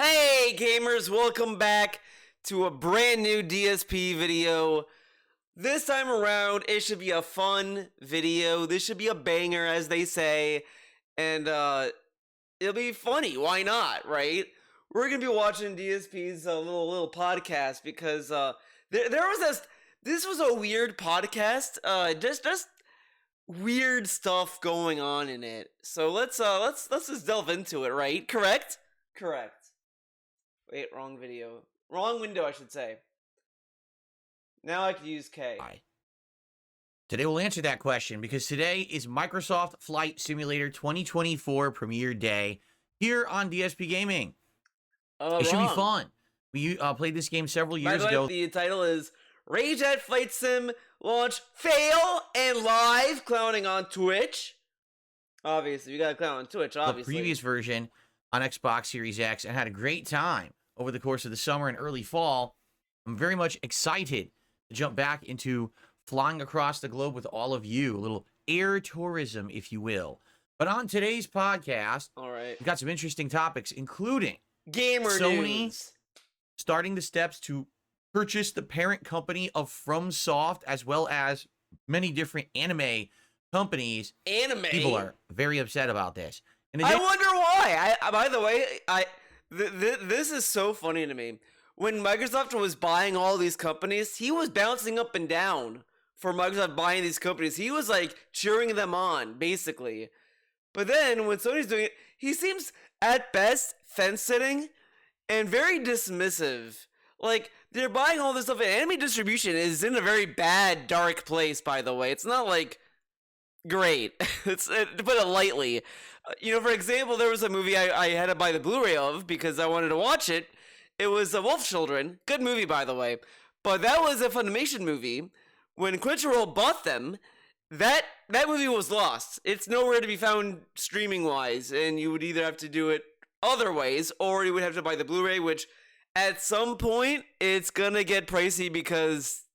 Hey gamers, welcome back to a brand new DSP video. This time around, it should be a fun video. This should be a banger, as they say, and it'll be funny. Why not, right? We're gonna be watching DSP's little podcast because there was this was a weird podcast. Just weird stuff going on in it. So let's just delve into it, right? Correct. Wait, wrong video. Wrong window, I should say. Now I can use K. Hi. Today we'll answer that question because today is Microsoft Flight Simulator 2024 premiere day here on DSP Gaming. It should be fun. We played this game several years ago. The title is Rage at Flight Sim Launch Fail and Live, clowning on Twitch. Obviously, we gotta clown on Twitch, obviously. The previous version on Xbox Series X and had a great time over the course of the summer and early fall. I'm very much excited to jump back into flying across the globe with all of you, a little air tourism, if you will. But on today's podcast, we've got some interesting topics, including gamer Sony news. Starting the steps to purchase the parent company of FromSoft, as well as many different anime companies. People are very upset about this. I wonder why. By the way, this is so funny to me. When Microsoft was buying all these companies, he was bouncing up and down for Microsoft buying these companies. He was like cheering them on, basically. But then when Sony's doing it, he seems at best fence-sitting and very dismissive. Like, they're buying all this stuff. Anime distribution is in a very bad, dark place, by the way. It's not like great. To put it lightly. For example, there was a movie I had to buy the Blu-ray of because I wanted to watch it. It was Wolf Children. Good movie, by the way. But that was a Funimation movie. When Crunchyroll bought them, that movie was lost. It's nowhere to be found streaming-wise, and you would either have to do it other ways, or you would have to buy the Blu-ray, which at some point, it's gonna get pricey because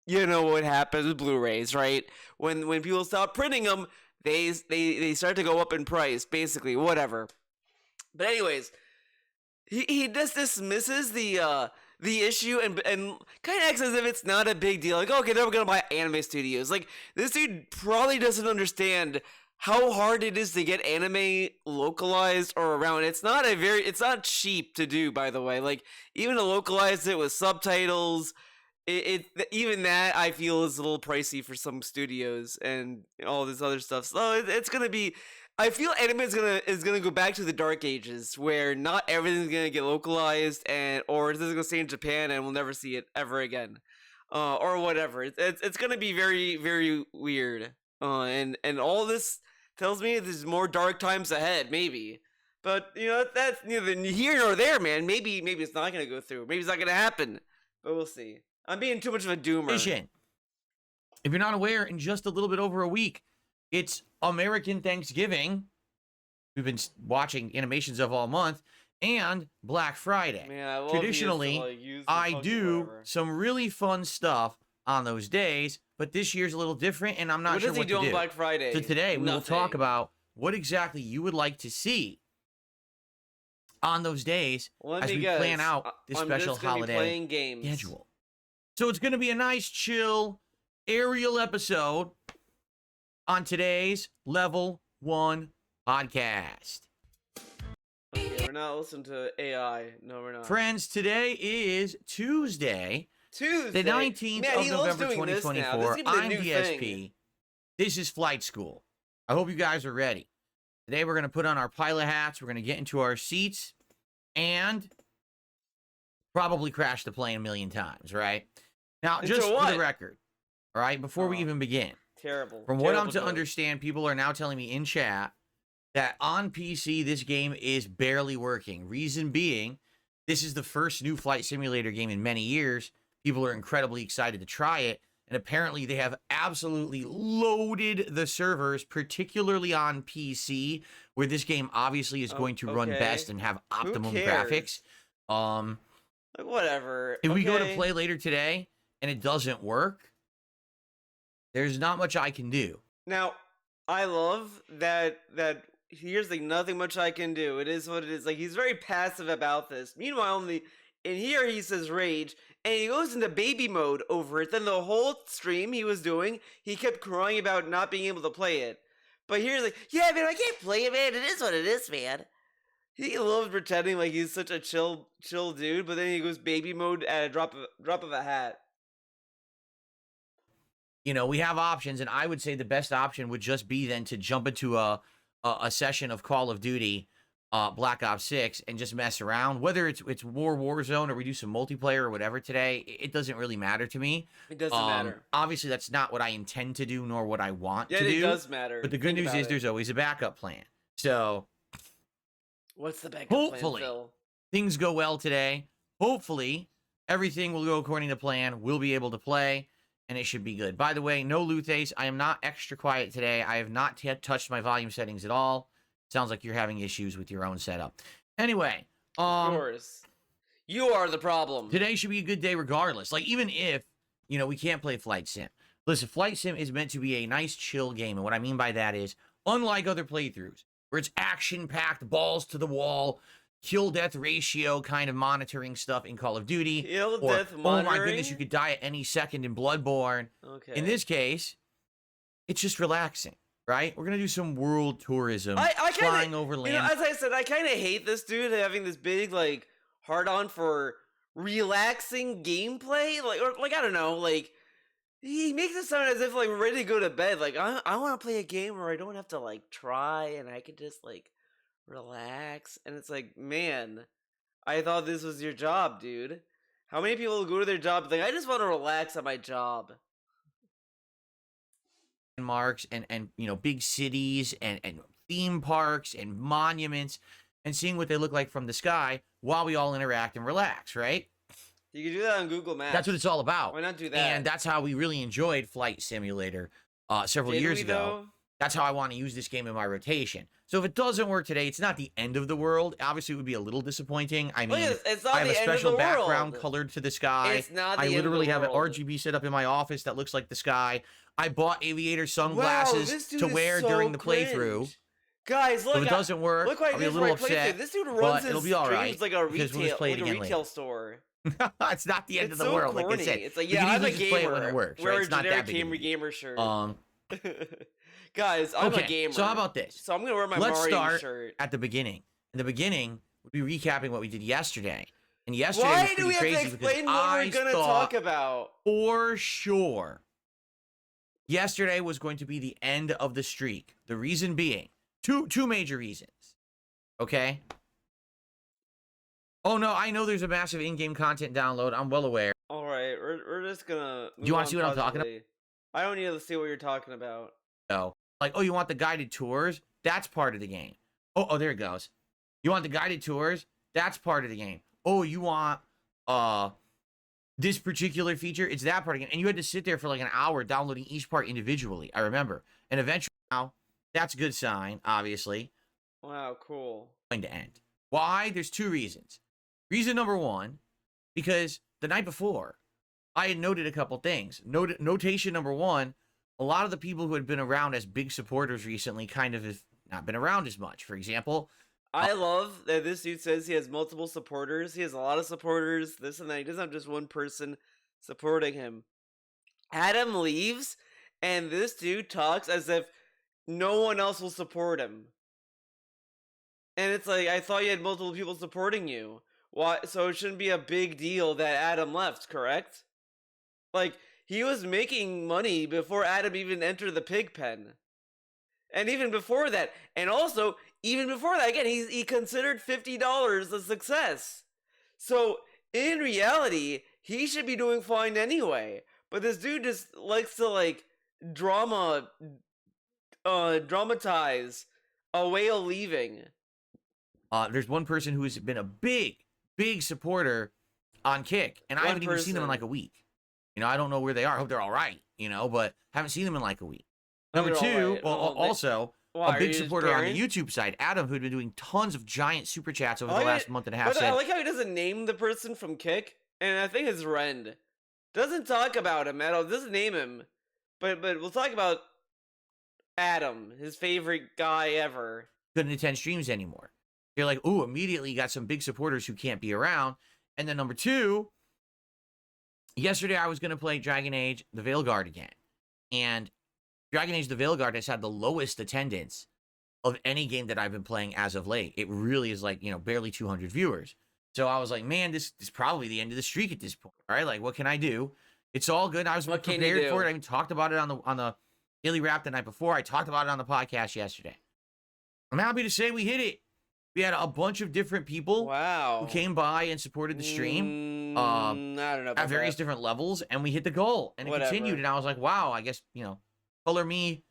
you know what happens with Blu-rays, right? When people stop printing them, they start to go up in price, basically, whatever. But anyways, he just dismisses the issue and kind of acts as if it's not a big deal. Like, okay, then we're gonna buy anime studios. Like, this dude probably doesn't understand how hard it is to get anime localized or around. It's not cheap to do, by the way. Like, even to localize it with subtitles, even that I feel is a little pricey for some studios and all this other stuff. So it's gonna be. I feel anime is gonna go back to the dark ages where not everything's gonna get localized or this is gonna stay in Japan and we'll never see it ever again, or whatever. It's gonna be very, very weird. And all this tells me there's more dark times ahead, maybe. But that's neither here nor there, man. Maybe it's not gonna go through. Maybe it's not gonna happen. But we'll see. I'm being too much of a doomer. If you're not aware, in just a little bit over a week, it's American Thanksgiving. We've been watching animations of all month, and Black Friday. Man, Traditionally, I do some really fun stuff on those days, but this year's a little different, and I'm not sure what to do. What does he do on Black Friday? So today, we will talk about what exactly you would like to see on those days as we plan out this special holiday schedule. So it's going to be a nice, chill, aerial episode on today's Level 1 podcast. Okay, we're not listening to AI. No, we're not. Friends, today is Tuesday, the 19th of November, 2024. I'm DSP. This is Flight School. I hope you guys are ready. Today we're going to put on our pilot hats. We're going to get into our seats and probably crash the plane a million times, right? Now, just for the record, all right, before we even begin. From what I'm to understand, people are now telling me in chat that on PC, this game is barely working. Reason being, this is the first new flight simulator game in many years. People are incredibly excited to try it. And apparently they have absolutely loaded the servers, particularly on PC, where this game obviously is going to run best and have optimum graphics. Whatever. If we go to play later today and it doesn't work, there's not much I can do. Now, I love that here's like nothing much I can do. It is what it is. Like he's very passive about this. Meanwhile, in here he says rage, and he goes into baby mode over it. Then the whole stream he was doing, he kept crying about not being able to play it. But here's like, yeah, man, I can't play it, man. It is what it is, man. He loves pretending like he's such a chill dude, but then he goes baby mode at a drop of a hat. You know, we have options, and I would say the best option would just be then to jump into a session of Call of Duty, Black Ops 6, and just mess around. Whether it's Warzone, or we do some multiplayer or whatever today, it doesn't really matter to me. It doesn't matter. Obviously, that's not what I intend to do, nor what I want to do. Yeah, it does matter. But the good news is there's always a backup plan. So, what's the backup hopefully, plan, Phil? Things go well today. Hopefully, everything will go according to plan. We'll be able to play, and it should be good. By the way, no Luthes. I am not extra quiet today. I have not yet touched my volume settings at all. Sounds like you're having issues with your own setup. Anyway, of course. You are the problem. Today should be a good day regardless. Like, even if, you know, we can't play Flight Sim. Listen, Flight Sim is meant to be a nice, chill game. And what I mean by that is, unlike other playthroughs, where it's action-packed, balls to the wall, kill-death ratio kind of monitoring stuff in Call of Duty. Kill-death monitoring? Oh my goodness, you could die at any second in Bloodborne. Okay. In this case, it's just relaxing. Right? We're going to do some world tourism, flying over land. You know, as I said, I kind of hate this dude having this big, like, hard-on for relaxing gameplay. Like, I don't know, like, he makes it sound as if, like, we're ready to go to bed. Like, I want to play a game where I don't have to, like, try, and I can just, like, relax. And it's like, man, I thought this was your job, dude. How many people go to their job like, I just want to relax at my job? Marks and you know, big cities and theme parks and monuments, and seeing what they look like from the sky while we all interact and relax, right? You can do that on Google Maps. That's what it's all about. Why not do that? And that's how we really enjoyed Flight Simulator several years ago. That's how I want to use this game in my rotation. So if it doesn't work today, it's not the end of the world. Obviously, it would be a little disappointing. I mean, it's not I have the a special end of the background world. colored to the sky. It's not the I end literally of the have an world. RGB set up in my office that looks like the sky. I bought aviator sunglasses to wear during the playthrough. Guys, look! If it doesn't work, I'll be a little upset. This dude runs his it'll be all right, streams like a because we'll just play it again retail store. It's not the end of the so world, corny. like I said. It's like, We yeah, can I'm a easily just play it gamer. when it works, Wear right? It's not that generic big. gamer shirt. Guys, I'm a gamer. So how about this? So I'm gonna wear my Let's Mario start shirt. at the beginning. In the beginning, we'll be recapping what we did yesterday. And yesterday Why was do pretty we have to crazy explain because what I we're gonna thought talk about? for sure yesterday was going to be the end of the streak. The reason being, two major reasons. Okay? Oh no, I know there's a massive in-game content download. I'm well aware. All right, we're just gonna. Do you want to see what I'm talking about? I don't need to see what you're talking about. No. Like, oh, you want the guided tours? That's part of the game. Oh, there it goes. You want the guided tours? That's part of the game. Oh, you want this particular feature? It's that part of the game. And you had to sit there for like an hour downloading each part individually, I remember. And eventually now, that's a good sign, obviously. Wow, cool. Going to end. Why? There's two reasons. Reason number one, because the night before, I had noted a couple things. Notation number one, a lot of the people who had been around as big supporters recently kind of have not been around as much. For example, I love that this dude says he has multiple supporters. He has a lot of supporters, this and that. He doesn't have just one person supporting him. Adam leaves, and this dude talks as if no one else will support him. And it's like, I thought you had multiple people supporting you. Why? So it shouldn't be a big deal that Adam left, correct? Like, he was making money before Adam even entered the pig pen. And even before that, and also, even before that, again, he considered $50 a success. So, in reality, he should be doing fine anyway. But this dude just likes to, like, dramatize a whale leaving. There's one person who has been a big supporter on Kick, and I haven't even seen them in like a week. You know, I don't know where they are. I hope they're all right, you know, but haven't seen them in like a week. Number two, right. also, a big supporter on the YouTube side, Adam, who had been doing tons of giant super chats over the last month and a half. I like how he doesn't name the person from Kick, and I think it's Rend. Doesn't talk about him at all. Doesn't name him, but we'll talk about Adam, his favorite guy ever. couldn't attend streams anymore. You're like, ooh, immediately you got some big supporters who can't be around. And then number two, yesterday I was going to play Dragon Age the Veilguard again. And Dragon Age the Veilguard has had the lowest attendance of any game that I've been playing as of late. It really is like, barely 200 viewers. So I was like, man, this is probably the end of the streak at this point. All right, like, what can I do? It's all good. I was prepared for it. I even talked about it on the Daily Wrap the night before. I talked about it on the podcast yesterday. I'm happy to say we hit it. We had a bunch of different people who came by and supported the stream I don't know at various different levels, and we hit the goal. And it continued, and I was like, wow, I guess, color me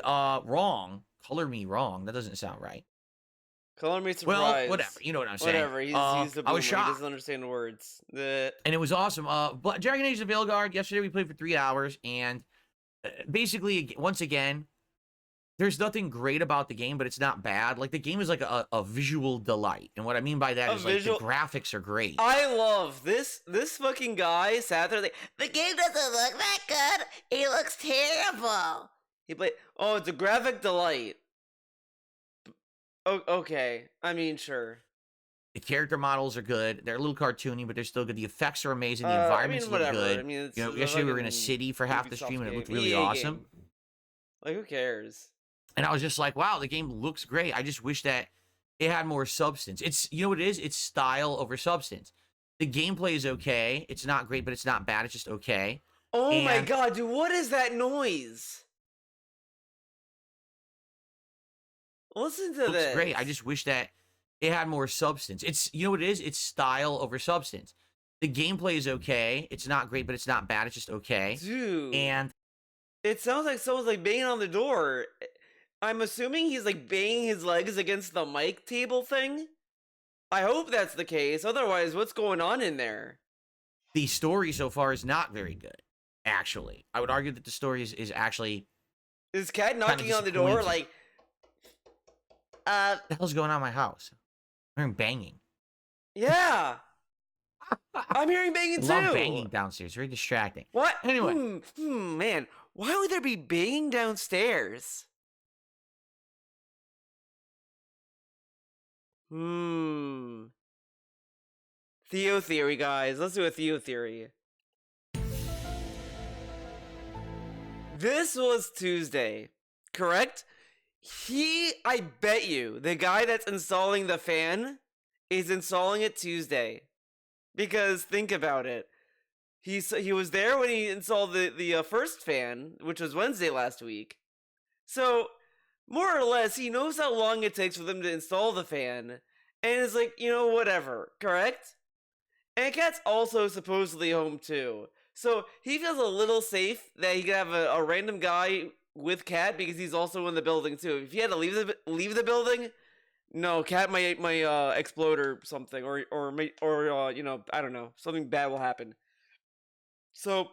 wrong. Color me wrong. That doesn't sound right. Color me surprised. Well, whatever. You know what I'm saying. Whatever. He's the boomer. I was shocked. He doesn't understand the words. And it was awesome. But Dragon Age the Veilguard, yesterday we played for 3 hours, and basically, once again, there's nothing great about the game, but it's not bad. Like, the game is like a visual delight. And what I mean by that is, like, the graphics are great. I love this fucking guy sat there like, the game doesn't look that good. It looks terrible. He played, it's a graphic delight. Oh, okay. I mean, sure. The character models are good. They're a little cartoony, but they're still good. The effects are amazing. The environments look good. I mean, yesterday we were in a city for half the stream, and it looked really awesome. Like, who cares? And I was just like, wow, the game looks great. I just wish that it had more substance. It's, you know what it is? It's style over substance. The gameplay is okay. It's not great, but it's not bad. It's just okay. Oh my god, dude, what is that noise? Listen to this. Looks great. I just wish that it had more substance. It's, you know what it is? It's style over substance. The gameplay is okay. It's not great, but it's not bad. It's just okay. Dude. And it sounds like someone's like banging on the door. I'm assuming he's like banging his legs against the mic table thing. I hope that's the case. Otherwise, what's going on in there? The story so far is not very good, actually. I would argue that the story is actually... Is Cat knocking on the door like... What the hell's going on in my house? I'm hearing banging. Yeah. I'm hearing banging too. I love banging downstairs. Very distracting. What? Anyway. Man. Why would there be banging downstairs? Theo theory, guys. Let's do a Theo theory. This was Tuesday, correct? I bet you, the guy that's installing the fan is installing it Tuesday. Because think about it. He was there when he installed the first fan, which was Wednesday last week. So, more or less, he knows how long it takes for them to install the fan. And is like, whatever, correct? And Cat's also supposedly home too. So, he feels a little safe that he could have a random guy with Cat because he's also in the building too. If he had to leave the building, no, Cat might explode or something, or I don't know, something bad will happen. So,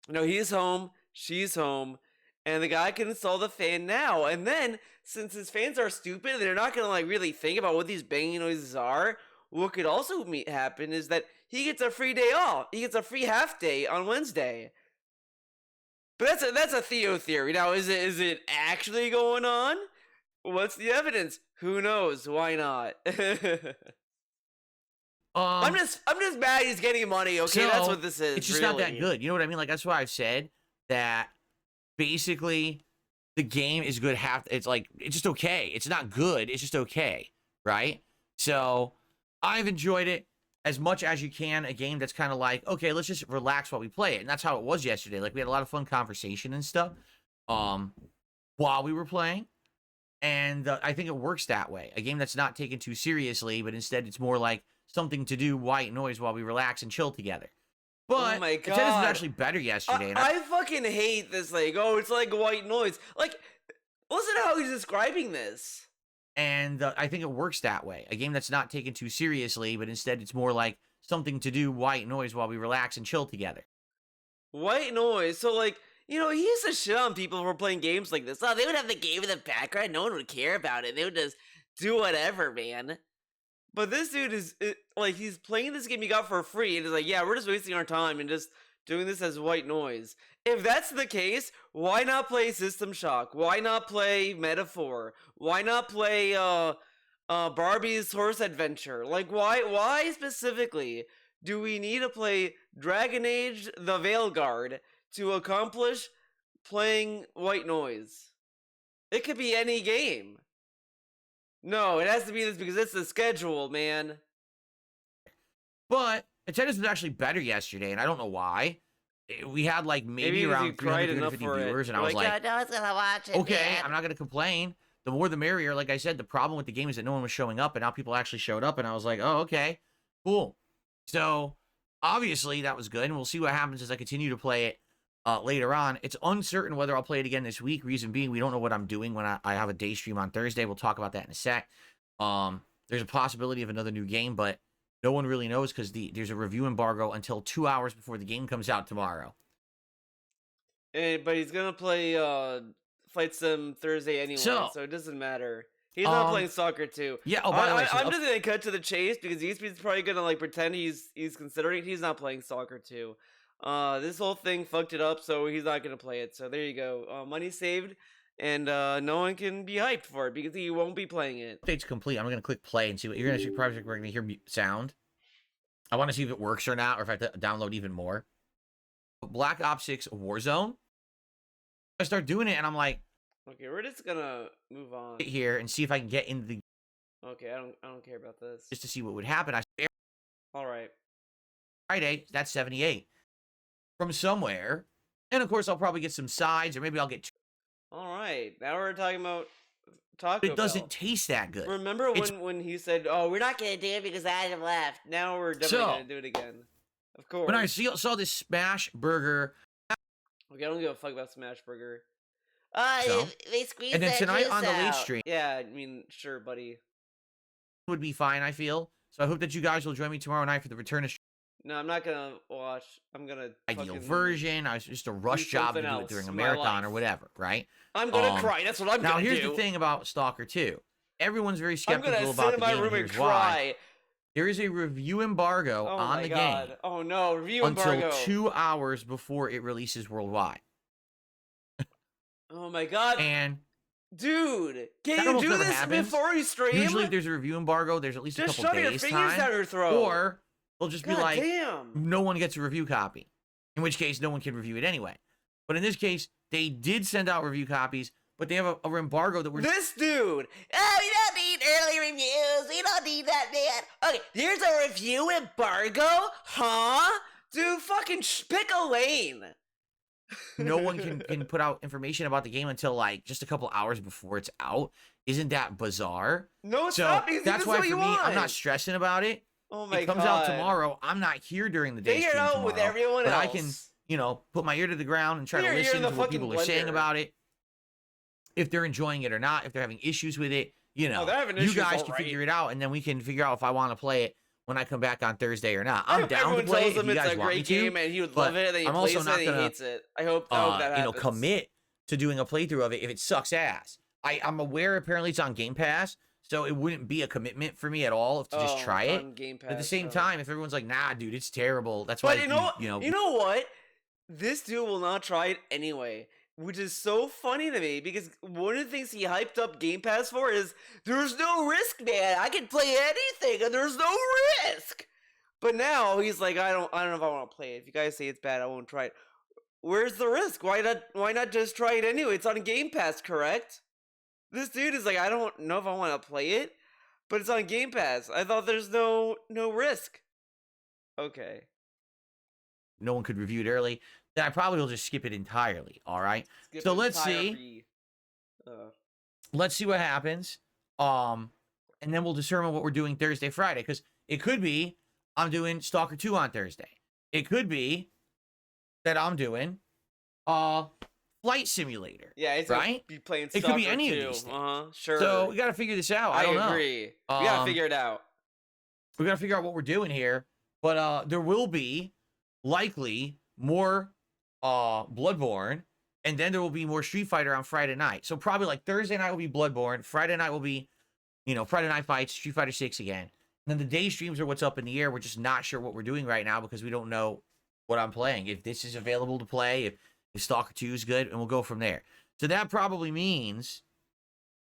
he's home, she's home, and the guy can install the fan now. And then, since his fans are stupid and they're not gonna like really think about what these banging noises are, what could also happen is that he gets a free day off. He gets a free half day on Wednesday. But that's a Theo theory. Now, is it actually going on? What's the evidence? Who knows? Why not? I'm just mad he's getting money. Okay, so that's what this is. It's just not that good. You know what I mean? Like, that's why I've said that basically the game is good it's just okay. It's not good. It's just okay, right? So I've enjoyed it as much as you can. A game that's kind of like, okay, let's just relax while we play it. And that's how it was yesterday. Like, we had a lot of fun conversation and stuff while we were playing. And I think it works that way. A game that's not taken too seriously, but instead it's more like something to do, white noise, while we relax and chill together. But oh my God, attendance was actually better yesterday. I fucking hate this. Like, it's like white noise. Like, listen to how he's describing this. And I think it works that way. A game that's not taken too seriously, but instead it's more like something to do, white noise, while we relax and chill together. White noise. So, like, he used to shit on people who were playing games like this. Oh, they would have the game in the background. No one would care about it. They would just do whatever, man. But this dude is, like, he's playing this game he got for free. And he's like, yeah, we're just wasting our time and just doing this as white noise. If that's the case, why not play System Shock? Why not play Metaphor? Why not play Barbie's Horse Adventure? Like, why specifically do we need to play Dragon Age the Veilguard to accomplish playing white noise? It could be any game. No, it has to be this because it's the schedule, man. But attendance was actually better yesterday, and I don't know why. We had like maybe around 350 viewers, and I was like, no one's gonna watch it. Okay, man. I'm not gonna complain. The more the merrier. Like I said, the problem with the game is that no one was showing up, and now people actually showed up, and I was like, oh, okay, cool. So obviously that was good, and we'll see what happens as I continue to play it later on. It's uncertain whether I'll play it again this week. Reason being, we don't know what I'm doing when I have a day stream on Thursday. We'll talk about that in a sec. There's a possibility of another new game, but no one really knows because there's a review embargo until 2 hours before the game comes out tomorrow. But he's gonna play Flight Sim Thursday anyway, so it doesn't matter. He's not playing Soccer 2. Yeah. Oh, by the way, I'm just gonna cut to the chase because DSP's probably gonna like pretend he's considering it. He's not playing Soccer 2. This whole thing fucked it up, so he's not gonna play it. So there you go. Money saved, and no one can be hyped for it because he won't be playing it. Update's complete. I'm gonna click play and see what you're gonna see. Probably we're gonna hear sound. I want to see if it works or not, or if I have to download even more. Black Ops 6 Warzone. I start doing it, and I'm like, okay, we're just gonna move on here and see if I can get into the. Okay, I don't care about this. Just to see what would happen. All right. Friday, that's 78 from somewhere, and of course I'll probably get some sides, or maybe I'll get. All right, now we're talking about Taco Bell. It doesn't taste that good. Remember when he said, "Oh, we're not gonna do it because Adam left." Now we're definitely gonna do it again. Of course. When I saw this Smash Burger. Okay, I don't give a fuck about Smash Burger. They squeezed and then that tonight juice on the late out. stream. Yeah, I mean, sure, buddy. Would be fine, I feel. So I hope that you guys will join me tomorrow night for the return of. No, I'm not gonna watch. I'm gonna ideal version. I was just a rush job to do it during a marathon or whatever, right? I'm gonna cry. That's what I'm gonna do. Now here's the thing about Stalker 2. Everyone's very skeptical I'm gonna about sit in the my game. room and Here's cry. why. There is a review embargo on the game. Oh no, review embargo. Until 2 hours before it releases worldwide. Oh my god. And dude, can you do this before you stream? Usually if there's a review embargo, there's at least a couple days time. Just shove your fingers down your throat. Or they'll just be like, no one gets a review copy. In which case, no one can review it anyway. But in this case, they did send out review copies, but they have a embargo that we're... This dude! Oh, we don't need early reviews. We don't need that, man. Okay, there's a review embargo? Huh? Dude, fucking pick a lane. No one can put out information about the game until, like, just a couple hours before it's out. Isn't that bizarre? No, it's not, because that's why, for me, I'm not stressing about it. Oh my god. It comes out tomorrow. I'm not here during the day. Figure it out with everyone else. But I can, put my ear to the ground and try to listen to what people are saying about it. If they're enjoying it or not, if they're having issues with it, you guys can figure it out, and then we can figure out if I want to play it when I come back on Thursday or not. I'm down to play it if you guys want me to. And he would love it, and then he plays it, and he hates it. I hope that happens. Commit to doing a playthrough of it if it sucks ass. I'm aware apparently it's on Game Pass, so it wouldn't be a commitment for me at all to just try it. Game Pass, at the same time, if everyone's like, nah, dude, it's terrible. That's why you know what? This dude will not try it anyway. Which is so funny to me because one of the things he hyped up Game Pass for is there's no risk, man. I can play anything and there's no risk. But now he's like, I don't know if I want to play it. If you guys say it's bad, I won't try it. Where's the risk? Why not just try it anyway? It's on Game Pass, correct? This dude is like, I don't know if I want to play it, but it's on Game Pass. I thought there's no risk. Okay. No one could review it early. Then I probably will just skip it entirely. All right. So let's see. Let's see what happens. And then we'll determine what we're doing Thursday, Friday. Because it could be I'm doing Stalker 2 on Thursday. It could be that I'm doing Flight Simulator. Yeah, it's right. Be playing Stalker it could be any 2. of these things. Sure. So we got to figure this out. I don't know. I agree. We got to figure it out. We got to figure out what we're doing here. But there will be likely more Bloodborne, and then there will be more Street Fighter on Friday night. So probably like Thursday night will be Bloodborne, Friday night will be, Friday Night Fights, Street Fighter 6 again. And then the day streams are what's up in the air. We're just not sure what we're doing right now because we don't know what I'm playing. If this is available to play, if Stalker 2 is good, and we'll go from there. So that probably means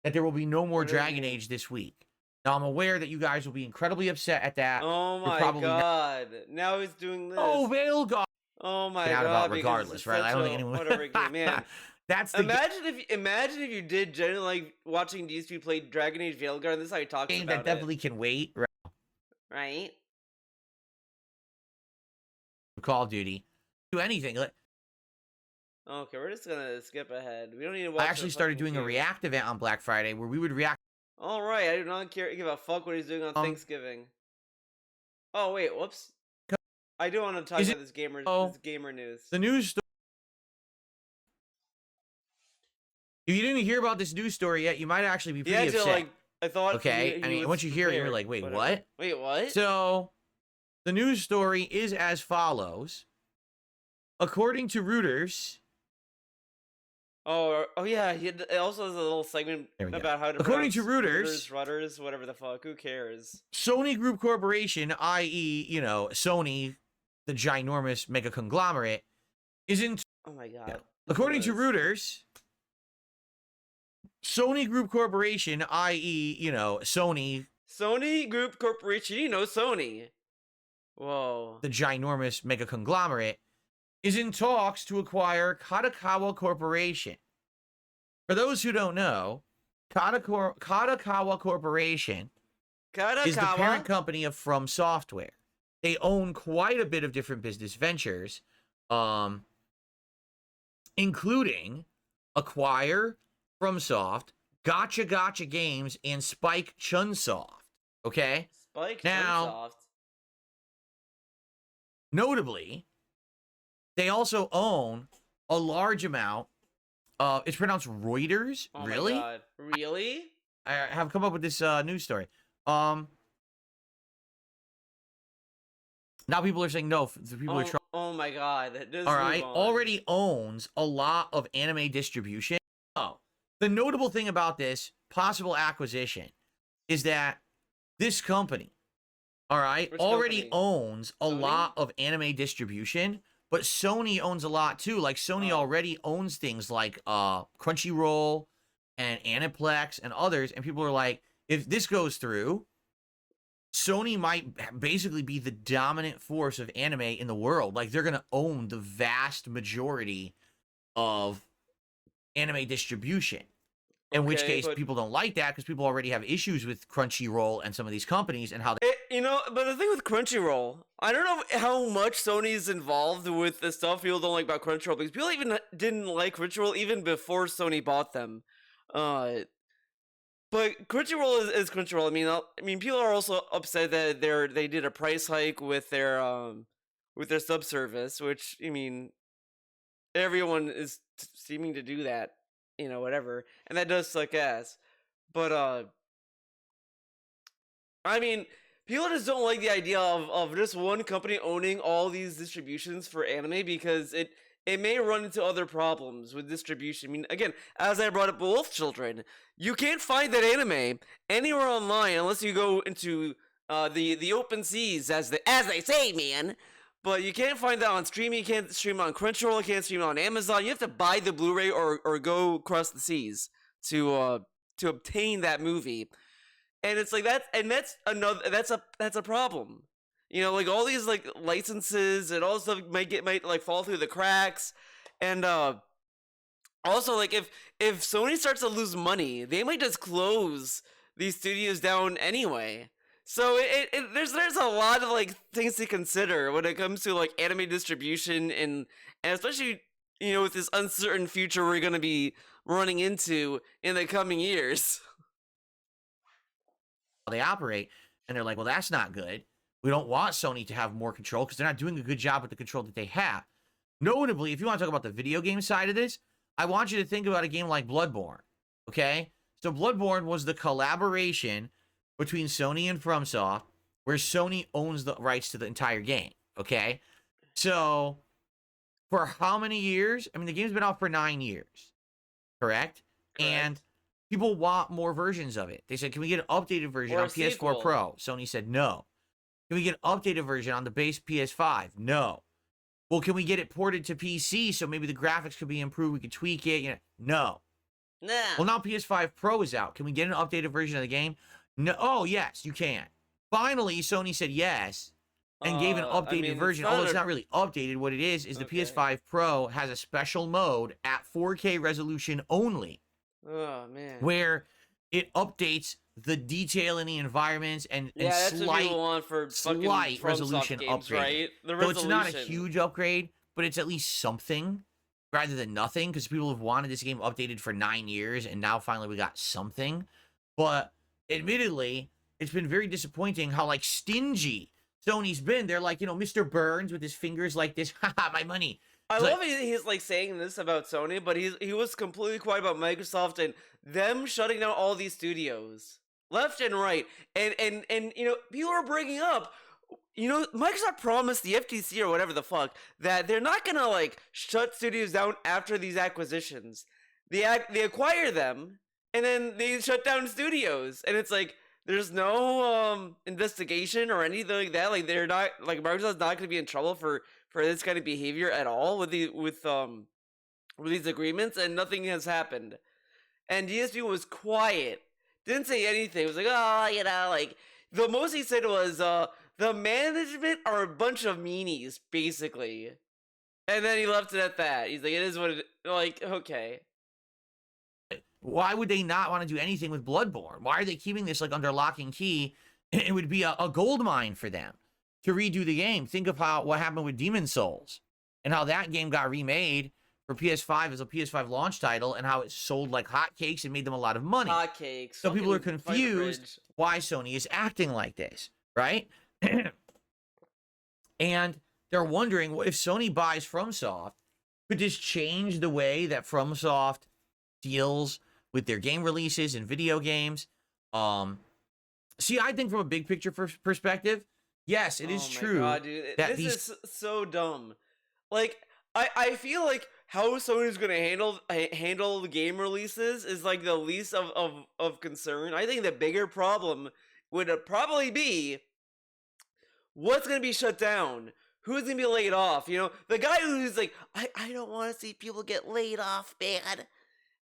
that there will be no more Dragon Age this week. Now, I'm aware that you guys will be incredibly upset at that. Oh my god. Now he's doing this. Oh, Veilguard. Oh my god. Regardless, right? I don't think anyone... Whatever game, man. That's the imagine if you did generally like watching DSP play Dragon Age Veilguard, and this is how he talks game about that definitely can wait. Right? Call of Duty. Do anything. Okay, we're just gonna skip ahead. We don't need to watch. I actually started doing a React event on Black Friday where we would react. All right, I do not give a fuck what he's doing on Thanksgiving. Oh wait, whoops. I do want to talk about this gamer news. The news story. If you didn't hear about this news story yet, you might actually be pretty upset. Like, I thought. Okay, I mean, once you hear it, you're like, wait, what? Wait, what? So, the news story is as follows. According to Reuters. Oh yeah. It also has a little segment about how to. According to Reuters, rudders, whatever the fuck. Who cares? Sony Group Corporation, i.e., Sony, the ginormous mega conglomerate, is in. Oh my god. According to Reuters, Sony Group Corporation, i.e., Sony. Sony Group Corporation, Sony. Whoa. The ginormous mega conglomerate is in talks to acquire Kadokawa Corporation. For those who don't know, Kadokawa Corporation is the parent company of From Software. They own quite a bit of different business ventures, including Acquire, FromSoft, Gotcha Games, and Spike Chunsoft. Okay? Chunsoft. Notably, they also own a large amount of, it's pronounced Reuters. Oh really? My God. Really? I have come up with this news story. Now people are saying no. People are trying. Oh my God. All right. Already owns a lot of anime distribution. Oh, the notable thing about this possible acquisition is that this company, all right, already owns a lot of anime distribution. But Sony owns a lot too. Like Sony already owns things like Crunchyroll and Aniplex and others. And people are like, if this goes through, Sony might basically be the dominant force of anime in the world. Like they're going to own the vast majority of anime distribution. In which case, people don't like that because people already have issues with Crunchyroll and some of these companies and how they... But the thing with Crunchyroll, I don't know how much Sony's involved with the stuff people don't like about Crunchyroll, because people even didn't like Crunchyroll even before Sony bought them. But Crunchyroll is Crunchyroll. I mean, people are also upset that they did a price hike with their subservice, which, I mean, everyone is seeming to do that. Whatever. And that does suck ass. But, I mean, people just don't like the idea of just one company owning all these distributions for anime, because it may run into other problems with distribution. I mean, again, as I brought up with Wolf Children, you can't find that anime anywhere online unless you go into the open seas, as they say, man. But you can't find that on streaming. You can't stream it on Crunchyroll. You can't stream it on Amazon. You have to buy the Blu-ray or go across the seas to obtain that movie. And it's like that, and that's a problem. Like all these like licenses and all this stuff might like fall through the cracks. And also, like if Sony starts to lose money, they might just close these studios down anyway. So there's a lot of like things to consider when it comes to like anime distribution, and especially with this uncertain future we're going to be running into in the coming years. They operate, and they're like, well, that's not good. We don't want Sony to have more control because they're not doing a good job with the control that they have. Notably, if you want to talk about the video game side of this, I want you to think about a game like Bloodborne. Okay, so Bloodborne was the collaboration between Sony and FromSoft, where Sony owns the rights to the entire game, okay? So, for how many years? I mean, the game's been out for 9 years, correct? And people want more versions of it. They said, can we get an updated version on PS4 Pro? Sony said, no. Can we get an updated version on the base PS5? No. well, can we get it ported to PC so maybe the graphics could be improved? We could tweak it. No. Nah. Well, now PS5 Pro is out. Can we get an updated version of the game? No. Oh, yes, you can. Finally, Sony said yes and gave an updated version. Although it's not really updated. What it is the PS5 Pro has a special mode at 4K resolution only. Oh, man. Where it updates the detail in the environments and that's slight, what people want for slight resolution games, upgrade. Right? The resolution. So it's not a huge upgrade, but it's at least something rather than nothing, because people have wanted this game updated for 9 years, and now finally we got something. But admittedly, it's been very disappointing how, like, stingy Sony's been. They're like, Mr. Burns with his fingers like this, haha, my money. I love he's like saying this about Sony, but he was completely quiet about Microsoft and them shutting down all these studios left and right. And people are bringing up, Microsoft promised the FTC or whatever the fuck that they're not gonna like shut studios down after these acquisitions. They acquire them and then they shut down studios, and it's like there's no investigation or anything like that. Like they're not like Microsoft's not gonna be in trouble for this kind of behavior at all with these agreements, and nothing has happened. And DSP was quiet, didn't say anything. It was like, like the most he said was the management are a bunch of meanies, basically. And then he left it at that. He's like, it is what it, like, okay. Why would they not want to do anything with Bloodborne? Why are they keeping this like under lock and key? It would be a gold mine for them to redo the game. Think of what happened with Demon's Souls and how that game got remade for PS5 as a PS5 launch title, and how it sold like hotcakes and made them a lot of money. Hotcakes. So people are confused why Sony is acting like this, right? And they're wondering, what if Sony buys FromSoft? Could this change the way that FromSoft deals with their game releases and video games? See, I think from a big picture perspective, yes, it is true. God, dude. This is so dumb. Like, I feel like how Sony's gonna handle the game releases is like the least of concern. I think the bigger problem would probably be what's gonna be shut down. Who's gonna be laid off? The guy who's like, I don't want to see people get laid off, man.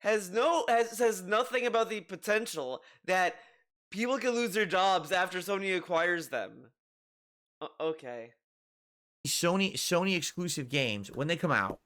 Says nothing about the potential that people can lose their jobs after Sony acquires them. Okay. Sony exclusive games, when they come out,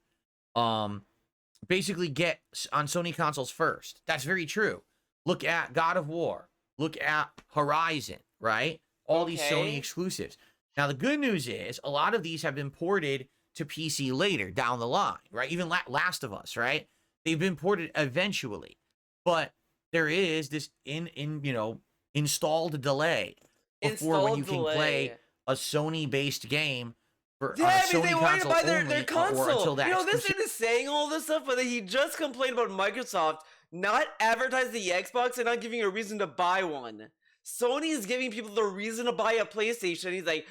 basically get on Sony consoles first. That's very true. Look at God of War. Look at Horizon, right? All these Sony exclusives. Now, the good news is a lot of these have been ported to PC later down the line, right? Even Last of Us, right? They've been ported eventually. But there is this installed delay before when you can play a Sony-based game for on a Sony they wanted to buy console their console. Or until that This dude is saying all this stuff, but he just complained about Microsoft not advertising the Xbox and not giving you a reason to buy one. Sony is giving people the reason to buy a PlayStation. He's like,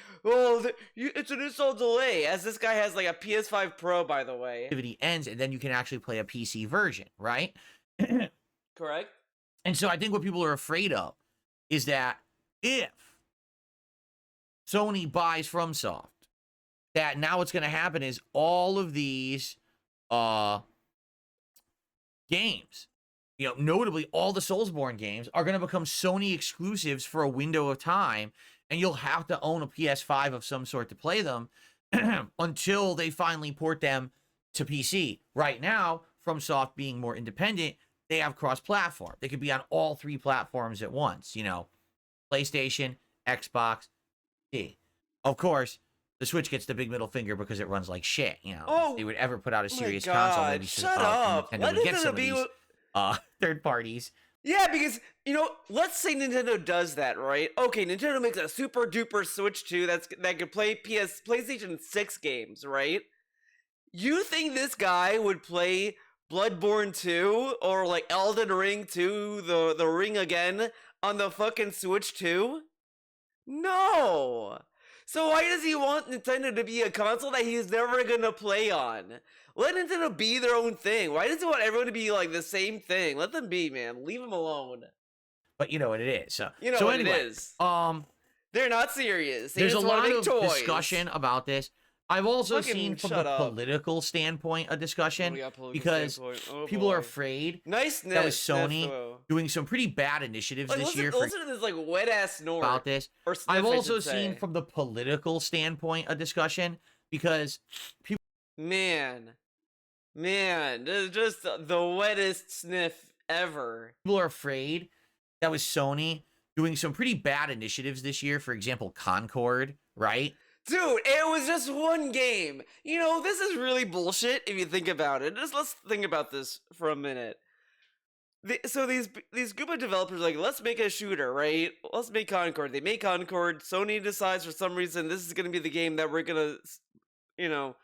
it's an install delay. As this guy has like a PS5 Pro, by the way. Activity ends, and then you can actually play a PC version, right? Correct. And so I think what people are afraid of is that if Sony buys FromSoft, that now what's going to happen is all of these games, notably all the Soulsborne games, are going to become Sony exclusives for a window of time, and you'll have to own a PS5 of some sort to play them until they finally port them to PC. Right now, FromSoft being more independent, they have cross-platform. They could be on all three platforms at once, PlayStation, Xbox, PC. Of course, the Switch gets the big middle finger because it runs like shit, if they would ever put out a serious console, maybe shut up. Nintendo would get some of these third parties. Yeah, because, let's say Nintendo does that, right? Okay, Nintendo makes a super duper Switch 2 that could play PlayStation 6 games, right? You think this guy would play Bloodborne 2 or like Elden Ring 2, the Ring Again on the fucking Switch 2? No! So why does he want Nintendo to be a console that he's never gonna play on? Let Nintendo be their own thing. Why does he want everyone to be like the same thing? Let them be, man. Leave them alone. But you know what it is. So what anyway, it is. They're not serious. There's a lot of discussion about this. I've also Fucking seen from shut the up. political standpoint a discussion because people boy. are afraid Nice that was Sony doing some pretty bad initiatives like, this year listen to this like wet ass snort about this. or sniff, I've I also should seen say. from the political standpoint a discussion because people man, this is just the wettest sniff ever. People are afraid that was Sony doing some pretty bad initiatives this year. For example, Concord, right? Dude, it was just one game. You know, this is really bullshit if you think about it. Just let's think about this for a minute. So these group of developers are like, let's make a shooter, right? Let's make Concord. They make Concord. Sony decides for some reason this is going to be the game that we're going to, you know,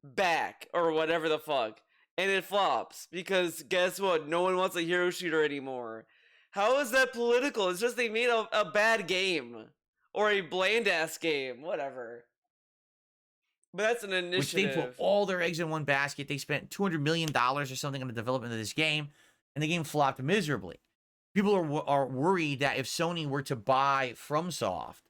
back or whatever the fuck. And it flops because guess what? No one wants a hero shooter anymore. How is that political? It's just they made a bad game. Or a bland ass game, whatever. But that's an initiative. Which they put all their eggs in one basket. They spent $200 million or something on the development of this game, and the game flopped miserably. People are worried that if Sony were to buy FromSoft,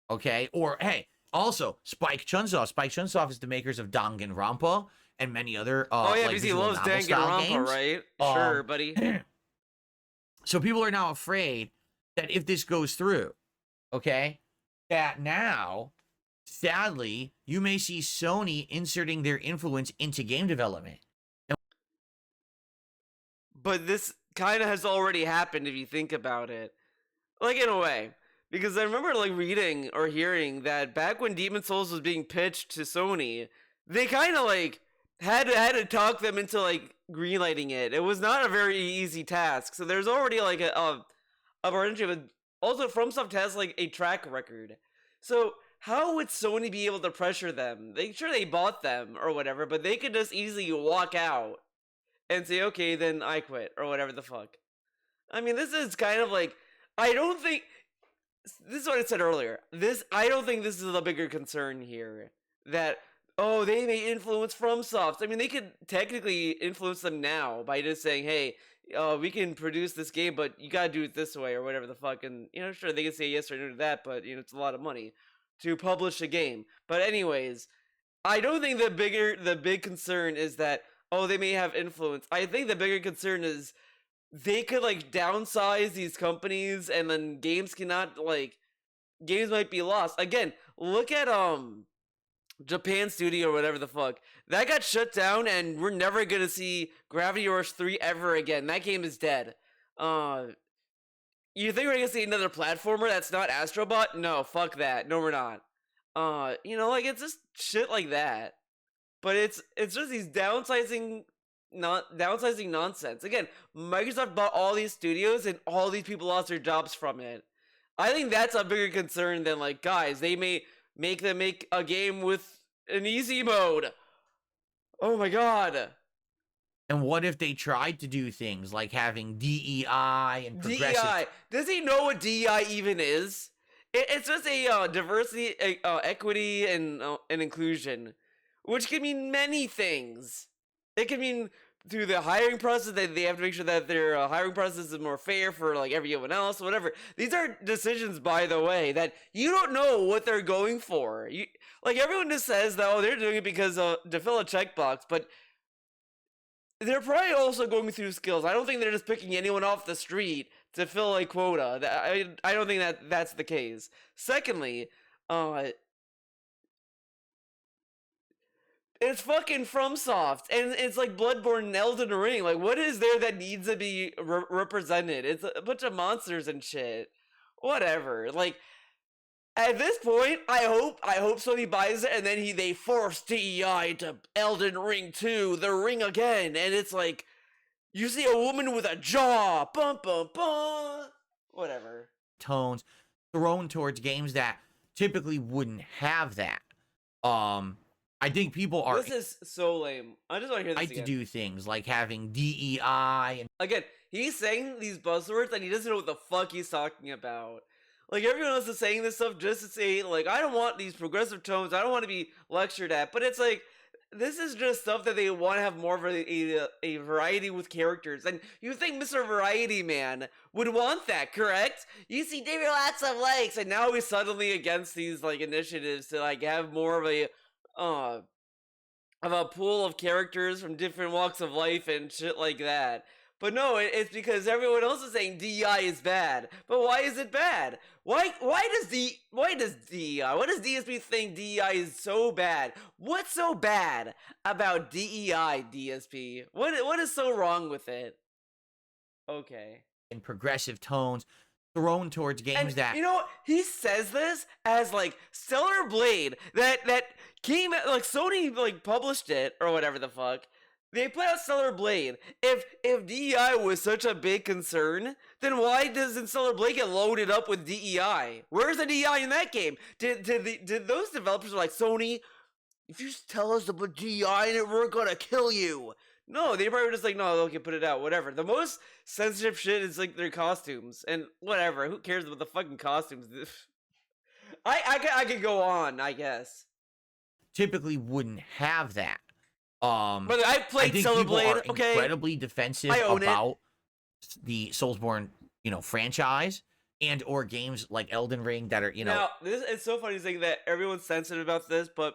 okay, or hey, also Spike Chunsoft is the makers of Danganronpa and many other because he loves Danganronpa, right? Sure, buddy. So people are now afraid that if this goes through, okay, that now, sadly, you may see Sony inserting their influence into game development. But this kind of has already happened if you think about it. Like, in a way. Because I remember, like, reading or hearing that back when Demon's Souls was being pitched to Sony, they kind of, like, had to talk them into, like, greenlighting it. It was not a very easy task. So there's already, like, a partnership. Also, FromSoft has, like, a track record. So, how would Sony be able to pressure them? Sure, they bought them or whatever, but they could just easily walk out and say, okay, then I quit or whatever the fuck. I mean, this is kind of like, I don't think, this is what I said earlier. I don't think this is the bigger concern here. That, oh, they may influence FromSoft. I mean, they could technically influence them now by just saying, hey, we can produce this game, but you gotta do it this way or whatever the fuck. And, you know, sure, they can say yes or no to that, but, you know, it's a lot of money to publish a game. But anyways, I don't think the big concern is that, oh, they may have influence. I think the bigger concern is they could, like, downsize these companies and then games might be lost. Again, look at, Japan Studio or whatever the fuck. That got shut down and we're never gonna see Gravity Rush 3 ever again. That game is dead. You think we're gonna see another platformer that's not Astro Bot? No, fuck that. No, we're not. You know, like, it's just shit like that. But it's just these downsizing nonsense. Again, Microsoft bought all these studios and all these people lost their jobs from it. I think that's a bigger concern than, like, guys, they may make them make a game with an easy mode. Oh my god. And what if they tried to do things like having DEI and progressive... DEI. Does he know what DEI even is? It's just a diversity, equity, and inclusion, which can mean many things. It can mean through the hiring process that they have to make sure that their hiring process is more fair for, like, everyone else, whatever. These are decisions, by the way, that you don't know what they're going for. Like, everyone just says that, oh, they're doing it because to fill a checkbox, but they're probably also going through skills. I don't think they're just picking anyone off the street to fill a quota. I don't think that's the case. Secondly, it's fucking FromSoft, and it's like Bloodborne and Elden Ring. Like, what is there that needs to be represented? It's a bunch of monsters and shit. Whatever. Like, at this point, I hope Sony buys it, and then they force DEI to Elden Ring 2, the ring again, and it's like, you see a woman with a jaw, bum bum bum, whatever. Tones thrown towards games that typically wouldn't have that. I think people are... This is so lame. I just want to hear this again. To do things like having DEI and... Again, he's saying these buzzwords and he doesn't know what the fuck he's talking about. Like, everyone else is saying this stuff just to say, like, I don't want these progressive tones, I don't want to be lectured at, but it's like, this is just stuff that they want to have more of a variety with characters. And you think Mr. Variety Man would want that, correct? You see David lots of likes, and now he's suddenly against these, like, initiatives to, like, have more of a of a pool of characters from different walks of life and shit like that. But no, it's because everyone else is saying DEI is bad. But why is it bad? Why does DSP think DEI is so bad? What's so bad about DEI, DSP? What is so wrong with it? Okay. And progressive tones thrown towards games and, that, you know, he says this as like Stellar Blade that came out, like Sony like published it or whatever the fuck. They put out Stellar Blade. If DEI was such a big concern, then why doesn't Stellar Blade get loaded up with DEI? Where's the DEI in that game? Did those developers like, Sony, if you tell us to put DEI in it, we're gonna kill you? No, they probably were just like, no, okay, put it out, whatever. The most sensitive shit is like their costumes, and whatever. Who cares about the fucking costumes? I could go on, I guess. typically wouldn't have that. But I played Stellar Blade. Okay, incredibly defensive about the Soulsborne, franchise and or games like Elden Ring that are, Now, it's so funny saying that everyone's sensitive about this, but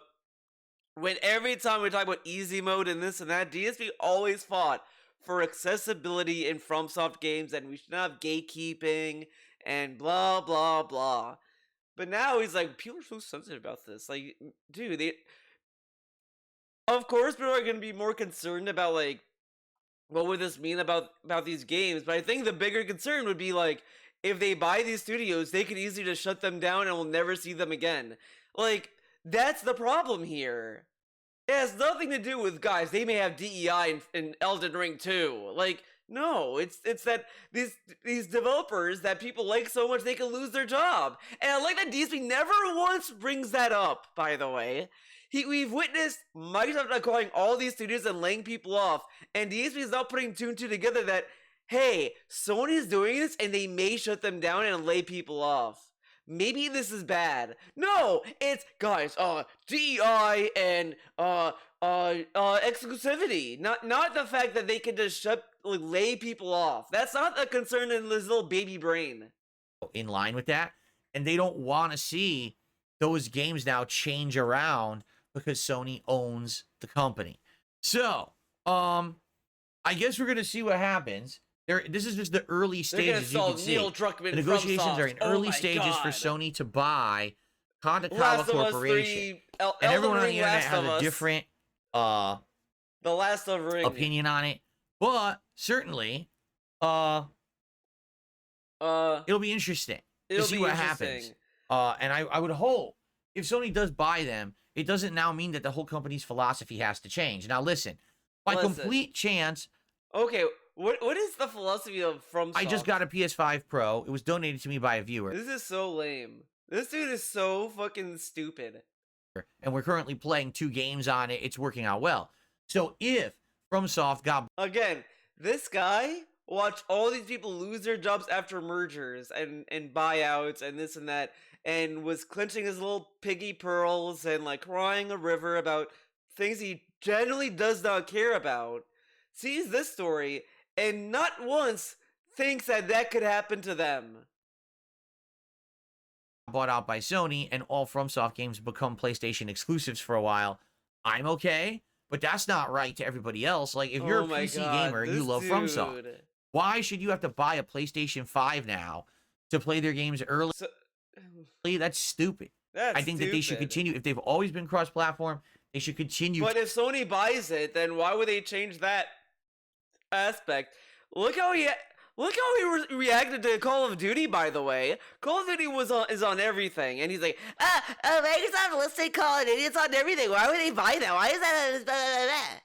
when every time we talk about easy mode and this and that, DSP always fought for accessibility in FromSoft games, and we should not have gatekeeping and blah blah blah. But now he's like, people are so sensitive about this. Like, dude, of course people are gonna be more concerned about like, what would this mean about these games? But I think the bigger concern would be like, if they buy these studios, they could easily just shut them down and we'll never see them again. Like, that's the problem here. It has nothing to do with, guys, they may have DEI in Elden Ring too. Like, no, it's that these developers that people like so much they can lose their job. And I like that DSP never once brings that up, by the way. We've witnessed Microsoft acquiring all these studios and laying people off, and DSP is now putting two and two together that, hey, Sony's doing this and they may shut them down and lay people off. Maybe this is bad. No, it's, guys, DEI and exclusivity. Not the fact that they can just lay people off. That's not a concern in this little baby brain. In line with that, and they don't want to see those games now change around because Sony owns the company. So, I guess we're gonna see what happens. This is just the early stages. You can see the negotiations are in early stages for Sony to buy Katakawa Corporation, and everyone on the internet has a different The Last of Ring opinion on it. But certainly, it'll be interesting to see what happens. And I would hope if Sony does buy them, it doesn't now mean that the whole company's philosophy has to change. Now, listen, by complete chance. Okay. What is the philosophy of FromSoft? I just got a PS5 Pro. It was donated to me by a viewer. This is so lame. This dude is so fucking stupid. And we're currently playing 2 games on it. It's working out well. So if FromSoft got... Again, this guy watched all these people lose their jobs after mergers and buyouts and this and that, and was clenching his little piggy pearls and like crying a river about things he generally does not care about. Sees this story and not once thinks that could happen to them. Bought out by Sony and all FromSoft games become PlayStation exclusives for a while. I'm okay, but that's not right to everybody else. Like, if you're a PC gamer and you love FromSoft, why should you have to buy a PlayStation 5 now to play their games early? That's stupid. I think that they should continue. If they've always been cross-platform, they should continue. But if Sony buys it, then why would they change that aspect? Look how he reacted to Call of Duty, by the way. Call of Duty is on everything, and he's like, Microsoft listed Call of Duty, it's on everything. Why would they buy that? Why is that?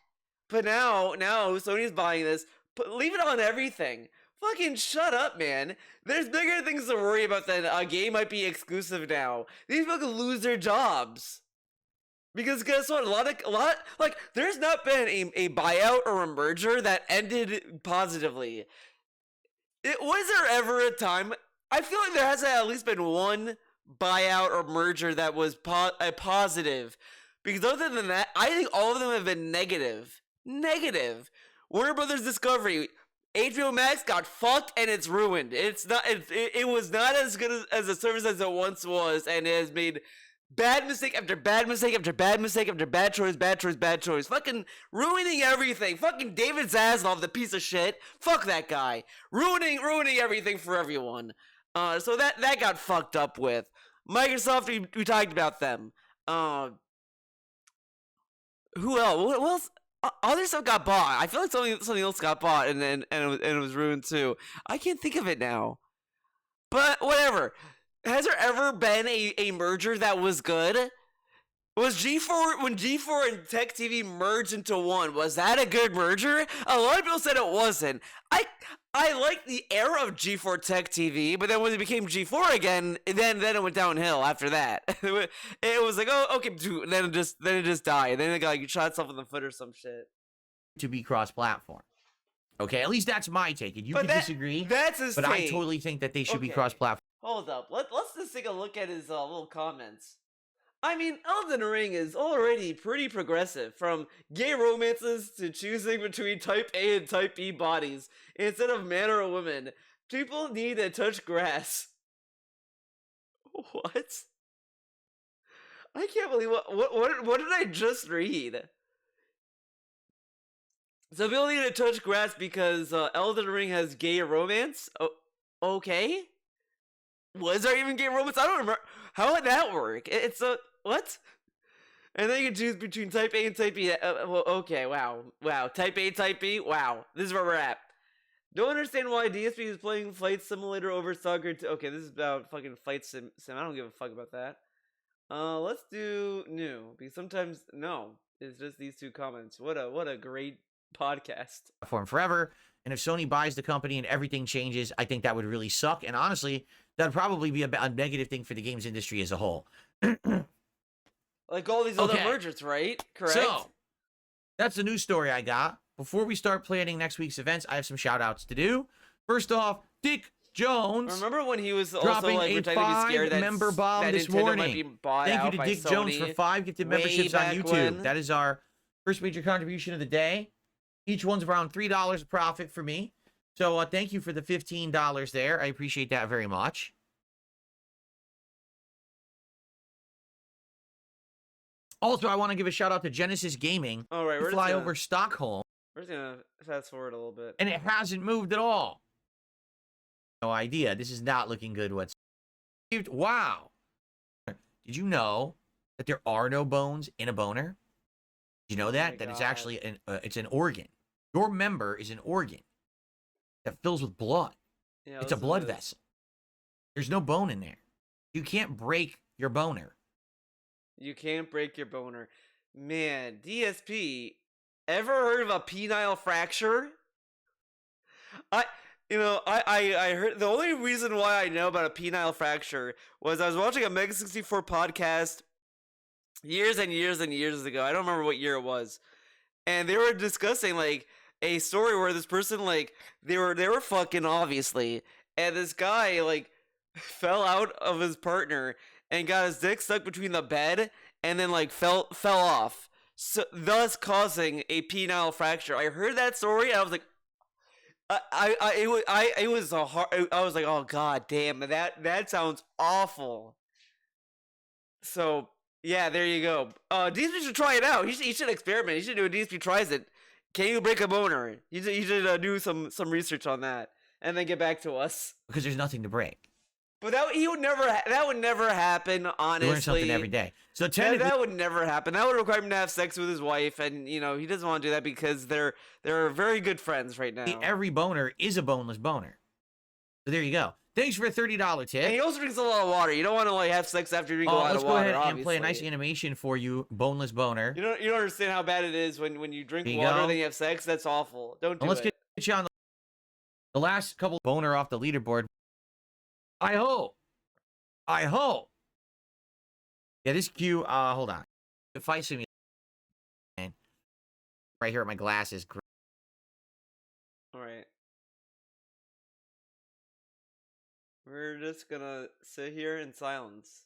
But now Sony's buying this. Leave it on everything. Fucking shut up, man. There's bigger things to worry about than a game might be exclusive now. These people could lose their jobs. Because guess what? A lot, like, there's not been a buyout or a merger that ended positively. Was there ever a time? I feel like there has at least been one buyout or merger that was a positive. Because other than that, I think all of them have been negative. Negative. Warner Brothers Discovery, HBO Max got fucked and it's ruined. It was not as good as a service as it once was, and it has made Bad mistake after bad mistake after bad mistake after bad choice, bad choice, bad choice. Fucking ruining everything. Fucking David Zaslav, the piece of shit. Fuck that guy. Ruining everything for everyone. So that got fucked up with. Microsoft, we talked about them. Who else? What else? Other stuff got bought. I feel like something else got bought and it was ruined too. I can't think of it now. But whatever. Has there ever been a merger that was good? Was G4 when G4 and Tech TV merged into one? Was that a good merger? A lot of people said it wasn't. I liked the era of G4 Tech TV, but then when it became G4 again, then it went downhill after that. It was like, oh, okay, then it just died. Then it got like shot itself in the foot or some shit. To be cross-platform. Okay, at least that's my take. And you can disagree. That's his but take. I totally think that they should be cross-platform. Hold up. Let's just take a look at his little comments. I mean, Elden Ring is already pretty progressive, from gay romances to choosing between Type A and Type B bodies instead of man or woman. People need to touch grass. What? I can't believe what did I just read? So people need to touch grass because Elden Ring has gay romance? Oh, okay. Was there even gay romance? I don't remember. How would that work? It's a... What? And then you can choose between Type A and Type B. Well, okay, wow. Type A, Type B? Wow. This is where we're at. Don't understand why DSP is playing Flight Simulator over Soccer. Okay, this is about fucking Flight Sim. I don't give a fuck about that. Let's do new. Because sometimes, no. It's just these two comments. What a great podcast. Platform forever. And if Sony buys the company and everything changes, I think that would really suck. And honestly, that'd probably be a negative thing for the games industry as a whole. Like all these other mergers, right? Correct? So, that's the news story I got. Before we start planning next week's events, I have some shout-outs to do. First off, Dick Jones. Remember when he was also dropping like a pretending to be scared that member bomb that this Nintendo morning. Might be bought Thank out you to by Dick Sony Jones for 5 gifted memberships on YouTube. When? That is our first major contribution of the day. Each one's around $3 a profit for me. So thank you for the $15 there. I appreciate that very much. Also, I want to give a shout out to Genesis Gaming. All right, we're fly over Stockholm. We're just gonna fast forward a little bit, and it hasn't moved at all. No idea. This is not looking good. Wow. Did you know that there are no bones in a boner? Did you know that? That it's actually it's an organ. Your member is an organ that fills with blood. Yeah, it's a blood vessel. There's no bone in there. You can't break your boner. You can't break your boner. Man, DSP, ever heard of a penile fracture? I heard the only reason why I know about a penile fracture was I was watching a Mega 64 podcast years and years and years ago. I don't remember what year it was. And they were discussing like a story where this person like they were fucking obviously, and this guy like fell out of his partner and got his dick stuck between the bed and then like fell off, so thus causing a penile fracture. I heard that story and I was like, I was like, oh god damn, that sounds awful. So yeah, there you go. DSP should try it out. He should experiment. He should do a DSP tries it. Can you break a boner? You should do some research on that and then get back to us. Because there's nothing to break. But that would never happen, honestly. You learn something every day. So that would never happen. That would require him to have sex with his wife, and he doesn't want to do that because they're very good friends right now. Every boner is a boneless boner. So there you go. Thanks for a $30 tip. And he also drinks a lot of water. You don't want to like have sex after you drink a lot of water. Let's go ahead and play a nice animation for you, boneless boner. You don't understand how bad it is when you drink water and then you have sex. That's awful. Don't do it. Let's get you on the last couple boner off the leaderboard. I hope. Yeah, this cue. Hold on. If I see me, right here at my glasses. All right. We're just gonna sit here in silence.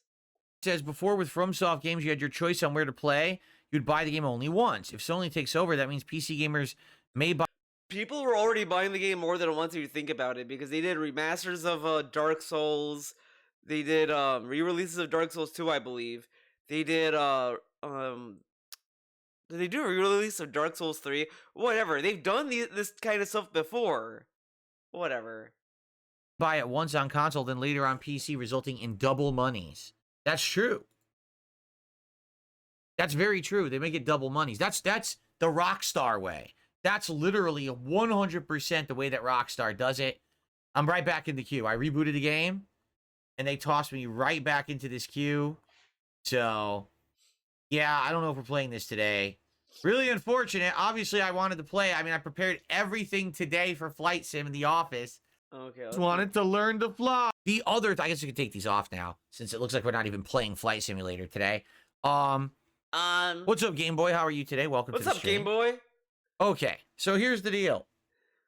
It says before with FromSoft games, you had your choice on where to play. You'd buy the game only once. If Sony takes over, that means PC gamers may buy. People were already buying the game more than once if you think about it, because they did remasters of Dark Souls. They did re-releases of Dark Souls 2, I believe. They did did they do a re-release of Dark Souls 3? Whatever. They've done this kind of stuff before. Whatever. Buy it once on console, then later on PC, resulting in double monies. That's true. That's very true. They make it double monies. That's the Rockstar way. That's literally 100% the way that Rockstar does it. I'm right back in the queue. I rebooted the game, and they tossed me right back into this queue. So, yeah, I don't know if we're playing this today. Really unfortunate. Obviously, I wanted to play. I mean, I prepared everything today for Flight Sim in the office. Okay. Just wanted to learn to fly. The other, I guess we can take these off now, since it looks like we're not even playing Flight Simulator today. What's up, Game Boy? How are you today? Welcome to the stream. What's up, Game Boy? Okay, so here's the deal,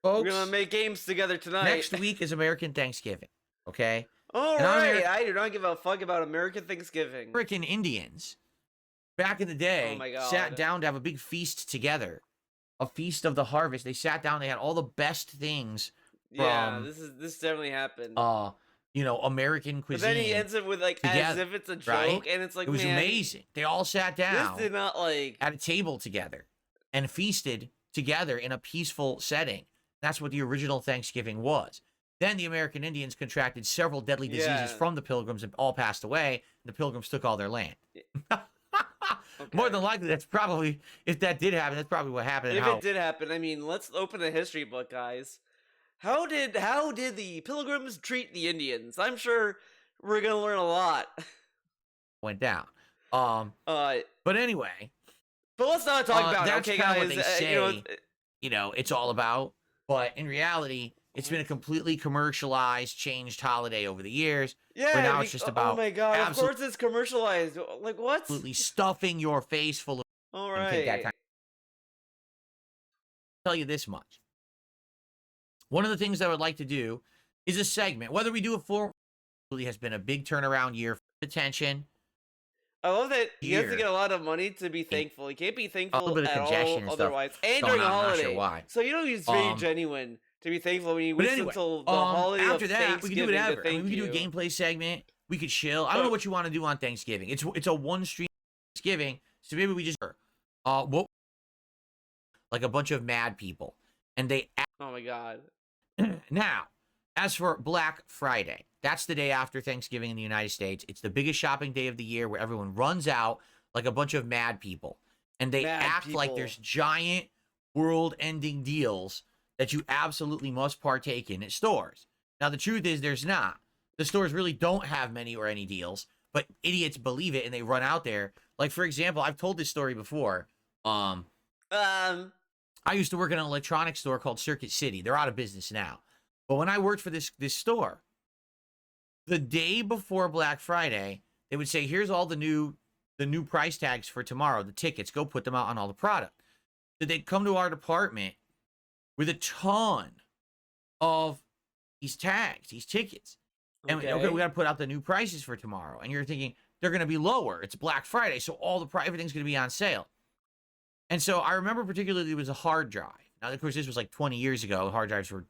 folks. We're gonna make games together tonight. Next week is American Thanksgiving, okay? All right, I do not give a fuck about American Thanksgiving. American Indians, back in the day, oh my God, sat down to have a big feast together. A feast of the harvest. They sat down, they had all the best things from... Yeah, this definitely happened. You know, American cuisine. But then he ends it with, like, together, as if it's a joke, right? And it's like, it was amazing. They all sat down. This did not, like... at a table together and feasted together in a peaceful setting. That's what the original Thanksgiving was. Then the American Indians contracted several deadly diseases from the Pilgrims and all passed away. And the Pilgrims took all their land. Okay. More than likely, that's probably, if that did happen, that's probably what happened. If it did happen, I mean, let's open a history book, guys. How did the Pilgrims treat the Indians? I'm sure we're gonna learn a lot. Went down. But anyway. But let's not talk about it, okay, guys? What they say, you know, it's all about. But in reality, it's been a completely commercialized, changed holiday over the years. Yeah, where now it's just about... oh my God, of course it's commercialized. Like, what? Absolutely stuffing your face full of... All right. I'll tell you this much. One of the things I would like to do is a segment. Whether we do it for... It has been a big turnaround year for attention. I love that he has to get a lot of money to be thankful. He can't be thankful at all otherwise. And during a holiday. Sure why. So you know he's very genuine to be thankful when you wait until the holiday after of that, we can do whatever. I mean, we can do a gameplay segment. We could chill. I don't know what you want to do on Thanksgiving. It's a one stream Thanksgiving, so maybe we just like a bunch of mad people, and they. Oh my God. Now, as for Black Friday, that's the day after Thanksgiving in the United States. It's the biggest shopping day of the year where everyone runs out like a bunch of mad people. And they act like there's giant world-ending deals that you absolutely must partake in at stores. Now, the truth is there's not. The stores really don't have many or any deals, but idiots believe it and they run out there. Like, for example, I've told this story before. I used to work in an electronics store called Circuit City. They're out of business now. But when I worked for this store, the day before Black Friday, they would say, here's all the new price tags for tomorrow, the tickets, go put them out on all the product. So they'd come to our department with a ton of these tags, these tickets. And okay, we got to put out the new prices for tomorrow. And you're thinking, they're going to be lower. It's Black Friday, so everything's going to be on sale. And so I remember particularly it was a hard drive. Now, of course, this was like 20 years ago. Hard drives were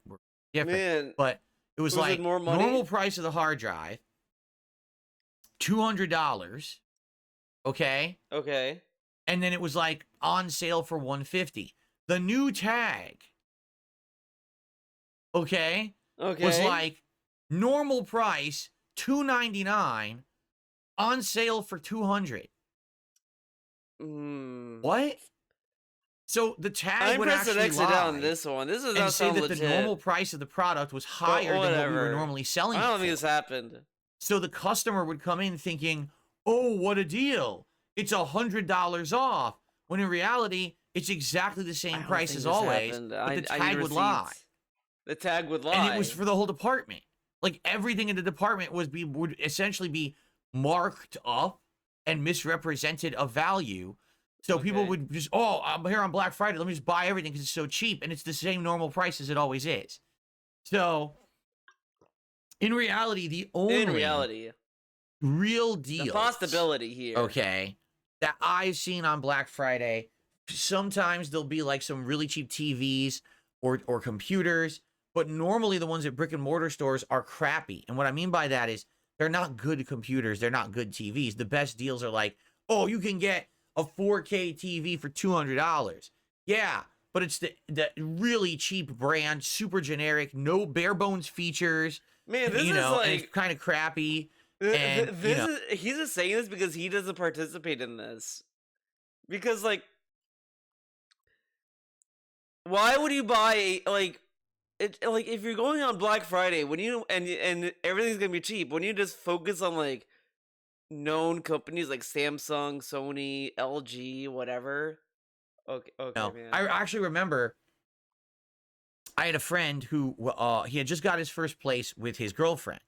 different. Man, but it was like more money? Normal price of the hard drive, $200. Okay. Okay. And then it was like on sale for $150. The new tag, okay, was like normal price $299, on sale for $200. What? So the tag would actually lie on this one. This is and not say that legit. the normal price of the product was higher than what we were normally selling. I don't think this happened. So the customer would come in thinking, "Oh, what a deal! It's $100 off." When in reality, it's exactly the same price as always. But the tag would lie. The tag would lie, and it was for the whole department. Like everything in the department would essentially be marked up and misrepresented a value. So people would just, I'm here on Black Friday. Let me just buy everything because it's so cheap. And it's the same normal price as it always is. So, in reality, the only real deal. The possibility here. Okay. That I've seen on Black Friday, sometimes there'll be like some really cheap TVs or computers. But normally the ones at brick and mortar stores are crappy. And what I mean by that is they're not good computers. They're not good TVs. The best deals are like oh, you can get a 4K TV for $200. Yeah, but it's the really cheap brand, super generic, no bare bones features. Man, this is like, and it's kind of crappy. And he's just saying this because he doesn't participate in this. Because like, why would you buy like if you're going on Black Friday when you and everything's gonna be cheap? When you just focus on like known companies like Samsung, Sony, LG, whatever. Okay, man. I actually remember I had a friend who he had just got his first place with his girlfriend,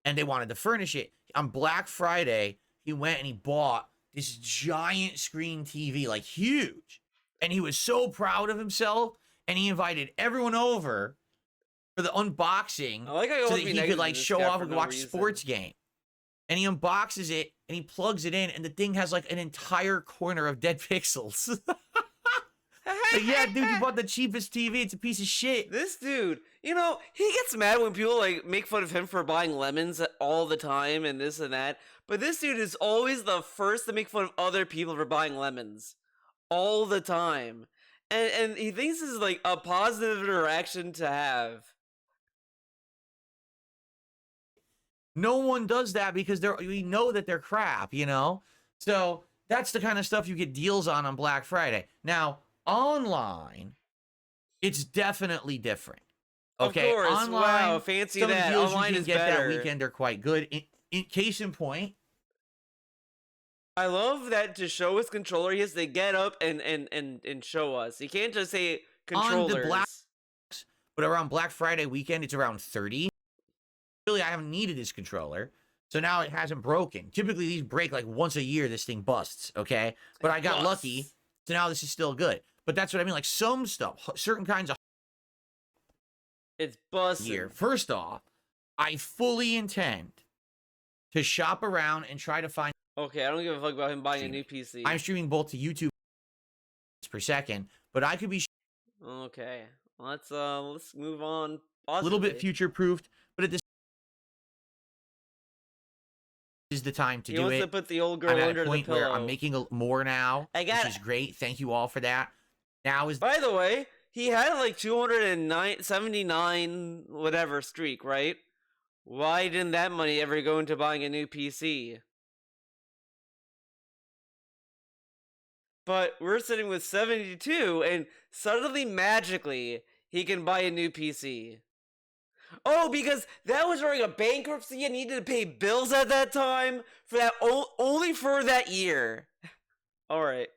and they wanted to furnish it. On Black Friday, he went and he bought this giant screen TV, like huge, and he was so proud of himself, and he invited everyone over for the unboxing I like how so that he could like show off and watch sports game. And he unboxes it and he plugs it in, and the thing has like an entire corner of dead pixels. Like, yeah, dude, you bought the cheapest TV. It's a piece of shit. This dude, he gets mad when people like make fun of him for buying lemons all the time and this and that. But this dude is always the first to make fun of other people for buying lemons all the time. And he thinks this is like a positive interaction to have. No one does that because we know that they're crap, So that's the kind of stuff you get deals on Black Friday. Now, online, it's definitely different. Okay, of course. Online, wow, fancy some that. Of the deals online you can is get better. That weekend are quite good. In case in point, I love that to show his controller, he has to get up and show us. He can't just say controllers. On the but around Black Friday weekend, it's around 30. Really, I haven't needed this controller, so now it hasn't broken. Typically, these break like once a year. This thing busts, okay? But I got lucky, so now this is still good. But that's what I mean. Like some stuff, certain kinds of it's busted. Here, first off, I fully intend to shop around and try to find. Okay, I don't give a fuck about him buying a new PC. I'm streaming both to YouTube per second, but I could be. Okay, let's move on. A little bit future proofed, but at this is the time to do it. He wants to put the old girl under the pillow. Where I'm making more now, which is great. Thank you all for that. Now is. By the way, he had like 279 whatever streak, right? Why didn't that money ever go into buying a new PC? But we're sitting with 72, and suddenly, magically, he can buy a new PC. Oh, because that was during a bankruptcy and he needed to pay bills at that time for that only for that year. All right.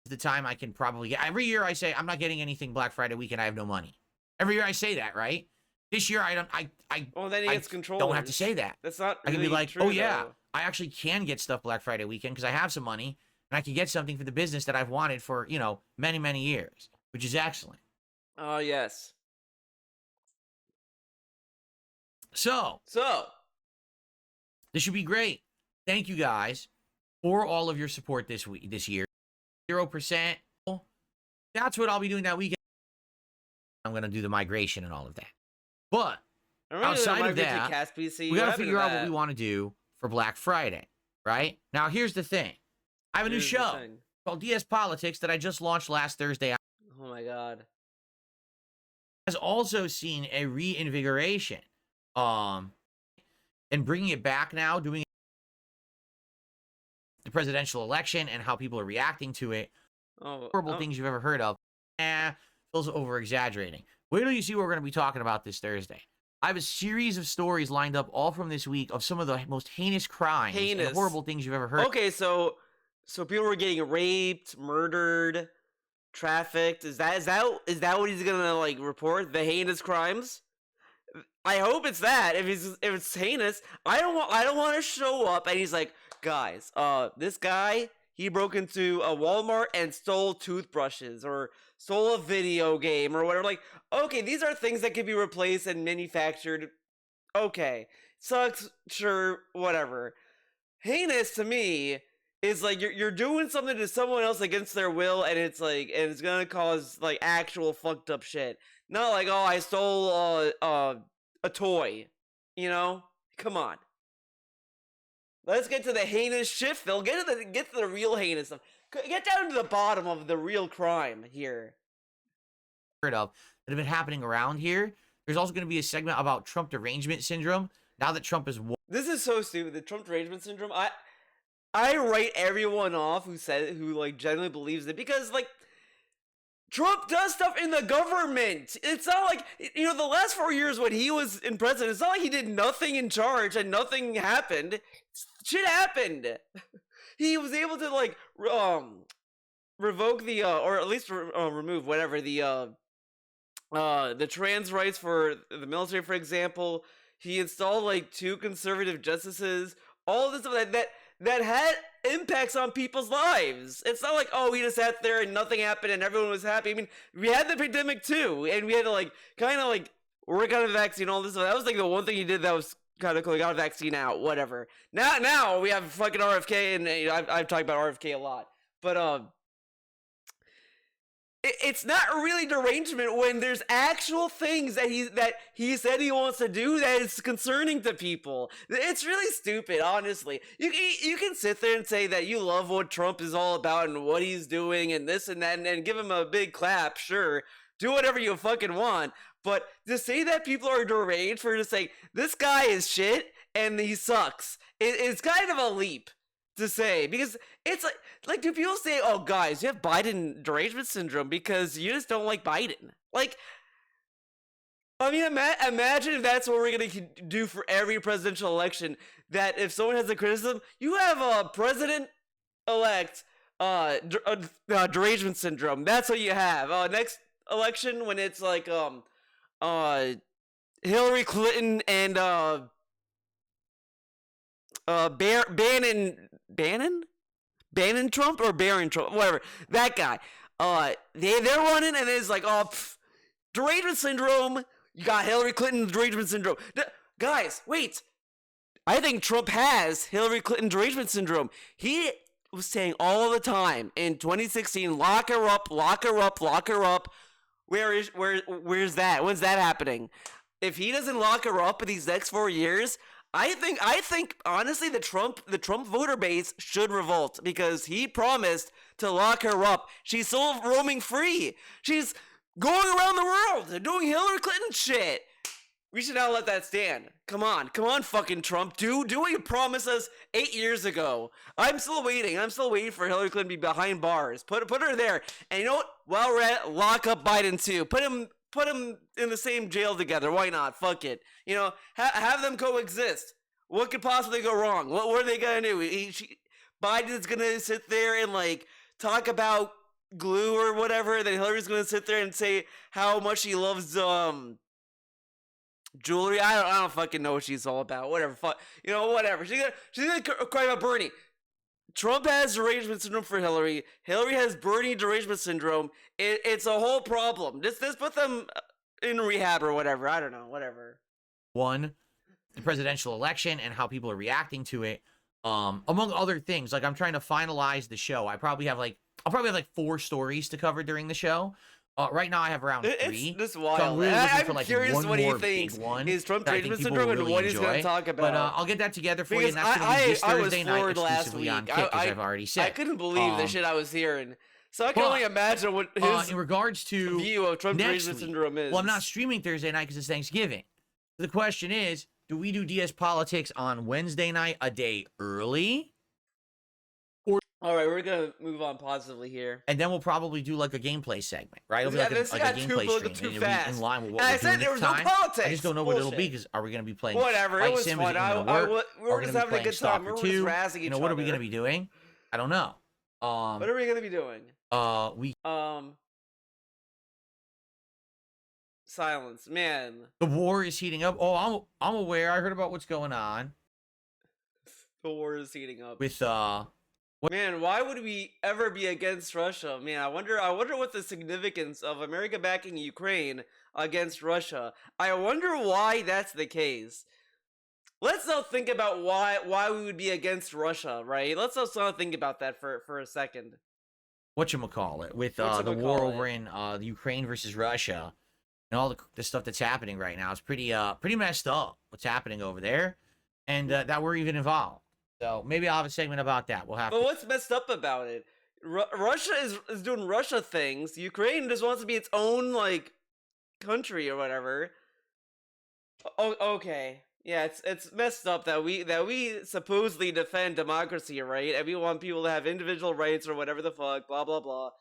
The time I can probably get. Every year I say I'm not getting anything Black Friday weekend. I have no money. Every year I say that, right? This year I don't. Well, then he gets control. Don't have to say that. That's not. I can be like, true, oh yeah, though. I actually can get stuff Black Friday weekend because I have some money and I can get something for the business that I've wanted for many, many years, which is excellent. Oh yes. So this should be great. Thank you guys for all of your support this year. 0%. That's what I'll be doing that weekend. I'm gonna do the migration and all of that. But outside of that, we gotta figure out what we want to do for Black Friday, right? Now here's the thing. I have a new show called DS Politics that I just launched last Thursday. Oh my god. Has also seen a reinvigoration. And bringing it back now, doing the presidential election and how people are reacting to it. Horrible things you've ever heard of. Feels over-exaggerating. Wait till you see what we're going to be talking about this Thursday. I have a series of stories lined up all from this week of some of the most heinous crimes and horrible things you've ever heard. Okay, so people were getting raped, murdered, trafficked. Is that what he's gonna like report? The heinous crimes? I hope it's that. If it's heinous, I don't want to show up and he's like, guys, this guy, he broke into a Walmart and stole toothbrushes or stole a video game or whatever. Like, okay, these are things that can be replaced and manufactured. Okay, sucks, sure, whatever. Heinous to me is like you're doing something to someone else against their will, and it's gonna cause like actual fucked up shit. Not like, oh, I stole a toy, Come on. Let's get to the heinous shit, Phil. Get to the real heinous stuff. Get down to the bottom of the real crime here. Heard of that have been happening around here. There's also going to be a segment about Trump derangement syndrome. Now that Trump is... This is so stupid. The Trump derangement syndrome. I write everyone off who like genuinely believes it, because like Trump does stuff in the government. It's not like, you know, the last 4 years when he was in president, it's not like he did nothing in charge and nothing happened. Shit happened. He was able to like revoke the or at least remove whatever the trans rights for the military, for example. He installed like 2 conservative justices. All this stuff that had impacts on people's lives. It's not like, oh, he just sat there and nothing happened and everyone was happy. I mean, we had the pandemic too, and we had to like kind of like work on a vaccine, all this stuff. That was like the one thing he did that was kind of cool. He got a vaccine out, whatever. Now we have fucking RFK, and you know, I've talked about RFK a lot, but it's not really derangement when there's actual things that he said he wants to do that is concerning to people. It's really stupid, honestly. You can sit there and say that you love what Trump is all about and what he's doing and this and that, and give him a big clap, sure. Do whatever you fucking want. But to say that people are deranged for just saying, this guy is shit and he sucks, it's kind of a leap to say, because it's like do people say, oh guys, you have Biden derangement syndrome because you just don't like Biden? Like, I mean, imagine if that's what we're gonna do for every presidential election, that if someone has a criticism, you have a president-elect derangement syndrome. That's what you have. Next election, when it's like Hillary Clinton and Bannon Trump or Barron Trump, whatever, that guy. They're running, and it's like, derangement syndrome. You got Hillary Clinton derangement syndrome. Guys, wait. I think Trump has Hillary Clinton derangement syndrome. He was saying all the time in 2016, lock her up, lock her up, lock her up. Where's that? When's that happening? If he doesn't lock her up in these next 4 years, I think honestly the Trump voter base should revolt, because he promised to lock her up. She's still roaming free. She's going around the world doing Hillary Clinton shit. We should not let that stand. Come on, fucking Trump. Do what you promised us 8 years ago. I'm still waiting for Hillary Clinton to be behind bars. Put her there. And you know what? While we're at it, lock up Biden too. Put him in the same jail together. Why not? Fuck it. You know, have them coexist. What could possibly go wrong? What are they gonna do? Biden's gonna sit there and like talk about glue or whatever. Then Hillary's gonna sit there and say how much she loves jewelry. I don't fucking know what she's all about. Whatever. Fuck. You know, whatever. She's gonna cry about Bernie. Trump has derangement syndrome for Hillary. Hillary has Bernie derangement syndrome. It's a whole problem. Just put them in rehab or whatever. I don't know. Whatever. One, the presidential election and how people are reacting to it. Among other things, like I'm trying to finalize the show. I'll probably have like 4 stories to cover during the show. Right now I have around 3. It's just wild. So I'm really looking for like curious one what he more thinks big one is Trump that I think derangement people syndrome will and really what he's enjoy. going to talk about. But I'll get that together for you, Because and that's going to be this Thursday night exclusively on Kick, as I've already said. I couldn't believe the shit I was hearing. So I can only imagine what his in regards to view of Trump derangement syndrome is. Well, I'm not streaming Thursday night because it's Thanksgiving. The question is, do we do DS Politics on Wednesday night a day early? All right, we're going to move on positively here. And then we'll probably do like a gameplay segment, right? It'll be like a gameplay stream. And it'll be in line with what we're doing there was no politics. I just don't know what it'll be, because are we going to be playing whatever, Fight it was Sim? fun. We're just having a good time. We're just razzing each other. What are we going to be doing? I don't know. What are we going to be doing? Silence, man. The war is heating up. Oh, I'm aware. I heard about what's going on. The war is heating up. With Man, why would we ever be against Russia? Man, I wonder what the significance of America backing Ukraine against Russia. I wonder why that's the case. Let's not think about why we would be against Russia, right? Let's also think about that for a second. Whatchamacallit, with the war over in Ukraine versus Russia and all the stuff that's happening right now. It's pretty messed up what's happening over there, and that we're even involved. So maybe I'll have a segment about that. We'll have. But what's messed up about it? Russia is doing Russia things. Ukraine just wants to be its own like country or whatever. Oh, okay. Yeah, it's messed up that we supposedly defend democracy, right? And we want people to have individual rights or whatever the fuck, blah blah blah.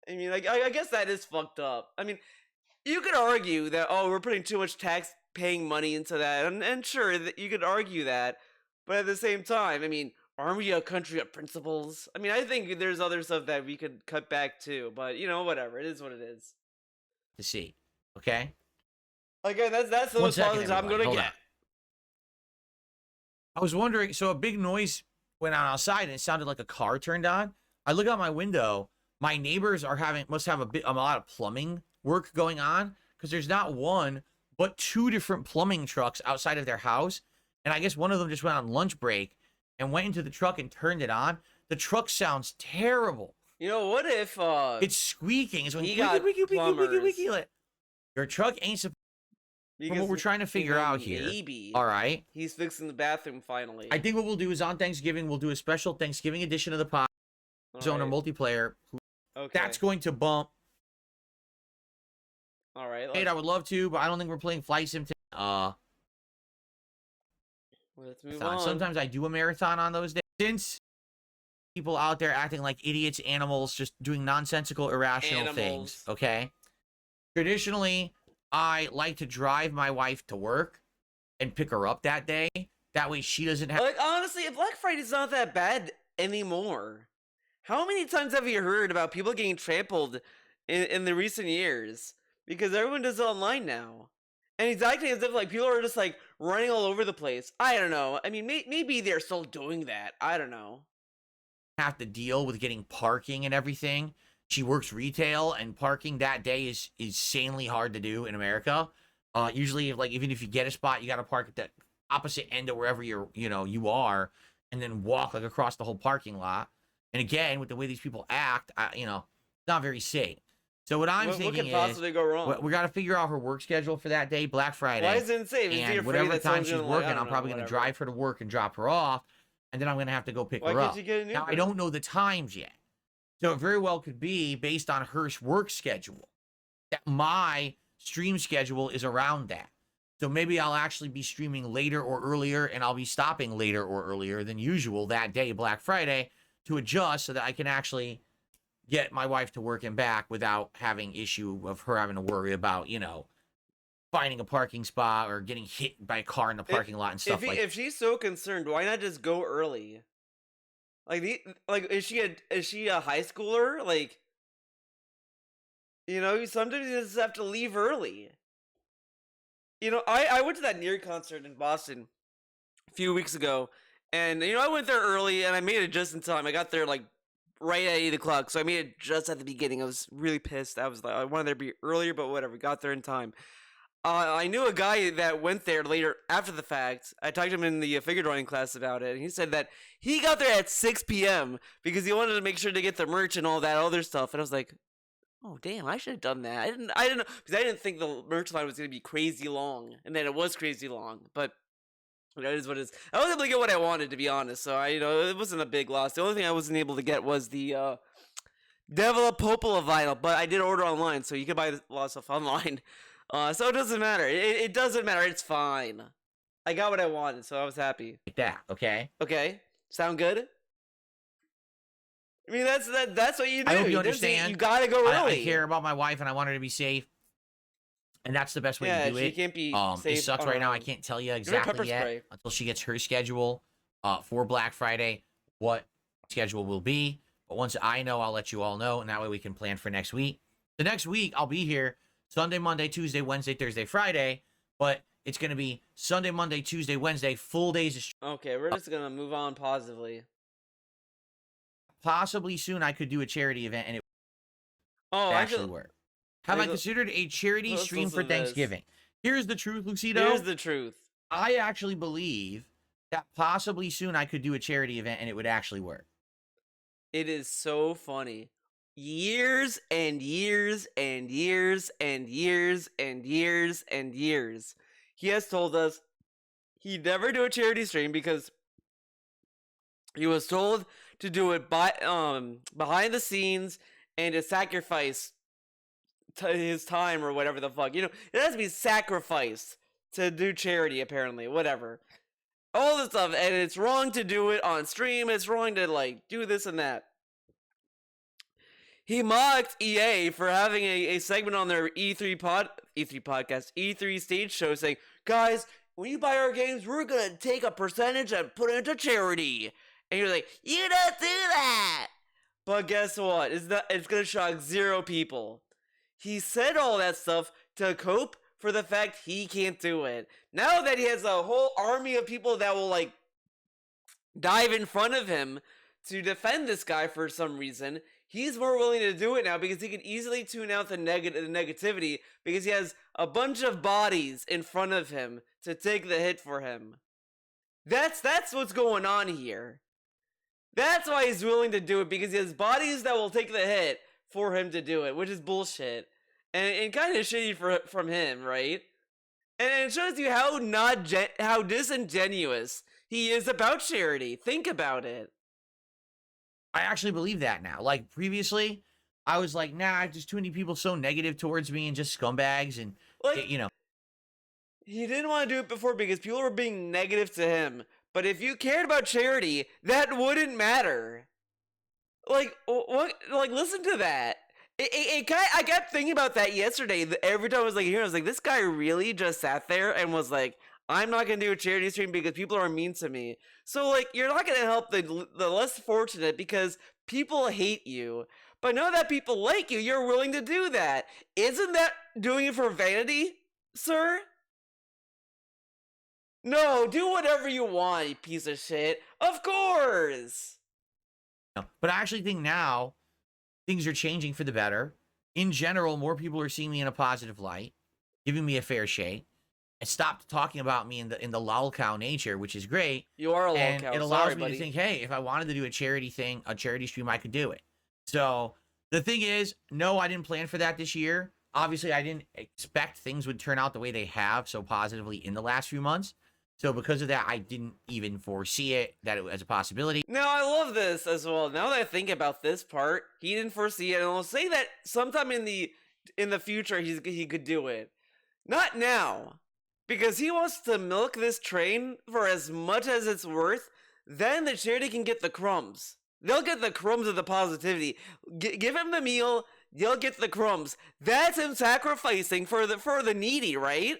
I mean, like, I guess that is fucked up. I mean, you could argue that we're putting too much tax paying money into that, and sure that you could argue that, but at the same time, I mean, aren't we a country of principles? I mean, I think there's other stuff that we could cut back too, but you know, whatever. It is what it is. To see, okay. Again, that's the most politics I'm gonna get. I was wondering, so a big noise went on outside and it sounded like a car turned on. I look out my window. My neighbors must have a lot of plumbing work going on because there's not one, but 2 different plumbing trucks outside of their house. And I guess one of them just went on lunch break and went into the truck and turned it on. The truck sounds terrible. You know, what if it's squeaking? It's going wiki. Your truck ain't supposed. From what we're trying to figure out here. Maybe. All right. He's fixing the bathroom finally. I think what we'll do is on Thanksgiving, we'll do a special Thanksgiving edition of the pod zone or multiplayer. Okay. That's going to bump. All right. I would love to, but I don't think we're playing Flight Sim. Let's move on. Sometimes I do a marathon on those days. Since people out there acting like idiots, animals, just doing nonsensical, irrational things. Okay. Traditionally, I like to drive my wife to work and pick her up that day. That way she doesn't have... Like, honestly, Black Friday's not that bad anymore. How many times have you heard about people getting trampled in the recent years? Because everyone does it online now. And it's acting as if, like, people are just, like, running all over the place. I don't know. I mean, maybe they're still doing that. I don't know. Have to deal with getting parking and everything. She works retail, and parking that day is insanely hard to do in America. Usually, like, even if you get a spot, you got to park at the opposite end of wherever you are, and then walk like across the whole parking lot. And again, with the way these people act, not very safe. So what I'm thinking what could possibly go wrong? We got to figure out her work schedule for that day, Black Friday. Why is it safe? And whatever time she's working, I'm probably going to drive her to work and drop her off, and then I'm going to have to go pick her up. Why can't you get an Uber? Now, I don't know the times yet. So it very well could be based on her work schedule that my stream schedule is around that. So maybe I'll actually be streaming later or earlier, and I'll be stopping later or earlier than usual that day, Black Friday, to adjust so that I can actually get my wife to work and back without having issue of her having to worry about, finding a parking spot or getting hit by a car in the parking lot and stuff like that. If she's so concerned, why not just go early? Like, is she a high schooler? Like, sometimes you just have to leave early. I went to that Near concert in Boston a few weeks ago, and I went there early, and I made it just in time. I got there like right at 8 o'clock, so I made it just at the beginning. I was really pissed. I was like, I wanted there to be earlier, but whatever. Got there in time. I knew a guy that went there later after the fact. I talked to him in the figure drawing class about it, and he said that he got there at 6 p.m. because he wanted to make sure to get the merch and all that other stuff. And I was like, oh damn, I should have done that. I didn't know, because I didn't think the merch line was gonna be crazy long, and then it was crazy long. But that is what it is. I was able to get what I wanted, to be honest. So it wasn't a big loss. The only thing I wasn't able to get was the Devil Popola vinyl, but I did order online, so you can buy a lot of stuff online. So it doesn't matter. It doesn't matter. It's fine. I got what I wanted, so I was happy. Like that, okay? Okay. Sound good? I mean, that's what you do. I hope you understand. You gotta go early. I care about my wife, and I want her to be safe. And that's the best way to do it. Yeah, she can't be safe. It sucks right now. I can't tell you exactly yet until she gets her schedule for Black Friday what schedule will be. But once I know, I'll let you all know, and that way we can plan for next week. The next week, I'll be here Sunday, Monday, Tuesday, Wednesday, Thursday, Friday, but it's going to be Sunday, Monday, Tuesday, Wednesday, full days of stream. Okay, we're just going to move on positively. Possibly soon I could do a charity event, and it would actually work. Have I considered a charity stream for Thanksgiving? Here's the truth, Lucido. Here's the truth. I actually believe that possibly soon I could do a charity event, and it would actually work. It is so funny. Years and years and years and years and years and years, he has told us he'd never do a charity stream because He was told to do it behind the scenes and to sacrifice his time or whatever the fuck. It has to be sacrificed to do charity, apparently. Whatever. All this stuff, and it's wrong to do it on stream. It's wrong to do this and that. He mocked EA for having a segment on their E3 podcast, E3 stage show, saying, "Guys, when you buy our games, we're gonna take a percentage and put it into charity." And you're like, "You don't do that." But guess what? It's gonna shock 0 people. He said all that stuff to cope for the fact he can't do it. Now that he has a whole army of people that will dive in front of him to defend this guy for some reason, he's more willing to do it now because he can easily tune out the negativity because he has a bunch of bodies in front of him to take the hit for him. That's what's going on here. That's why he's willing to do it, because he has bodies that will take the hit for him to do it, which is bullshit. And kind of shitty from him, right? And it shows you how disingenuous he is about charity. Think about it. I actually believe that now. Like, previously, I was like, nah, just too many people so negative towards me and just scumbags and, He didn't want to do it before because people were being negative to him. But if you cared about charity, that wouldn't matter. What? Listen to that. I kept thinking about that yesterday. Every time I was here, I was like, this guy really just sat there and was like, I'm not going to do a charity stream because people are mean to me. So, you're not going to help the less fortunate because people hate you. But now that people like you, you're willing to do that. Isn't that doing it for vanity, sir? No, do whatever you want, you piece of shit. Of course! But I actually think now things are changing for the better. In general, more people are seeing me in a positive light, giving me a fair shake, and stopped talking about me in the lolcow nature, which is great. You are a lolcow. And it allows me to think, hey, if I wanted to do a charity thing, a charity stream, I could do it. So the thing is, no, I didn't plan for that this year. Obviously, I didn't expect things would turn out the way they have so positively in the last few months. So because of that, I didn't even foresee it, that it was a possibility. Now, I love this as well. Now that I think about this part, he didn't foresee it. And I'll say that sometime in the future, he could do it. Not now. Because he wants to milk this train for as much as it's worth. Then the charity can get the crumbs. They'll get the crumbs of the positivity. Give him the meal, they'll get the crumbs. That's him sacrificing for the needy, right?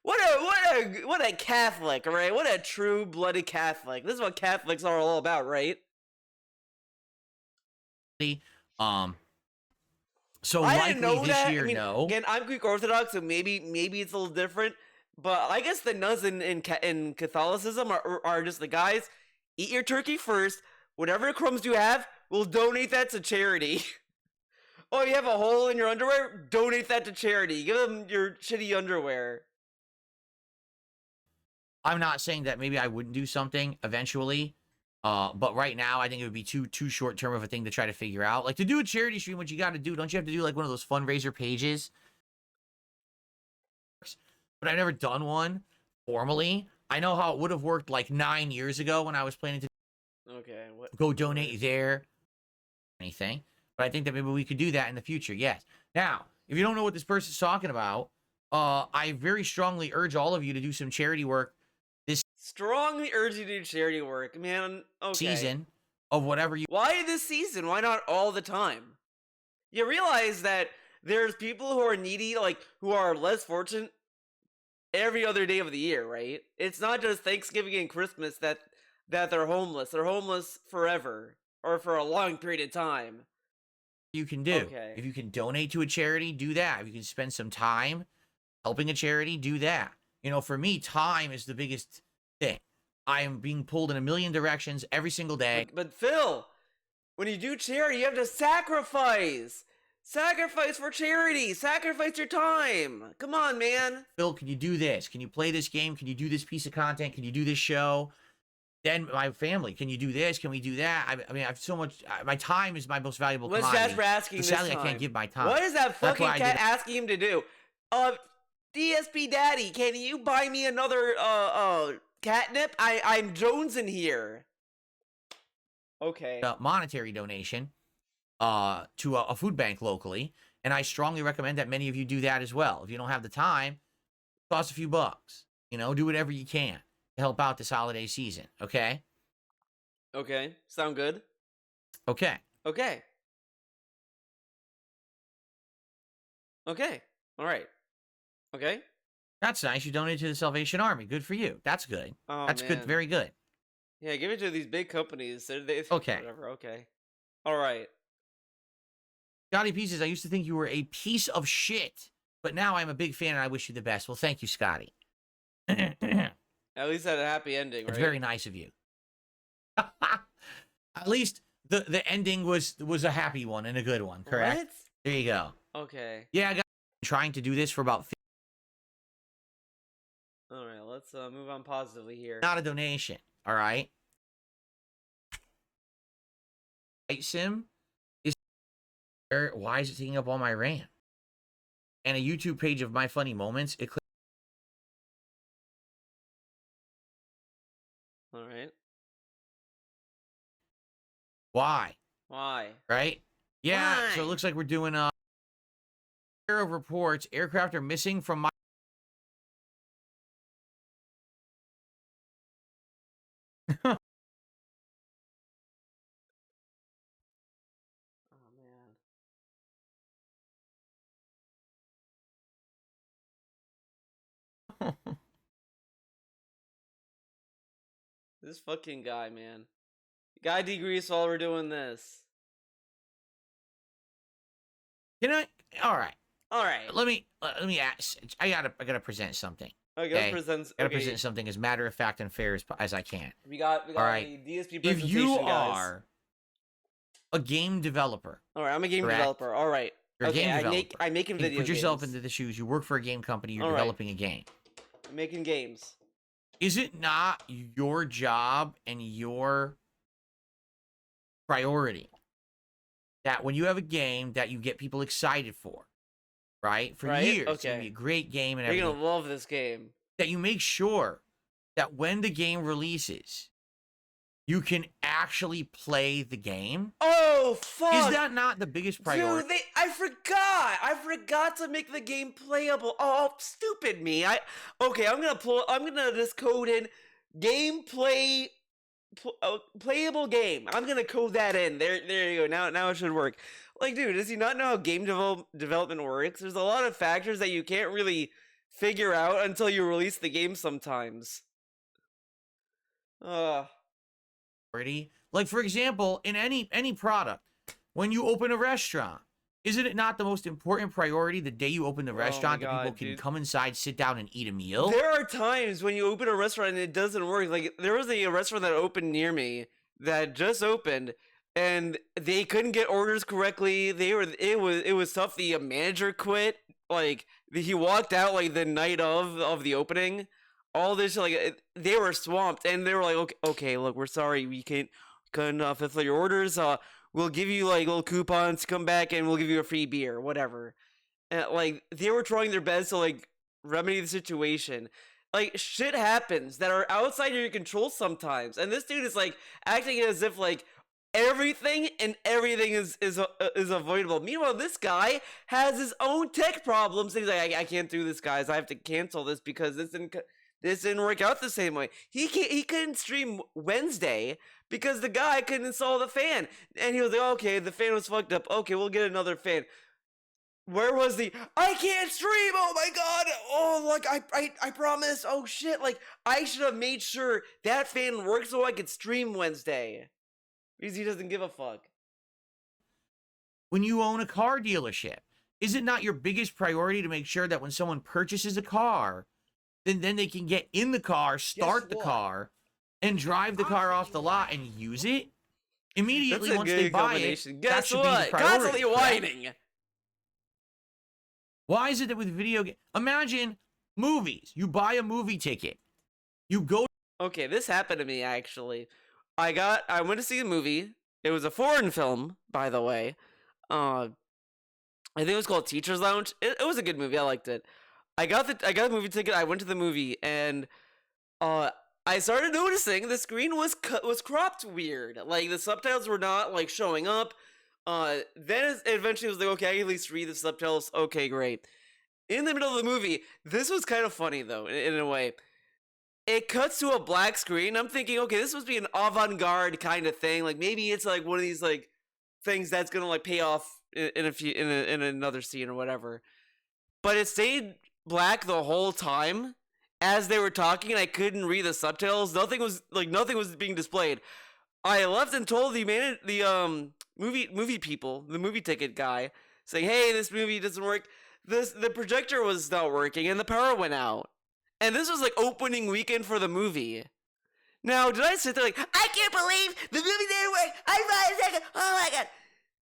What a Catholic, right? What a true-blooded Catholic. This is what Catholics are all about, right? So likely this year, no. Again, I'm Greek Orthodox, so maybe it's a little different. But I guess the nuns in Catholicism are just the guys. Eat your turkey first. Whatever crumbs you have, we'll donate that to charity. Oh, you have a hole in your underwear? Donate that to charity. Give them your shitty underwear. I'm not saying that maybe I wouldn't do something eventually, but right now I think it would be too short term of a thing to try to figure out. Like, to do a charity stream, what you got to do, don't you have to do one of those fundraiser pages? But I've never done one formally. I know how it would have worked 9 years ago when I was planning to go donate there, anything. But I think that maybe we could do that in the future. Yes. Now, if you don't know what this person's talking about, I very strongly urge all of you to do some charity work. Strongly urge you to do charity work, man. Okay. Season of whatever you. Why this season? Why not all the time? You realize that there's people who are needy, who are less fortunate, every other day of the year, right? It's not just Thanksgiving and Christmas that they're homeless. They're homeless forever or for a long period of time. You can do. Okay. If you can donate to a charity, do that. If you can spend some time helping a charity, do that. For me, time is the biggest thing. I am being pulled in a million directions every single day. But Phil, when you do charity, you have to sacrifice. Sacrifice for charity. Sacrifice your time. Come on, man. Phil, can you do this? Can you play this game? Can you do this piece of content? Can you do this show? Then my family, can you do this? Can we do that? I mean, I have so much. My time is my most valuable commodity. What's Jasper asking this time? Sadly, I can't give my time. What is that fucking cat asking him to do? DSP Daddy, can you buy me another catnip? I'm jonesing here. Okay. A monetary donation to a food bank locally, and I strongly recommend that many of you do that as well. If you don't have the time, it costs a few bucks. You know, do whatever you can to help out this holiday season. Okay. Okay. Sound good? Okay. Okay. Okay. All right. Okay. That's nice. You donated to the Salvation Army. Good for you. That's good. Oh, That's man. good. Very good. Yeah, give it to these big companies. Okay. Whatever. Okay. All right. Scotty Pieces, I used to think you were a piece of shit, but now I'm a big fan and I wish you the best. Well, thank you, Scotty. At least had a happy ending, right? It's very nice of you. At least the ending was a happy one and a good one, correct? What? There you go. Okay. Yeah, I got trying to do this for about All right, let's move on positively here. not a donation, all right? Flight Sim is why is it taking up all my RAM? And a YouTube page of my funny moments, it All right. why? Why? Right? Yeah, Why? so it looks like we're doing pair of reports, aircraft are missing from my Oh man. This fucking guy, man. Guy degrease while we're doing this. Can I? All right. All right. Let me ask. I gotta present something. Okay, Okay? presents. Gotta Okay. present something as matter of fact and fair as I can. We got All right. the DSP If presentation, you guys. are a game developer, All right, I'm a game correct? developer. All right. You're Okay, a game developer. I'm making you video put yourself games. into the shoes. You work for a game company. You're All right. developing a game. I'm making games. Is it not your job and your priority that when you have a game that you get people excited for, right? For Right? years, it's gonna Okay. be a great game and You're everything. gonna love this game. That you make sure that when the game releases, you can actually play the game. Oh fuck! Is that not the biggest priority? Dude, I forgot to make the game playable. Oh, stupid me. Okay, I'm gonna just code in gameplay playable game. I'm gonna code that in. There you go. Now it should work. Like, dude, does he not know how game development works? There's a lot of factors that you can't really figure out until you release the game sometimes. Like, for example, in any product, when you open a restaurant, isn't it not the most important priority the day you open the restaurant that people can come inside, sit down, and eat a meal? There are times when you open a restaurant and it doesn't work. Like, there was a restaurant that opened near me that just opened, and they couldn't get orders correctly. It was tough. The manager quit. Like, he walked out like the night of the opening. All this, like, they were swamped, and they were like, okay, look, we're sorry, we couldn't fulfill your orders. We'll give you like little coupons to come back, and we'll give you a free beer, whatever. And like, they were trying their best to like remedy the situation. Like, shit happens that are outside of your control sometimes, and this dude is like acting as if like everything is avoidable. Meanwhile, this guy has his own tech problems, and he's like, I can't do this, guys. I have to cancel this because this didn't work out the same way. He couldn't stream Wednesday because the guy couldn't install the fan. And he was like, okay, the fan was fucked up. Okay, we'll get another fan. Where was I can't stream, oh my god, oh, like, I promise, oh shit, like, I should have made sure that fan worked so I could stream Wednesday. Because he doesn't give a fuck. When you own a car dealership, is it not your biggest priority to make sure that when someone purchases a car, then they can get in the car, start the car, and drive the car off the lot and use it? Immediately once they buy it, that should be the priority. Constantly whining. Why is it that with video games, imagine movies, you buy a movie ticket, you go. Okay, this happened to me, actually. I went to see a movie. It was a foreign film, by the way. I think it was called Teacher's Lounge. It was a good movie. I liked it. I got the movie ticket. I went to the movie, and I started noticing the screen was cropped weird. Like the subtitles were not like showing up. Then eventually it was like, okay, I can at least read the subtitles. Okay, great. In the middle of the movie, this was kind of funny though, in a way. It cuts to a black screen. I'm thinking, okay, this must be an avant-garde kind of thing. Like maybe it's like one of these like things that's gonna like pay off in another scene or whatever. But it stayed black the whole time as they were talking, and I couldn't read the subtitles. Nothing was being displayed. I left and told the movie people, the movie ticket guy, saying, "Hey, this movie doesn't work. The projector was not working, and the power went out." And this was like opening weekend for the movie. Now, did I sit there like, I can't believe the movie didn't work? I bought a second. Oh my god!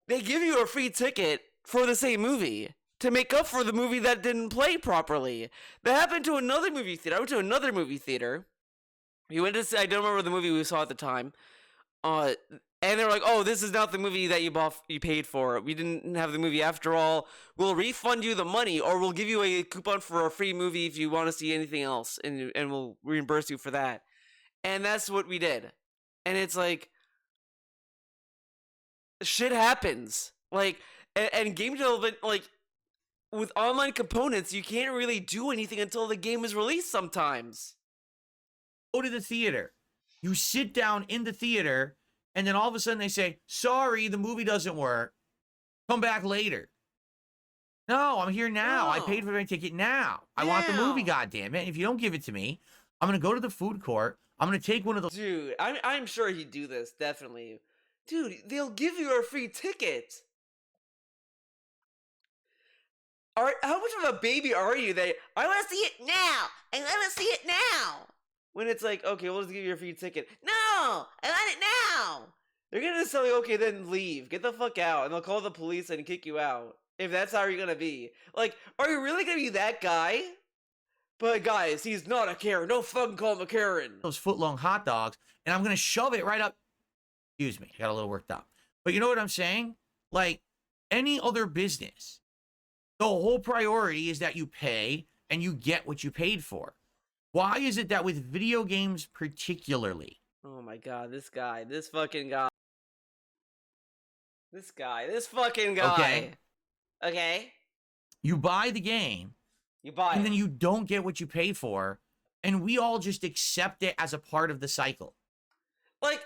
They give you a free ticket for the same movie to make up for the movie that didn't play properly. That happened to another movie theater. I went to another movie theater. We went to see, I don't remember the movie we saw at the time. And they were like, "Oh, this is not the movie that you paid for. We didn't have the movie after all. We'll refund you the money, or we'll give you a coupon for a free movie if you want to see anything else, and we'll reimburse you for that." And that's what we did. And it's like, shit happens. Like, and game development, like, with online components, you can't really do anything until the game is released sometimes. Go to the theater. You sit down in the theater, and then all of a sudden they say, "Sorry, the movie doesn't work. Come back later." No, I'm here now. No. I paid for my ticket now. I want the movie, goddammit. And if you don't give it to me, I'm going to go to the food court. I'm going to take one of those. Dude, I'm sure he'd do this, definitely. Dude, they'll give you a free ticket. How much of a baby are you that I want to see it now? I want to see it now. When it's like, okay, we'll just give you a free ticket. No, I want it now. They're gonna just tell you, okay, then leave, get the fuck out, and they'll call the police and kick you out if that's how you're gonna be. Like, are you really gonna be that guy? But guys, he's not a Karen. No fucking call him a Karen. Those foot-long hot dogs, and I'm gonna shove it right up. Excuse me, I got a little worked up. But you know what I'm saying? Like any other business, the whole priority is that you pay and you get what you paid for. Why is it that with video games particularly? Oh my god, this fucking guy. This fucking guy. Okay. You buy the game. And then you don't get what you pay for. And we all just accept it as a part of the cycle. Like,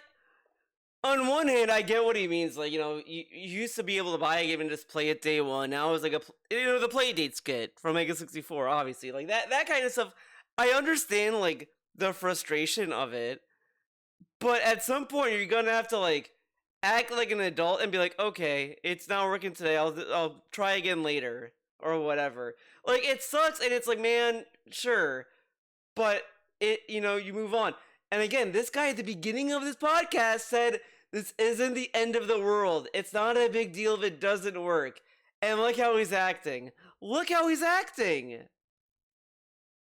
on one hand, I get what he means. Like, you used to be able to buy a game and just play it day one. Now it's like the play date skit from Mega 64, obviously. Like, that kind of stuff. I understand, like, the frustration of it, but at some point you're gonna have to, like, act like an adult and be like, okay, it's not working today, I'll try again later, or whatever. Like, it sucks, and it's like, man, sure, but you move on. And again, this guy at the beginning of this podcast said, this isn't the end of the world, it's not a big deal if it doesn't work. And look how he's acting.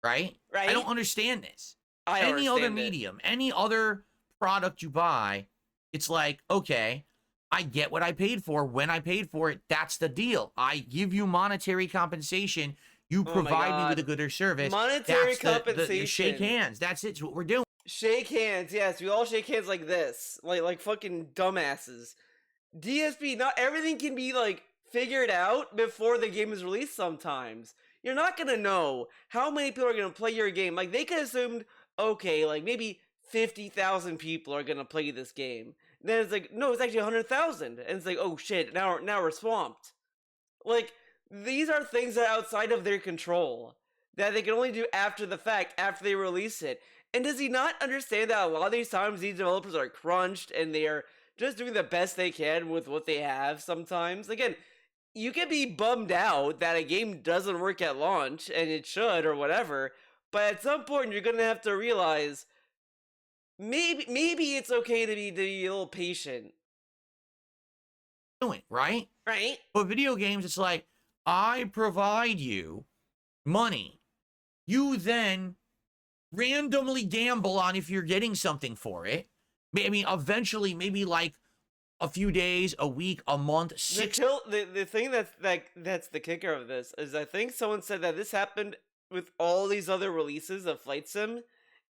Right? I don't understand this. Any other medium, any other product you buy, it's like, okay, I get what I paid for when I paid for it. That's the deal. I give you monetary compensation. You provide me with a gooder service. Monetary compensation. Shake hands. That's it. It's what we're doing. Shake hands. Yes, we all shake hands like this. Like fucking dumbasses. DSP, not everything can be, like, figured out before the game is released sometimes. You're not gonna know how many people are gonna play your game. Like, they could assumed, okay, like, maybe 50,000 people are gonna play this game. Then it's like, no, it's actually 100,000. And it's like, oh shit, now we're swamped. Like, these are things that are outside of their control, that they can only do after the fact, after they release it. And does he not understand that a lot of these times these developers are crunched and they are just doing the best they can with what they have sometimes? Again, you can be bummed out that a game doesn't work at launch, and it should, or whatever, but at some point you're gonna have to realize maybe it's okay to be a little patient. Right? Right? But video games, it's like, I provide you money. You then randomly gamble on if you're getting something for it. I mean, eventually, maybe like a few days, a week, a month, 6. The thing that's the kicker of this is, I think someone said that this happened with all these other releases of Flight Sim,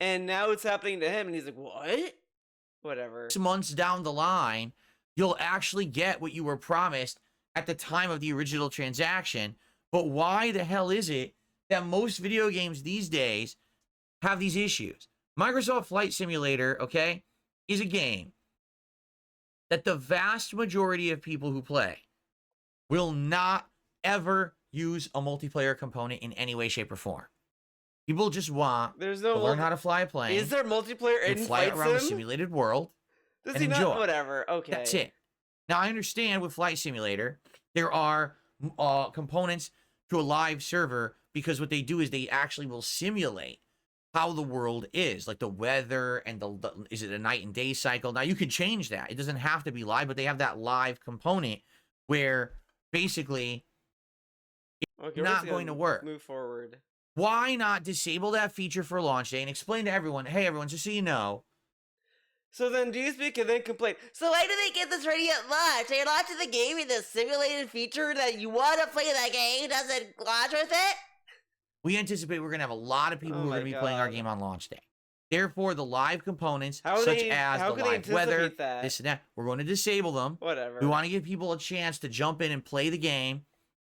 and now it's happening to him, and he's like, what? Whatever. Months down the line, you'll actually get what you were promised at the time of the original transaction. But why the hell is it that most video games these days have these issues? Microsoft Flight Simulator, okay, is a game that the vast majority of people who play will not ever use a multiplayer component in any way, shape, or form. People just want to learn how to fly a plane. Is there multiplayer in fly around a simulated world and enjoy? Whatever. Okay. That's it. Now, I understand with Flight Simulator, there are components to a live server because what they do is they actually will simulate how the world is, like the weather and is it a night and day cycle? Now, you can change that. It doesn't have to be live, but they have that live component where basically it's not going to work. Move forward. Why not disable that feature for launch day and explain to everyone, hey, everyone, just so you know. So then DSP can then complain. So why do they get this ready at launch? They're launching the game with a simulated feature that you want to play that game doesn't launch with it? We anticipate we're going to have a lot of people who are going to be playing our game on launch day. Therefore, the live components, such as the live weather, this and that, we're going to disable them. Whatever. We want to give people a chance to jump in and play the game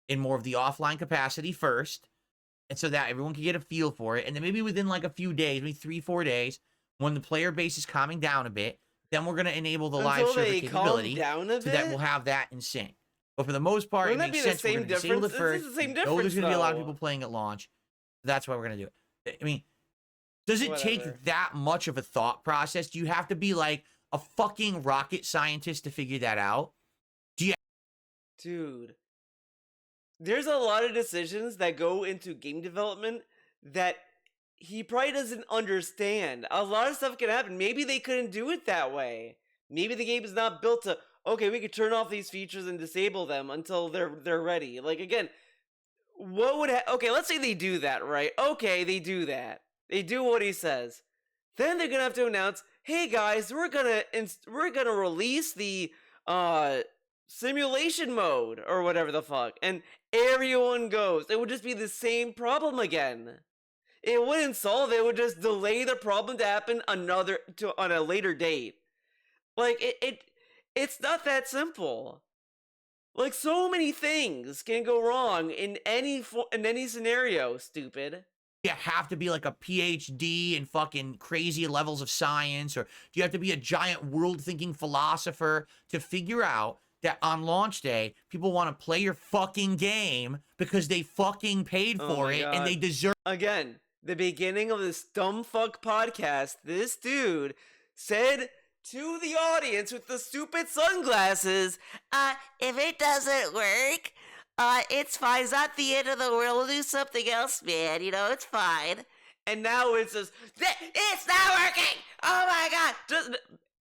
in more of the offline capacity first. And so that everyone can get a feel for it. And then maybe within like a few days, maybe 3-4 days, when the player base is calming down a bit, then we're going to enable the live server capability so that we'll have that in sync. But for the most part, it makes sense. We're going to disable it first. It's the same know there's going to be a lot of people playing at launch. That's why we're going to do it. I mean, does it take that much of a thought process? Do you have to be like a fucking rocket scientist to figure that out? Dude. There's a lot of decisions that go into game development that he probably doesn't understand. A lot of stuff can happen. Maybe they couldn't do it that way. Maybe the game is not built to, okay, we could turn off these features and disable them until they're ready. Like, again, what would okay, let's say they do that, right? Okay, they do that. They do what he says. Then they're gonna have to announce, hey guys, we're gonna release the simulation mode or whatever the fuck, and everyone goes. It would just be the same problem again. It wouldn't solve it. It would just delay the problem to happen on a later date. Like it's not that simple. Like, so many things can go wrong in any scenario. Stupid. You have to be like a PhD in fucking crazy levels of science, or do you have to be a giant world-thinking philosopher to figure out that on launch day, people want to play your fucking game because they fucking paid for it and they deserve... Again, the beginning of this dumb fuck podcast, this dude said to the audience with the stupid sunglasses, if it doesn't work, it's fine. It's not the end of the world. We'll do something else, man. You know, it's fine. And now it's just, it's not working! Oh my god! Just,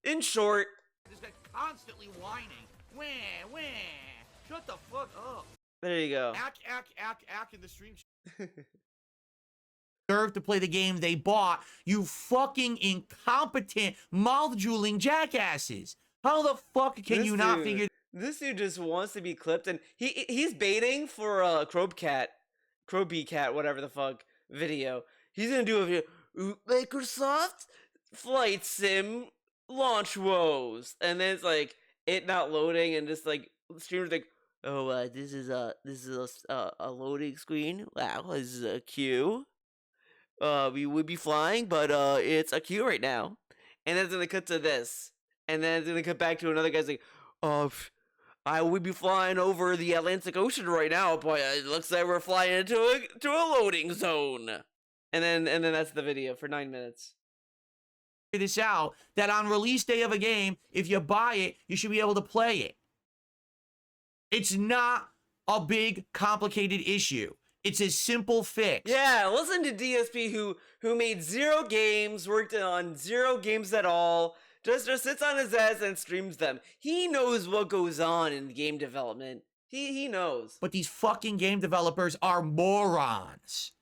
in short... This guy constantly whining. Wah, wah. Shut the fuck up. There you go. Ack in the stream. Deserve to play the game they bought, you fucking incompetent, mouth-drooling jackasses. How the fuck can you not figure... This dude just wants to be clipped, and he's baiting for a Crowbcat, whatever the fuck, video. He's gonna do a video, Microsoft Flight Sim launch woes, and then it's like, it not loading, and just like, streamers like, oh, this is a loading screen. Wow, this is a queue. We would be flying, but it's a queue right now. And then it's gonna cut to this, and then it's gonna cut back to another guy's like, I would be flying over the Atlantic Ocean right now, but it looks like we're flying into a loading zone. And then that's the video for 9 minutes. This out that on release day of a game, if you buy it, you should be able to play it. It's not a big, complicated issue. It's a simple fix. Yeah, listen to DSP who made 0 games, worked on 0 games at all, just sits on his ass and streams them. He knows what goes on in game development. He knows. But these fucking game developers are morons.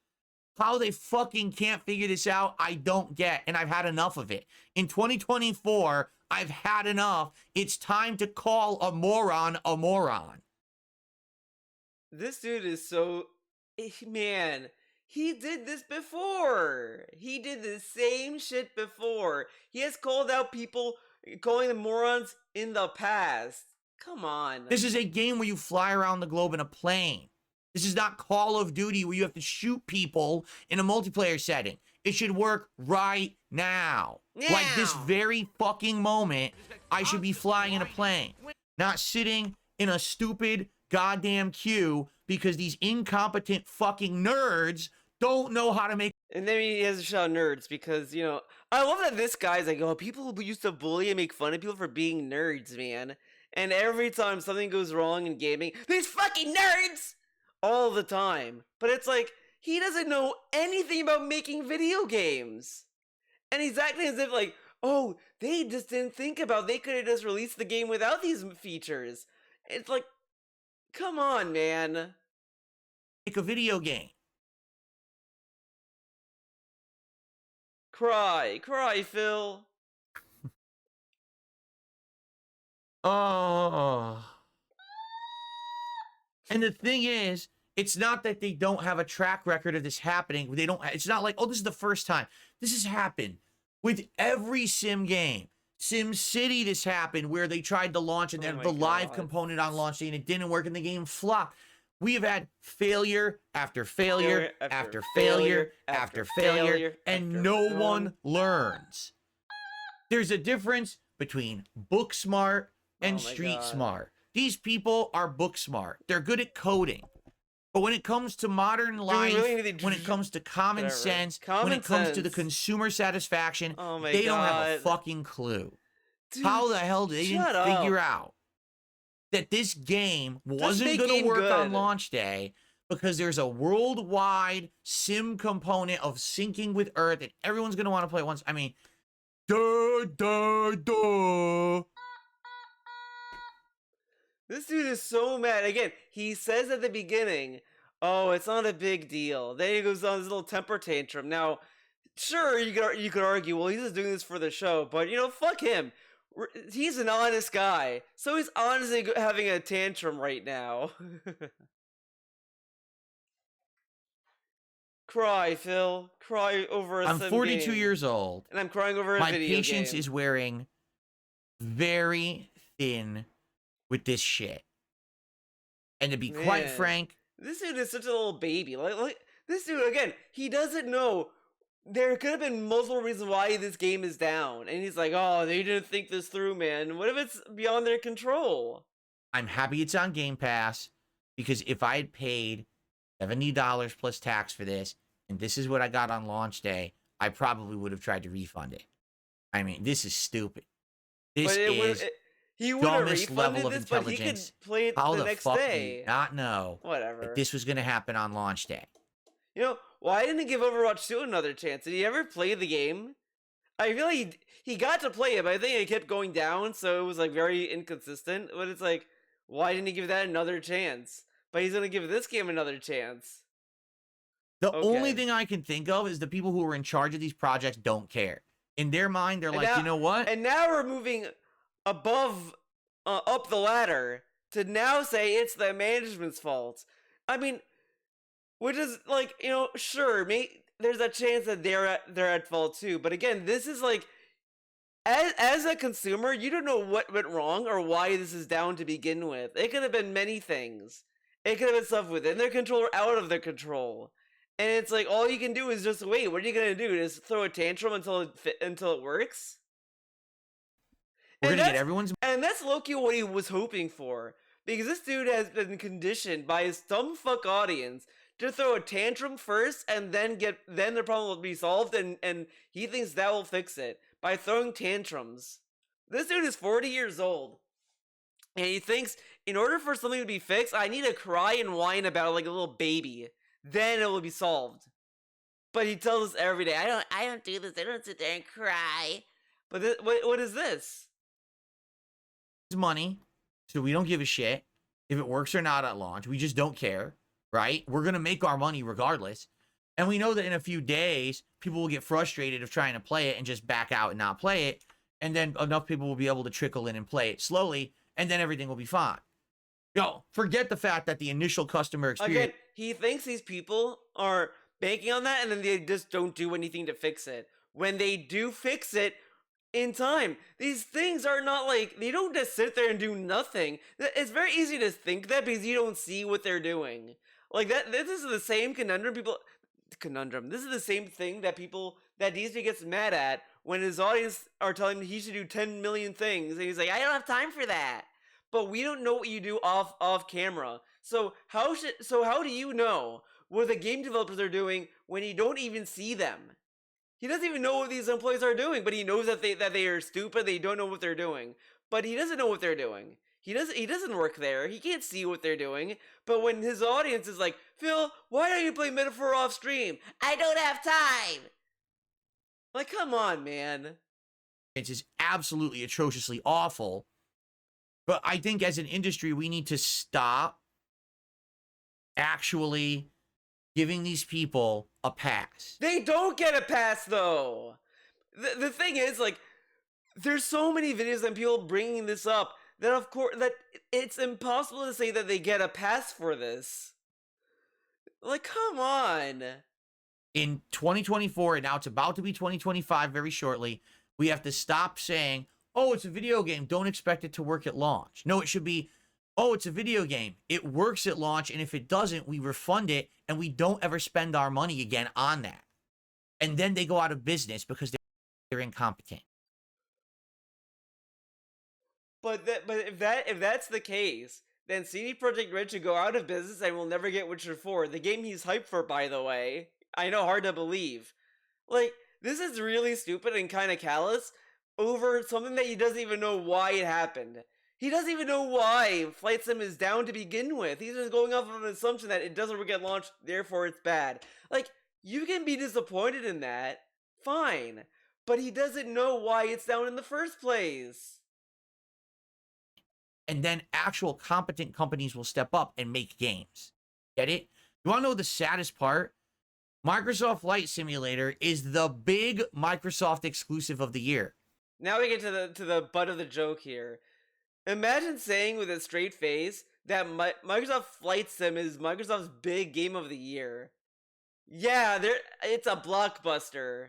How they fucking can't figure this out, I don't get, and I've had enough of it. In 2024, I've had enough. It's time to call a moron a moron. This dude is so... Man, he did this before. He did the same shit before. He has called out people, calling them morons in the past. Come on. This is a game where you fly around the globe in a plane. This is not Call of Duty where you have to shoot people in a multiplayer setting. It should work right now. Like this very fucking moment, I should be flying in a plane, not sitting in a stupid goddamn queue because these incompetent fucking nerds don't know how to make. And then he has to shout nerds because, I love that this guy's like, oh, people who used to bully and make fun of people for being nerds, man. And every time something goes wrong in gaming, these fucking nerds! All the time. But it's like, he doesn't know anything about making video games. And he's acting as if like, oh, they just didn't think about, they could have just released the game without these features. It's like, come on, man. Make a video game. Cry, Phil. Oh. And the thing is, it's not that they don't have a track record of this happening. It's not like, oh, this is the first time. This has happened with every sim game. Sim City, this happened where they tried to launch and then the live component on launch day and it didn't work and the game flopped. We have had failure after failure after failure after failure, and no one learns. There's a difference between book smart and street smart. These people are book smart. They're good at coding. But when it comes to modern life, when it comes to common sense, when it comes to the consumer satisfaction, they don't have a fucking clue. Dude, how the hell did they didn't figure out that this game wasn't going to work on launch day because there's a worldwide sim component of syncing with Earth and everyone's going to want to play it once. I mean, This dude is so mad. Again, he says at the beginning, oh, it's not a big deal. Then he goes on his little temper tantrum. Now, sure, you could argue, well, he's just doing this for the show, but, fuck him. He's an honest guy, so he's honestly having a tantrum right now. Cry, Phil. Cry over a I'm 42 game. Years old. And I'm crying over a video game. My patience is wearing very thin with this shit. And to be quite frank, this dude is such a little baby. Like this dude, again, he doesn't know. There could have been multiple reasons why this game is down. And he's like, oh, they didn't think this through, man. What if it's beyond their control? I'm happy it's on Game Pass, because if I had paid $70 plus tax for this, and this is what I got on launch day, I probably would have tried to refund it. I mean, this is stupid. This is he would have dumbest level of this, but he intelligence. could play it How the next fuck day. do you not know that this was going to happen on launch day? Why didn't he give Overwatch 2 another chance? Did he ever play the game? I feel like he got to play it, but I think it kept going down, so it was like very inconsistent. But it's like, why didn't he give that another chance? But he's gonna give this game another chance. The only thing I can think of is the people who are in charge of these projects don't care. In their mind, they're like, you know what? And now we're moving above, up the ladder to now say it's the management's fault. I mean, which is like, sure, there's a chance that they're at fault too. But again, this is like, as a consumer, you don't know what went wrong or why this is down to begin with. It could have been many things. It could have been stuff within their control or out of their control. And it's like, all you can do is just wait. What are you going to do? Just throw a tantrum until it works? We're going to get everyone's... And that's low-key what he was hoping for. Because this dude has been conditioned by his dumb fuck audience to throw a tantrum first, and then the problem will be solved, and he thinks that will fix it by throwing tantrums. This dude is 40 years old, and he thinks in order for something to be fixed, I need to cry and whine about it like a little baby. Then it will be solved. But he tells us every day, I don't do this. I don't sit there and cry. But what is this? It's money, so we don't give a shit if it works or not at launch. We just don't care. Right? We're going to make our money regardless. And we know that in a few days, people will get frustrated of trying to play it and just back out and not play it. And then enough people will be able to trickle in and play it slowly, and then everything will be fine. Forget the fact that the initial customer experience... Again, he thinks these people are banking on that, and then they just don't do anything to fix it. When they do fix it in time, these things are not like, they don't just sit there and do nothing. It's very easy to think that because you don't see what they're doing. Like that, this is the same conundrum this is the same thing that DSP gets mad at when his audience are telling him he should do 10 million things, and he's like, I don't have time for that. But we don't know what you do off camera. So how do you know what the game developers are doing when you don't even see them? He doesn't even know what these employees are doing, but he knows that they are stupid, they don't know what they're doing. But he doesn't know what they're doing. He doesn't work there. He can't see what they're doing. But when his audience is like, Phil, why don't you play Metaphor off stream? I don't have time. Like, come on, man. It's just absolutely atrociously awful. But I think as an industry, we need to stop actually giving these people a pass. They don't get a pass, though. The thing is, like, there's so many videos and people bringing this up that, of course, that it's impossible to say that they get a pass for this. Like, come on. In 2024, and now it's about to be 2025 very shortly, we have to stop saying, oh, it's a video game, don't expect it to work at launch. No, it should be, oh, it's a video game, it works at launch, and if it doesn't, we refund it, and we don't ever spend our money again on that. And then they go out of business because they're incompetent. But if that's the case, then CD Projekt Red should go out of business and will never get Witcher 4. The game he's hyped for, by the way. I know, hard to believe. Like, this is really stupid and kind of callous over something that he doesn't even know why it happened. He doesn't even know why Flight Sim is down to begin with. He's just going off of an assumption that it doesn't get launched, therefore it's bad. Like, you can be disappointed in that. Fine. But he doesn't know why it's down in the first place. And then actual competent companies will step up and make games. Get it? You want to know the saddest part? Microsoft Flight Simulator is the big Microsoft exclusive of the year. Now we get to the butt of the joke here. Imagine saying with a straight face that Microsoft Flight Sim is Microsoft's big game of the year. Yeah, it's a blockbuster.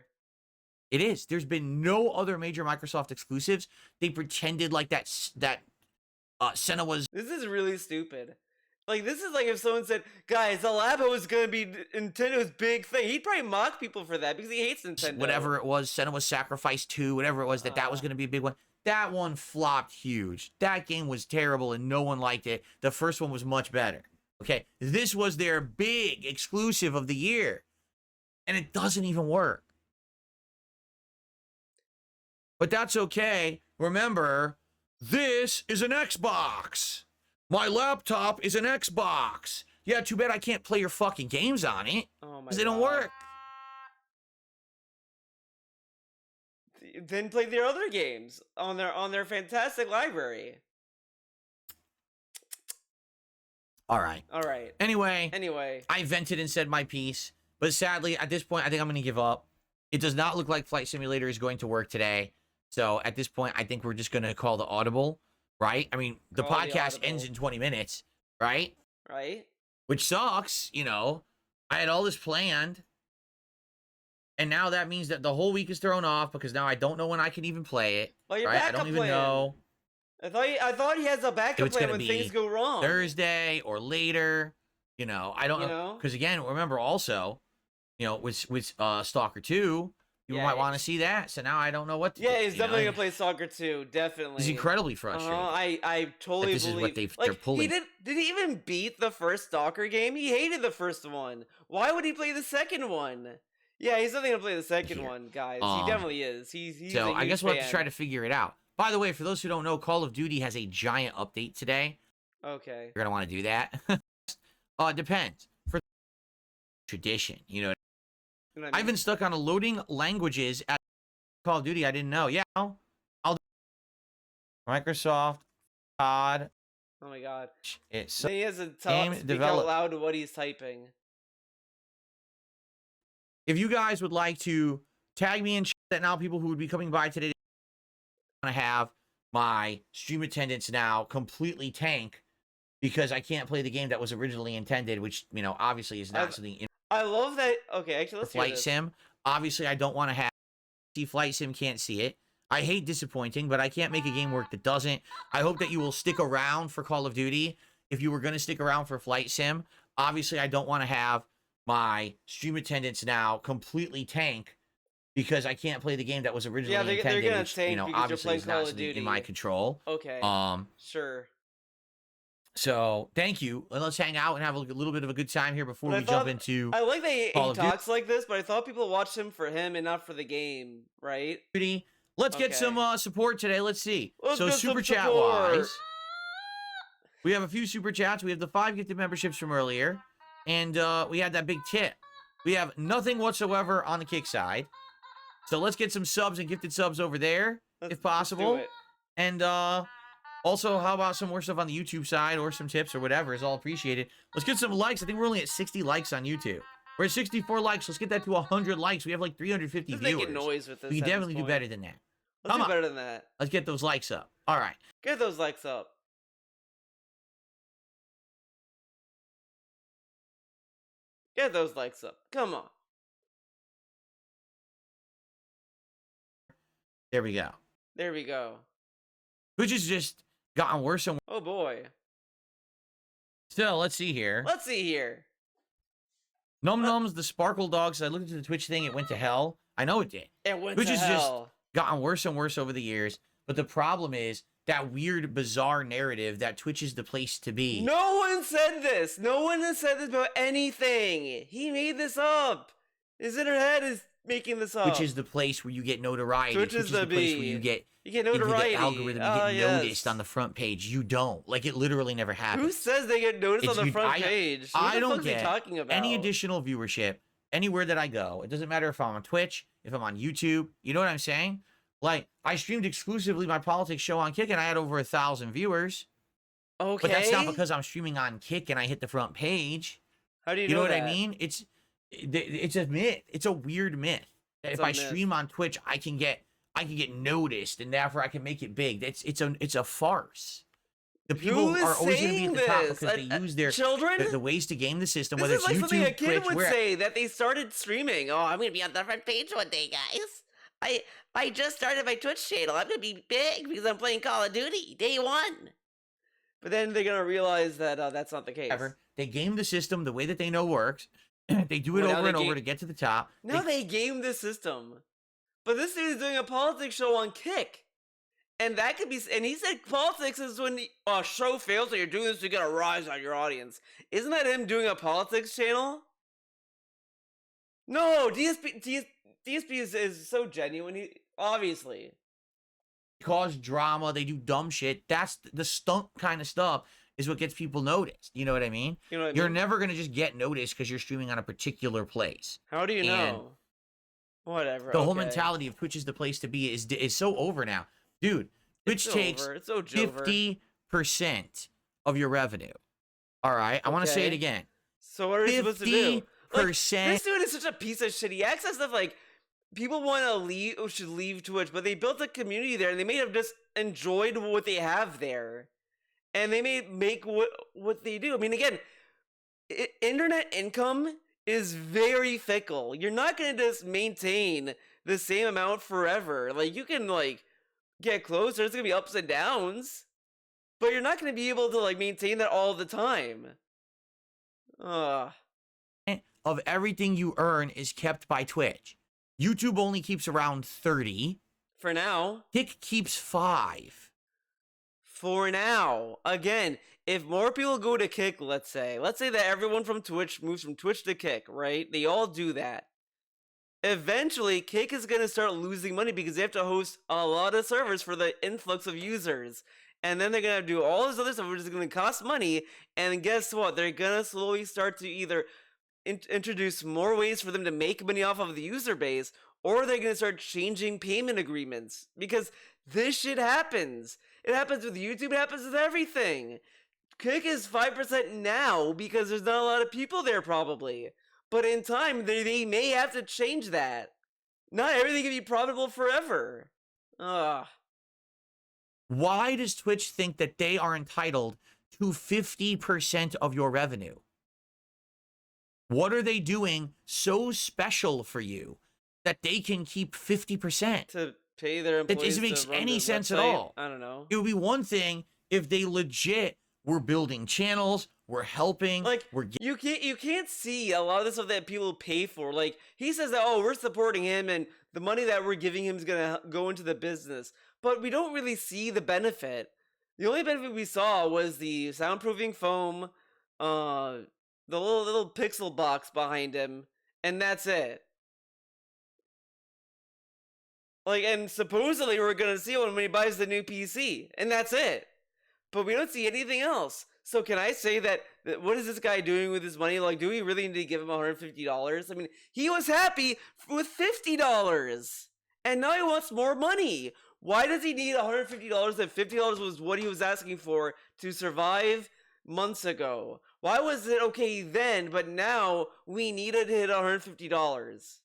It is. There's been no other major Microsoft exclusives. They pretended like that Senna was... This is really stupid. Like, this is like if someone said, guys, the Labo is going to be Nintendo's big thing. He'd probably mock people for that because he hates Nintendo. Whatever it was, Senna was Sacrifice 2, whatever it was, that was going to be a big one. That one flopped huge. That game was terrible and no one liked it. The first one was much better. Okay, this was their big exclusive of the year. And it doesn't even work. But that's okay. Remember, this is an Xbox. My laptop is an Xbox. Yeah, too bad I can't play your fucking games on it. Oh my god. Because they don't work. Then play their other games on their fantastic library. All right. Anyway, I vented and said my piece. But sadly, at this point, I think I'm going to give up. It does not look like Flight Simulator is going to work today. So at this point, I think we're just going to call the audible, right? I mean, the podcast ends in 20 minutes, right? Right. Which sucks, you know. I had all this planned. And now that means that the whole week is thrown off because now I don't know when I can even play it. Well, your right? backup I don't even know. I thought he has a backup plan when things go wrong. Thursday or later. You know, I don't know. Because again, remember also, you know, with Stalker 2, you might want to see that. So now I don't know what to do. Yeah, he's definitely going to play Stalker 2. Definitely. He's incredibly frustrated. I totally this believe. Is what they're pulling. Did he even beat the first Stalker game? He hated the first one. Why would he play the second one? Yeah, he's definitely going to play the second one, guys. He definitely is. He's so I guess we'll have to try to figure it out. By the way, for those who don't know, Call of Duty has a giant update today. Okay. You're going to want to do that. Depends. For tradition, you know. I've been stuck on a loading languages at Call of Duty. I didn't know. Yeah, I'll Microsoft COD. Oh my god. It's he has to speak out loud what he's typing. If you guys would like to tag me in chat that now people who would be coming by today want to have my stream attendance now completely tank because I can't play the game that was originally intended, which, you know, obviously is not something I love that. Okay, actually, let's hear Flight this. Sim. Obviously, I don't want to have Flight Sim can't see it. I hate disappointing, but I can't make a game work that doesn't. I hope that you will stick around for Call of Duty. If you were going to stick around for Flight Sim, obviously I don't want to have my stream attendance now completely tank because I can't play the game that was originally intended, they're gonna which, tank you know, because obviously you're is playing not Call of Duty in my control. Okay. Sure. So thank you, and let's hang out and have a little bit of a good time here before we jump into. I like that he talks like this, but I thought people watched him for him and not for the game, right? Let's get some support today. Let's see. Let's so get super some chat support. wise, we have a few super chats. We have the 5 gifted memberships from earlier, and we had that big tip. We have nothing whatsoever on the kick side. So let's get some subs and gifted subs over there, if possible. And also, how about some more stuff on the YouTube side or some tips or whatever is all appreciated. Let's get some likes. I think we're only at 60 likes on YouTube. We're at 64 likes. Let's get that to 100 likes. We have like 350 Just viewers. Making noise with this. We can definitely do better than that. Let's do better than that. Let's get those likes up. All right. Get those likes up. Get those likes up. Come on. There we go. There we go. Which has just gotten worse and worse. Oh boy. So let's see here. Let's see here. Num Nums, the Sparkle Dogs. I looked at the Twitch thing. It went to hell. I know it did. It went Which to has hell. just gotten worse and worse over the years. But the problem is that weird, bizarre narrative that Twitch is the place to be. No one said this. No one has said this about anything. He made this up. His internet is making this up. Which is the place where you get notoriety. Twitch is the place where you get notoriety. You get algorithm, you get noticed on the front page. You don't. Like, it literally never happens. Who says they get noticed on the front page? I don't get talking about? any additional viewership anywhere that I go. It doesn't matter if I'm on Twitch, if I'm on YouTube. You know what I'm saying? Like, I streamed exclusively my politics show on Kick, and I had over 1,000 viewers. Okay. But that's not because I'm streaming on Kick and I hit the front page. How do you know know what that? I mean? It's a myth. It's a weird myth. If I stream on Twitch, I can get noticed, and therefore I can make it big. It's a farce. The people are always going to be at the top because they use their children. The ways to game the system. This whether is it's like YouTube, something a kid Twitch, would say that they started streaming. Oh, I'm gonna be on the front page one day, guys. I just started my Twitch channel. I'm gonna be big because I'm playing Call of Duty day one. But then they're gonna realize that that's not the case. They game the system the way that they know works. They do it over and over to get to the top. Now they game the system. But this dude is doing a politics show on Kick. And that could be, and he said politics is when a show fails, so you're doing this to get a rise on your audience. Isn't that him doing a politics channel? No, DSP is so genuine. Obviously. Cause drama, they do dumb shit. That's the stunt kind of stuff is what gets people noticed. You know what I mean? You know what I mean? You're never going to just get noticed because you're streaming on a particular place. How do you know? Whatever. The whole mentality of Twitch is the place to be is so over now. Dude, Twitch takes 50% of your revenue. All right? I want to say it again. So what are you supposed to do? 50%. This dude is such a piece of shit. He acts as if, like, people want to leave, should leave Twitch, but they built a community there, and they may have just enjoyed what they have there. And they may make what they do. I mean, again, internet income is very fickle. You're not going to just maintain the same amount forever. Like, you can, like, get closer. There's going to be ups and downs. But you're not going to be able to, like, maintain that all the time. Of everything you earn is kept by Twitch. YouTube only keeps around 30. For now. Kick keeps 5. For now. Again, if more people go to Kick, let's say that everyone from Twitch moves from Twitch to Kick, right? They all do that. Eventually, Kick is going to start losing money because they have to host a lot of servers for the influx of users. And then they're going to do all this other stuff, which is going to cost money. And guess what? They're going to slowly start to either introduce more ways for them to make money off of the user base, or they're going to start changing payment agreements. Because this shit happens. It happens with YouTube, it happens with everything. Kick is 5% now because there's not a lot of people there probably. But in time, they may have to change that. Not everything can be profitable forever. Ugh. Why does Twitch think that they are entitled to 50% of your revenue? What are they doing so special for you that they can keep 50%? To pay their employees. That doesn't make any sense at all. I don't know. It would be one thing if they legit were building channels, we're helping, like we're you can't see a lot of the stuff that people pay for. Like he says that, oh, we're supporting him and the money that we're giving him is gonna go into the business, but we don't really see the benefit. The only benefit we saw was the soundproofing foam, the little pixel box behind him, and that's it. Like, and supposedly we're gonna see one when he buys the new PC, and that's it. But we don't see anything else. So can I say that what is this guy doing with his money? Like, do we really need to give him $150? I mean, he was happy with $50, and now he wants more money. Why does he need $150 if $50 was what he was asking for to survive months ago? Why was it okay then, but now we needed to hit $150?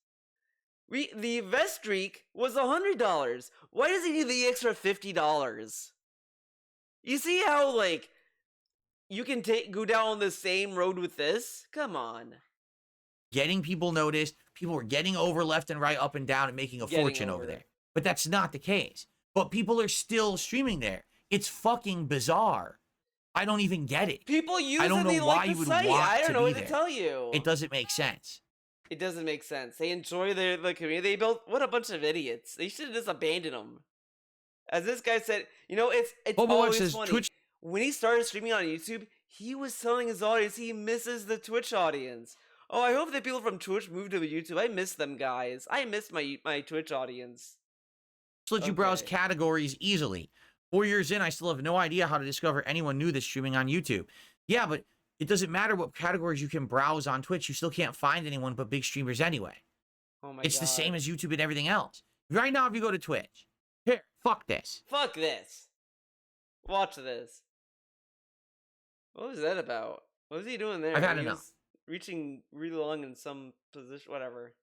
The vest streak was $100. Why does he need the extra $50? You see how, like, you can go down the same road with this? Come on. Getting people noticed. People were getting over left and right, up and down, and making a fortune over there. But that's not the case. But people are still streaming there. It's fucking bizarre. I don't even get it. People use it. I don't know why you would want to be there. I don't know what to tell you. It doesn't make sense. It doesn't make sense. They enjoy the community. They built, what a bunch of idiots. They should have just abandoned them. As this guy said, you know, it's always funny. Twitch. When he started streaming on YouTube, he was telling his audience he misses the Twitch audience. Oh, I hope that people from Twitch move to YouTube. I miss them, guys. I miss my Twitch audience. Let you browse categories easily. 4 years in, I still have no idea how to discover anyone new that's streaming on YouTube. Yeah, but it doesn't matter what categories you can browse on Twitch. You still can't find anyone but big streamers anyway. Oh my God. It's the same as YouTube and everything else. Right now, if you go to Twitch, here, fuck this. Fuck this. Watch this. What was that about? What was he doing there? I've had enough. Reaching really long in some position, whatever.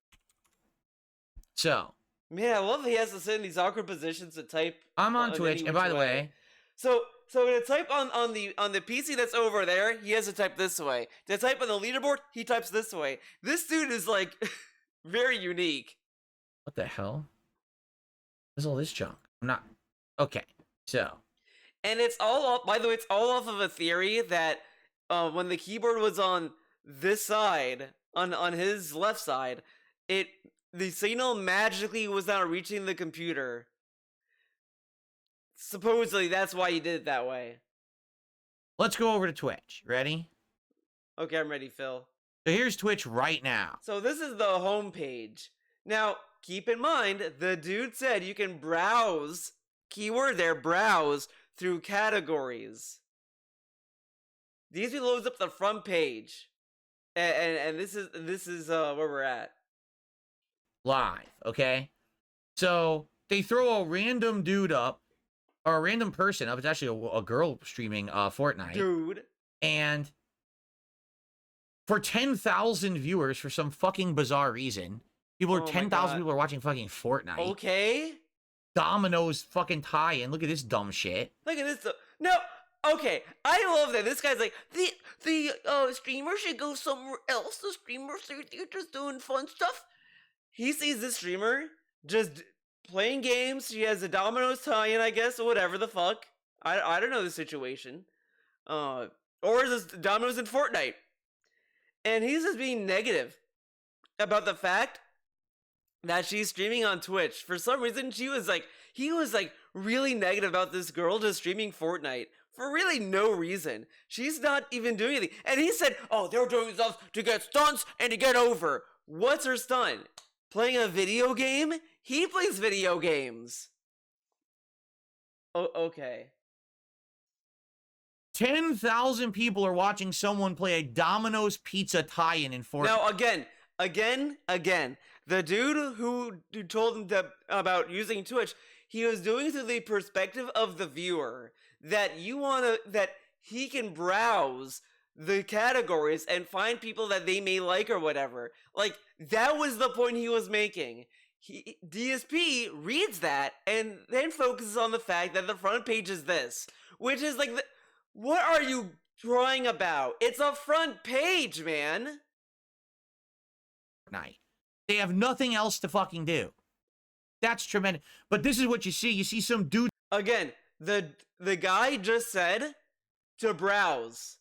So. Man, I love that he has to sit in these awkward positions to type. I'm on Twitch, and by the way. So to type on the PC that's over there, he has to type this way. To type on the leaderboard, he types this way. This dude is like very unique. What the hell? What's all this junk? I'm not. Okay, so. And it's all off. By the way, it's all off of a theory that when the keyboard was on this side, on his left side, the signal magically was not reaching the computer. Supposedly, that's why he did it that way. Let's go over to Twitch. Ready? Okay, I'm ready, Phil. So here's Twitch right now. So this is the home page. Now, keep in mind, the dude said you can browse, keyword there, browse, through categories. These loads up the front page. And this is where we're at. Live, okay? So they throw a random dude up, or a random person up. It's actually a girl streaming Fortnite. Dude. And for 10,000 viewers, for some fucking bizarre reason, 10,000 people are watching fucking Fortnite. Okay. Domino's fucking tie-in. Look at this dumb shit. Look at this. No. Okay, I love that. This guy's like, the streamer should go somewhere else. The streamers, they're just doing fun stuff. He sees this streamer just playing games. She has a Domino's tie-in, I guess, or whatever the fuck. I don't know the situation. Or is this Domino's in Fortnite? And he's just being negative about the fact that she's streaming on Twitch. For some reason, he was like really negative about this girl just streaming Fortnite for really no reason. She's not even doing anything. And he said, oh, they're doing stuff to get stunts and to get over. What's her stunt? Playing a video game? He plays video games. Oh, okay. 10,000 people are watching someone play a Domino's pizza tie-in Fortnite. Now, again, the dude who told him about using Twitch, he was doing it through the perspective of the viewer, that that he can browse the categories and find people that they may like or whatever. Like, that was the point he was making. DSP reads that and then focuses on the fact that the front page is this, which is like, what are you drawing about? It's a front page, man. night. They have nothing else to fucking do. That's tremendous. But this is what you see. You see some dude. Again, the guy just said to browse.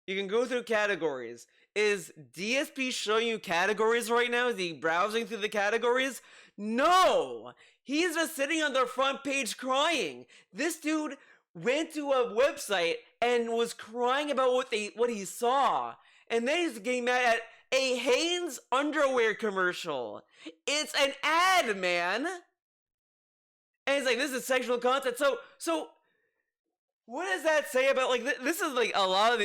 You can go through categories. Is DSP showing you categories right now? Is he browsing through the categories? No! He's just sitting on the front page crying. This dude went to a website and was crying about what he saw. And then he's getting mad at a Hanes underwear commercial. It's an ad, man. And he's like, this is sexual content. So what does that say about, like, this is like a lot of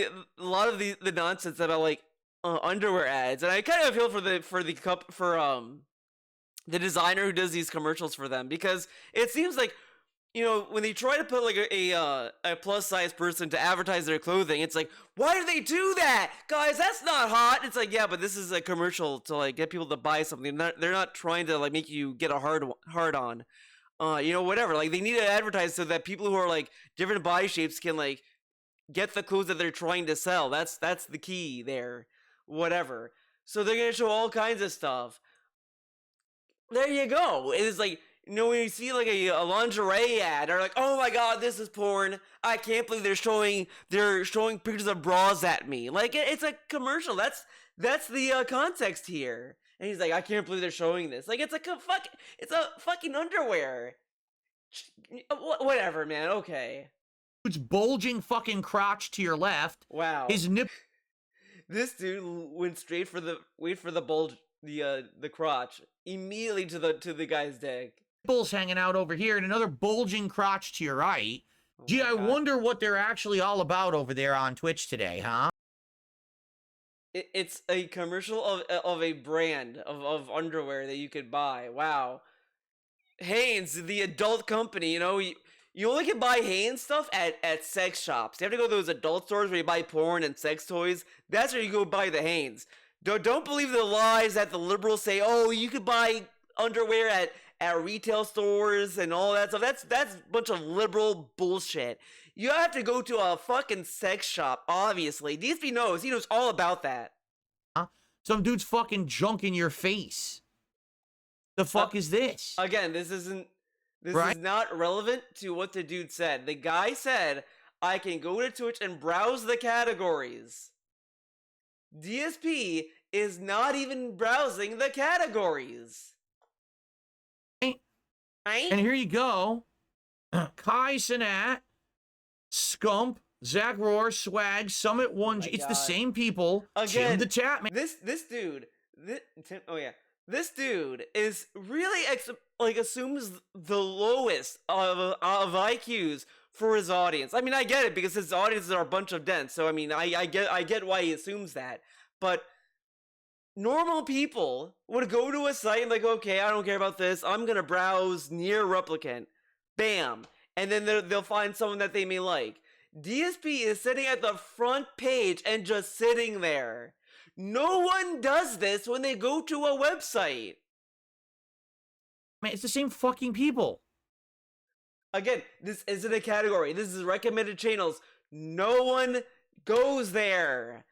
the nonsense about, like, underwear ads. And I kind of feel for the designer who does these commercials for them, because it seems like, you know, when they try to put like a plus size person to advertise their clothing, it's like, why do they do that, guys? That's not hot. It's like, yeah, but this is a commercial to like get people to buy something. They're not trying to like make you get a hard on, you know, whatever. Like, they need to advertise so that people who are like different body shapes can like get the clothes that they're trying to sell. That's the key there. Whatever. So they're gonna show all kinds of stuff. There you go. It's like, you know, when you see like a lingerie ad, or like, oh my god, this is porn. I can't believe they're showing pictures of bras at me. Like, it's a commercial. That's the context here. And he's like, I can't believe they're showing this. Like, it's a fucking underwear. Whatever, man. Okay. It's bulging fucking crotch to your left. Wow. His nip. This dude went straight for the bulge, the crotch, immediately to the guy's dick. Nipples hanging out over here, and another bulging crotch to your right. Oh Gee, I wonder what they're actually all about over there on Twitch today, huh? It's a commercial of a brand of underwear that you could buy. Wow. Hanes, the adult company, you know, you only can buy Hanes stuff at sex shops. You have to go to those adult stores where you buy porn and sex toys. That's where you go buy the Hanes. Don't believe the lies that the liberals say, oh, you could buy underwear at retail stores and all that stuff. That's a bunch of liberal bullshit. You have to go to a fucking sex shop, obviously. DSP knows. He knows all about that. Huh? Some dude's fucking junk in your face. The fuck is this? Again, this is not relevant to what the dude said. The guy said, I can go to Twitch and browse the categories. DSP is not even browsing the categories. Right? And here you go. Kai Sinat, Scump, Zach Rohr, Swag, Summit 1G. It's the same people. Again, Tim the Chatman. This dude is really assumes the lowest of IQs for his audience. I mean, I get it, because his audiences are a bunch of dents. So I mean, I get why he assumes that. But normal people would go to a site and like, okay, I don't care about this. I'm gonna browse near replicant. Bam. And then they'll find someone that they may like. DSP is sitting at the front page and just sitting there. No one does this when they go to a website. Man, it's the same fucking people. Again, this isn't a category. This is recommended channels. No one goes there.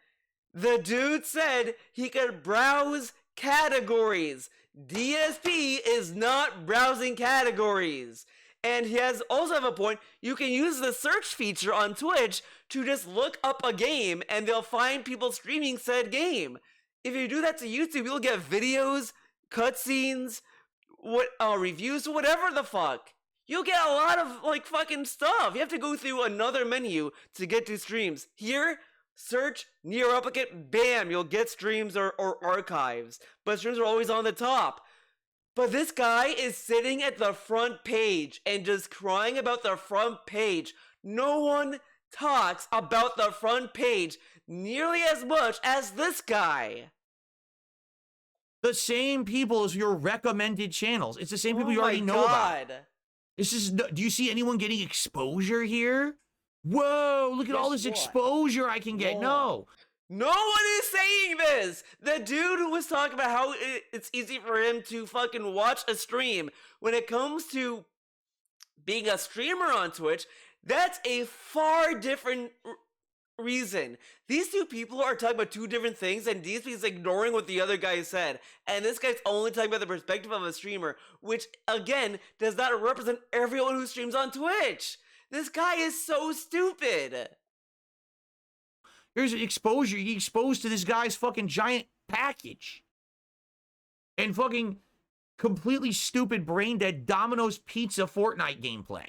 The dude said he could browse categories. DSP is not browsing categories. And he also have a point. You can use the search feature on Twitch to just look up a game, and they'll find people streaming said game. If you do that to YouTube, you'll get videos, cutscenes, reviews, whatever the fuck. You'll get a lot of like fucking stuff. You have to go through another menu to get to streams. Here, search near replicant, bam, you'll get streams or archives. But streams are always on the top. But this guy is sitting at the front page and just crying about the front page. No one talks about the front page nearly as much as this guy. The same people as your recommended channels. It's the same people you already know about. This is. Do you see anyone getting exposure here? Whoa! Look at all this exposure I can get. No. No one is saying this! The dude who was talking about how it's easy for him to fucking watch a stream. When it comes to being a streamer on Twitch, that's a far different reason. These two people are talking about two different things, and DSP is ignoring what the other guy said. And this guy's only talking about the perspective of a streamer, which, again, does not represent everyone who streams on Twitch. This guy is so stupid. Here's exposure. You exposed to this guy's fucking giant package. And fucking completely stupid brain dead Domino's Pizza Fortnite gameplay.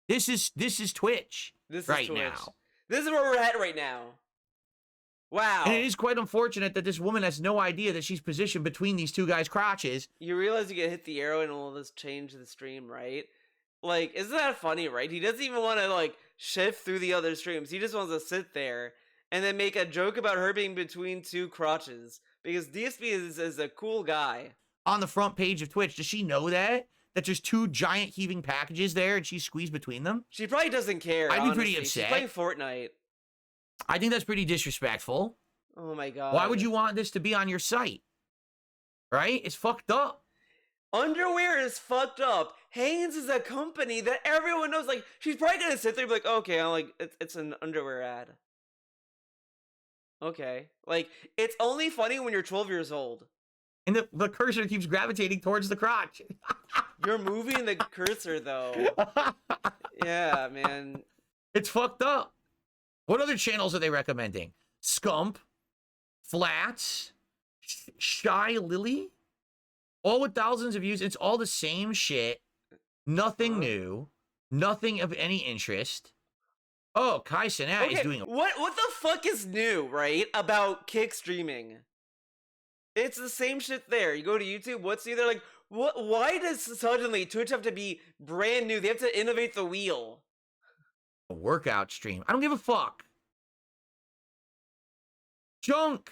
This is Twitch. This is right Twitch. now. This is where we're at right now. Wow. And it is quite unfortunate that this woman has no idea that she's positioned between these two guys' crotches. You realize you can hit the arrow and it will just change the stream, right? Like, isn't that funny, right? He doesn't even want to, like, shift through the other streams. He just wants to sit there and then make a joke about her being between two crotches. Because DSP is a cool guy. On the front page of Twitch, does she know that? That there's two giant heaving packages there and she's squeezed between them? She probably doesn't care, I'd be honestly. pretty upset. She's playing Fortnite. I think that's pretty disrespectful. Oh my god. Why would you want this to be on your site? Right? It's fucked up. Underwear is fucked up. Hanes is a company that everyone knows. Like, she's probably gonna sit there and be like, okay, I'm like, it's an underwear ad. Okay. Like, it's only funny when you're 12 years old. And the cursor keeps gravitating towards the crotch. You're moving the cursor, though. Yeah, man. It's fucked up. What other channels are they recommending? Scump, Flats, Shy Lily, all with thousands of views. It's all the same shit. Nothing new. Nothing of any interest. Oh, Kai Cenat is doing. What the fuck is new, right? About Kick streaming. It's the same shit there. You go to YouTube. What's new? They're like, what? Why does suddenly Twitch have to be brand new? They have to innovate the wheel. A workout stream. I don't give a fuck. Junk.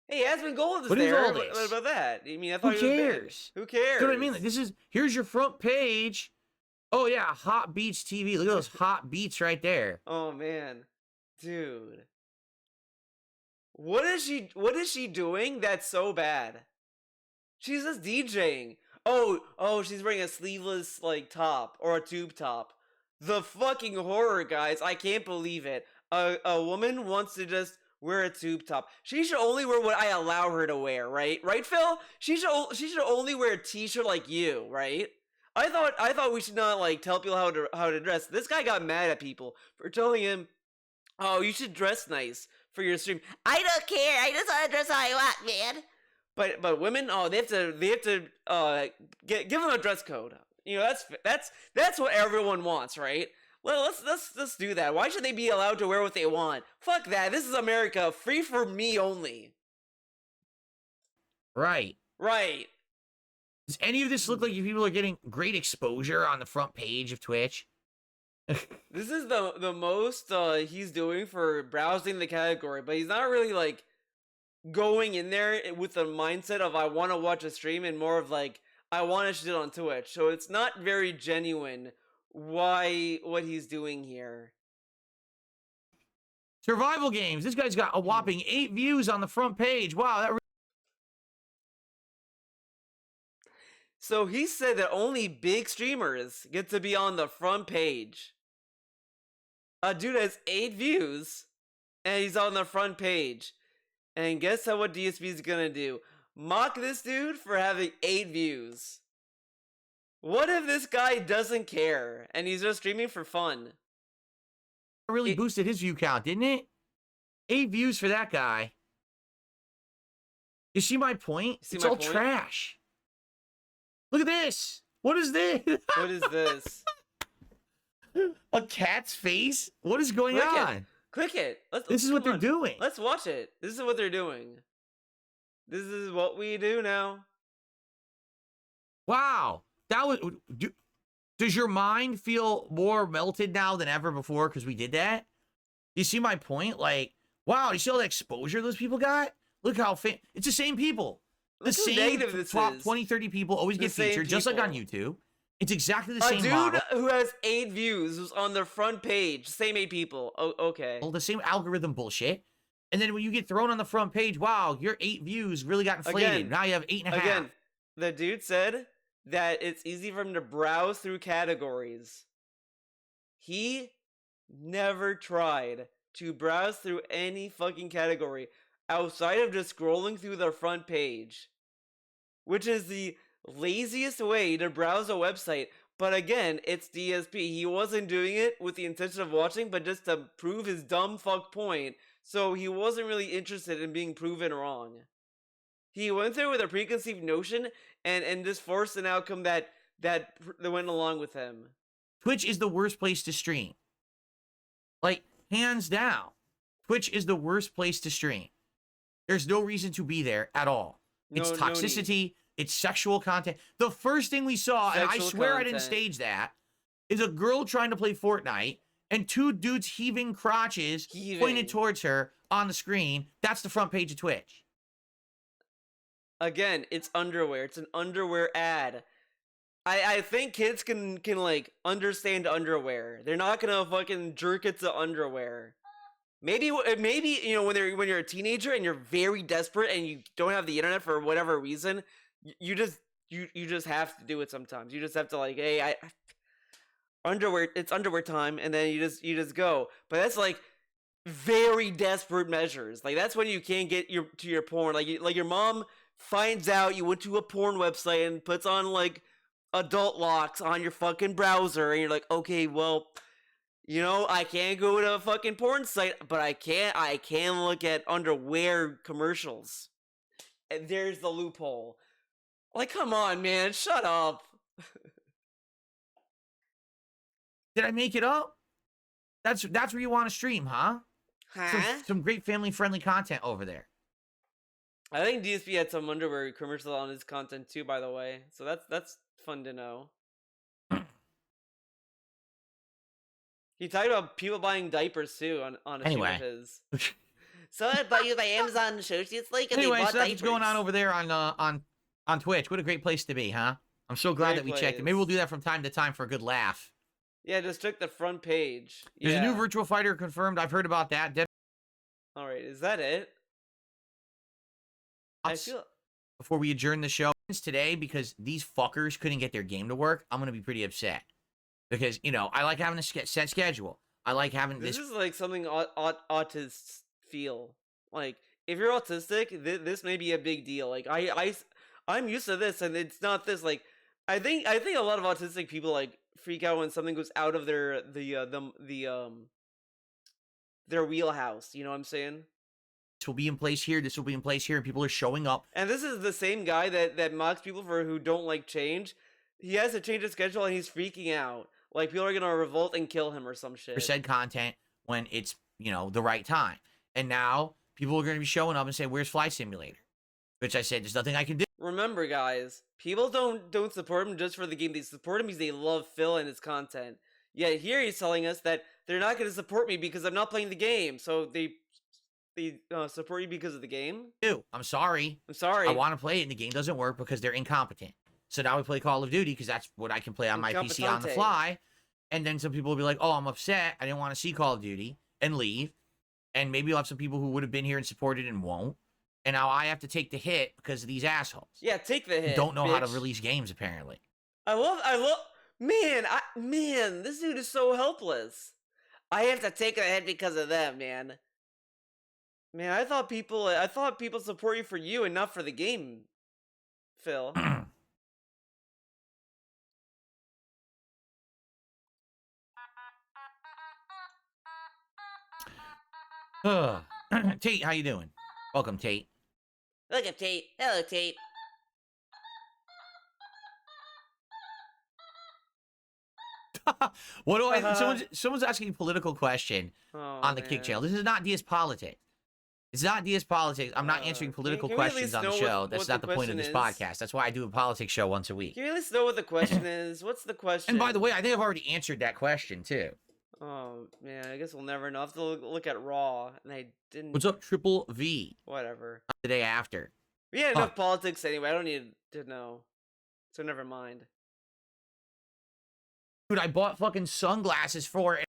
Hey, Aspen Gold is what there. Is all this? What about that? I mean, I thought who cares? Who cares? You know what I mean? Like, this is here's your front page. Oh yeah, Hot Beats TV. Look at those hot beats right there. Oh man, dude. What is she doing that's so bad? She's just DJing. Oh, she's wearing a sleeveless like top or a tube top. The fucking horror, guys. I can't believe it. A woman wants to just wear a tube top. She should only wear what I allow her to wear, right? Right, Phil? She should only wear a t-shirt like you, right? I thought we should not like tell people how to dress. This guy got mad at people for telling him, "Oh, you should dress nice for your stream." I don't care. I just want to dress how I want, man. But women, oh, they have to give them a dress code. You know, that's what everyone wants, right? Well, let's do that. Why should they be allowed to wear what they want? Fuck that. This is America, free for me only. Right. Does any of this look like you people are getting great exposure on the front page of Twitch? This is the most he's doing for browsing the category, but he's not really like going in there with the mindset of I want to watch a stream and more of like I want to shit on Twitch. So it's not very genuine what he's doing here. Survival games. This guy's got a whopping 8 views on the front page. Wow, that. So he said that only big streamers get to be on the front page. A dude has 8 views, and he's on the front page. And guess what DSP is gonna do? Mock this dude for having 8 views. What if this guy doesn't care, and he's just streaming for fun? Really boosted his view count, didn't it? 8 views for that guy. You see my point? It's all trash. Look at this. What is this? What is this? A cat's face? What is going on? Click it. This is what they're doing. Let's watch it. This is what they're doing. This is what we do now. Wow. That was. Does your mind feel more melted now than ever before because we did that? You see my point? Like, wow, you see all the exposure those people got? Look how it's the same people. The same top 20, 30 people always get featured, just like on YouTube. It's exactly the same model. A dude who has 8 views was on the front page. Same 8 people. Oh, okay. Well, the same algorithm bullshit. And then when you get thrown on the front page, wow, your 8 views really got inflated. Again, now you have 8.5. Again, the dude said that it's easy for him to browse through categories. He never tried to browse through any fucking category outside of just scrolling through their front page, which is the laziest way to browse a website. But again, it's DSP. He wasn't doing it with the intention of watching, but just to prove his dumb fuck point. So he wasn't really interested in being proven wrong. He went there with a preconceived notion and just forced an outcome that went along with him. Twitch is the worst place to stream. Like, hands down. Twitch is the worst place to stream. There's no reason to be there at all. It's toxicity. It's sexual content. The first thing we saw, and I swear I didn't stage that, is a girl trying to play Fortnite and two dudes heaving crotches pointed towards her on the screen. That's the front page of Twitch. Again, it's underwear. It's an underwear ad. I think kids can like understand underwear. They're not gonna fucking jerk it to underwear. Maybe you know when you're a teenager and you're very desperate and you don't have the internet for whatever reason, you just have to do it sometimes. You just have to like, hey, underwear. It's underwear time, and then you just go. But that's like very desperate measures. Like that's when you can't get to your porn. Like your mom finds out you went to a porn website and puts on like adult locks on your fucking browser, and you're like, okay, well, you know, I can't go to a fucking porn site, but I can look at underwear commercials. And there's the loophole. Like, come on, man, shut up. Did I make it up? That's where you want to stream, huh? Some great family-friendly content over there. I think DSP had some underwear commercials on his content too, by the way. So that's fun to know. He talked about people buying diapers too on a stream of his. So I bought you by Amazon Associates link, and anyway, they bought so that's diapers. what's going on over there on Twitch. What a great place to be, huh? I'm so glad that we checked it. Maybe we'll do that from time to time for a good laugh. Yeah, just took the front page. There's a new virtual fighter confirmed. I've heard about that. All right, is that it? Before we adjourn the show today, because these fuckers couldn't get their game to work, I'm gonna be pretty upset. Because, you know, I like having a set schedule. I like having this. This is like something autists feel. Like, if you're autistic, this may be a big deal. Like, I'm used to this, and it's not this. Like, I think a lot of autistic people like freak out when something goes out of their wheelhouse. You know what I'm saying? This will be in place here. This will be in place here, and people are showing up. And this is the same guy that mocks people for who don't like change. He has to change his schedule, and he's freaking out. Like, people are gonna revolt and kill him or some shit. For said content when it's, you know, the right time. And now people are gonna be showing up and say, "Where's Flight Simulator?" Which I said, "There's nothing I can do." Remember, guys, people don't support him just for the game. They support him because they love Phil and his content. Yet here he's telling us that they're not gonna support me because I'm not playing the game. So they support you because of the game? I'm sorry. I want to play it, and the game doesn't work because they're incompetent. So now we play Call of Duty because that's what I can play on my PC on the fly. And then some people will be like, "Oh, I'm upset. I didn't want to see Call of Duty," and leave. And maybe you'll have some people who would have been here and supported and won't. And now I have to take the hit because of these assholes. Yeah, take the hit. Don't know how to release games, apparently. Man, this dude is so helpless. I have to take the hit because of them, man. Man, I thought people support you for you and not for the game, Phil. Tate, how you doing? Welcome, Tate. Look at Tate. Hello, Tate. What do I? Someone's asking a political question on the Kick channel. This is not DS Politics. It's not DS Politics. I'm not answering political questions on the show. That's not the point of this podcast. That's why I do a politics show once a week. Can you at least know what the question is? What's the question? And by the way, I think I've already answered that question too. Oh man, I guess we'll never know. I have to look at Raw, and I didn't. What's up, Triple V? Whatever. The day after. We had enough politics anyway. I don't need to know. So never mind. Dude, I bought fucking sunglasses for it.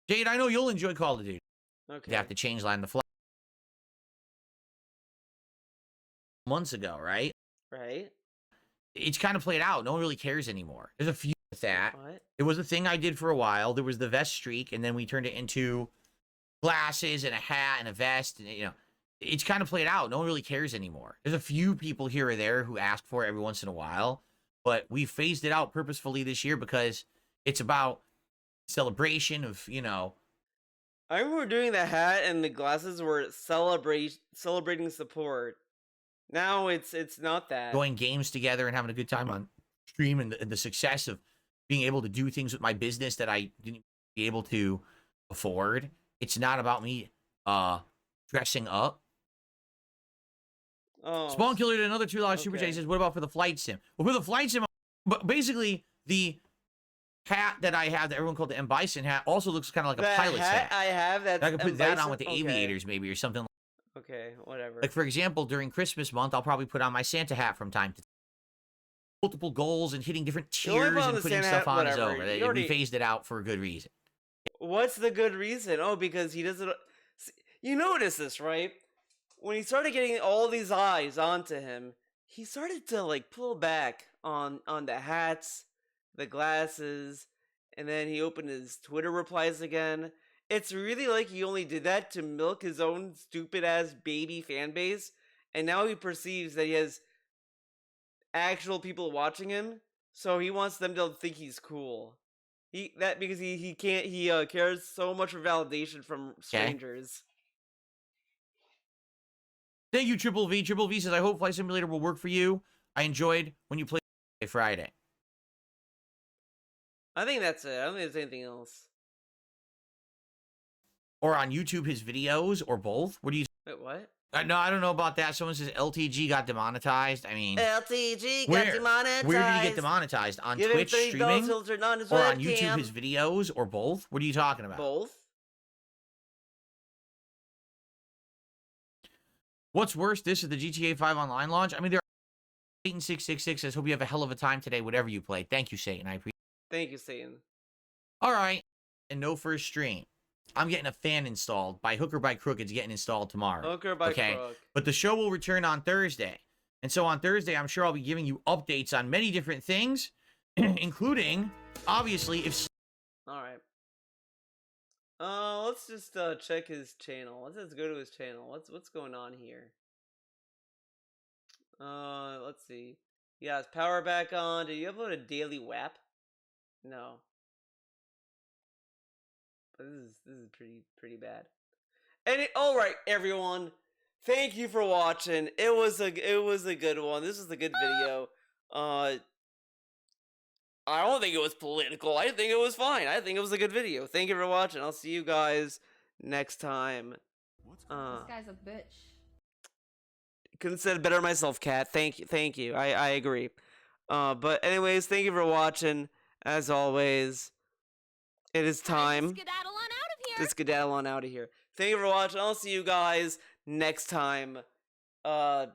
Jade, I know you'll enjoy Call of Duty. Okay. You have to change line the fly. Months ago, right? Right. it's kind of played out. No one really cares anymore. There's a few with that. What? It was a thing I did for a while. There was the vest streak, and then we turned it into glasses and a hat and a vest, and it's kind of played out. No one really cares anymore. There's a few people here or there who ask for it every once in a while, but we phased it out purposefully this year because it's about celebration of, I remember doing the hat and the glasses were celebrating support. Now it's not that. Going games together and having a good time on stream, and the success of being able to do things with my business that I didn't be able to afford. It's not about me dressing up. Oh. Spawn Killer did another $2 super chat. He says, what about for the flight sim? Well, for the flight sim, but basically the hat that I have that everyone called the M. Bison hat also looks kind of like a pilot's hat. I have that. I could put that on with the aviators maybe, or something. Okay, whatever. Like, for example, during Christmas month, I'll probably put on my Santa hat from time to time. Multiple goals and hitting different tiers and putting stuff on is over. We phased it out for a good reason. What's the good reason? Oh, because he doesn't... You notice this, right? When he started getting all these eyes onto him, he started to, like, pull back on the hats, the glasses, and then he opened his Twitter replies again. It's really like he only did that to milk his own stupid-ass baby fan base, and now he perceives that he has actual people watching him, so he wants them to think he's cool. Because he cares so much for validation from strangers. Thank you, Triple V. Triple V says, I hope Flight Simulator will work for you. I enjoyed when you played Friday. I think that's it. I don't think there's anything else. Or on YouTube, his videos, or both. What do you... Wait, what? No, I don't know about that. Someone says LTG got demonetized. I mean... LTG got demonetized. Where did he get demonetized? On Twitch streaming? Or on YouTube, his videos, or both? What are you talking about? Both. What's worse, this is the GTA 5 online launch? I mean, Satan666 says, hope you have a hell of a time today, whatever you play. Thank you, Satan. I appreciate it. Thank you, Satan. All right. And no first stream. I'm getting a fan installed. By hook or by crook, it's getting installed tomorrow. Hook or by crook. But the show will return on Thursday. And so on Thursday, I'm sure I'll be giving you updates on many different things, including, obviously, if... All right. Let's just check his channel. Let's just go to his channel. What's going on here? Let's see. He has power back on. Did you upload a daily WAP? No. But this is pretty bad. And all right, everyone. Thank you for watching. It was a good one. This was a good video. I don't think it was political. I think it was fine. I think it was a good video. Thank you for watching. I'll see you guys next time. This guy's a bitch. Couldn't have said it better myself, Kat. Thank you. I agree. But anyways, thank you for watching. As always, it is time to skedaddle on out of here. Thank you for watching. I'll see you guys next time. Bye.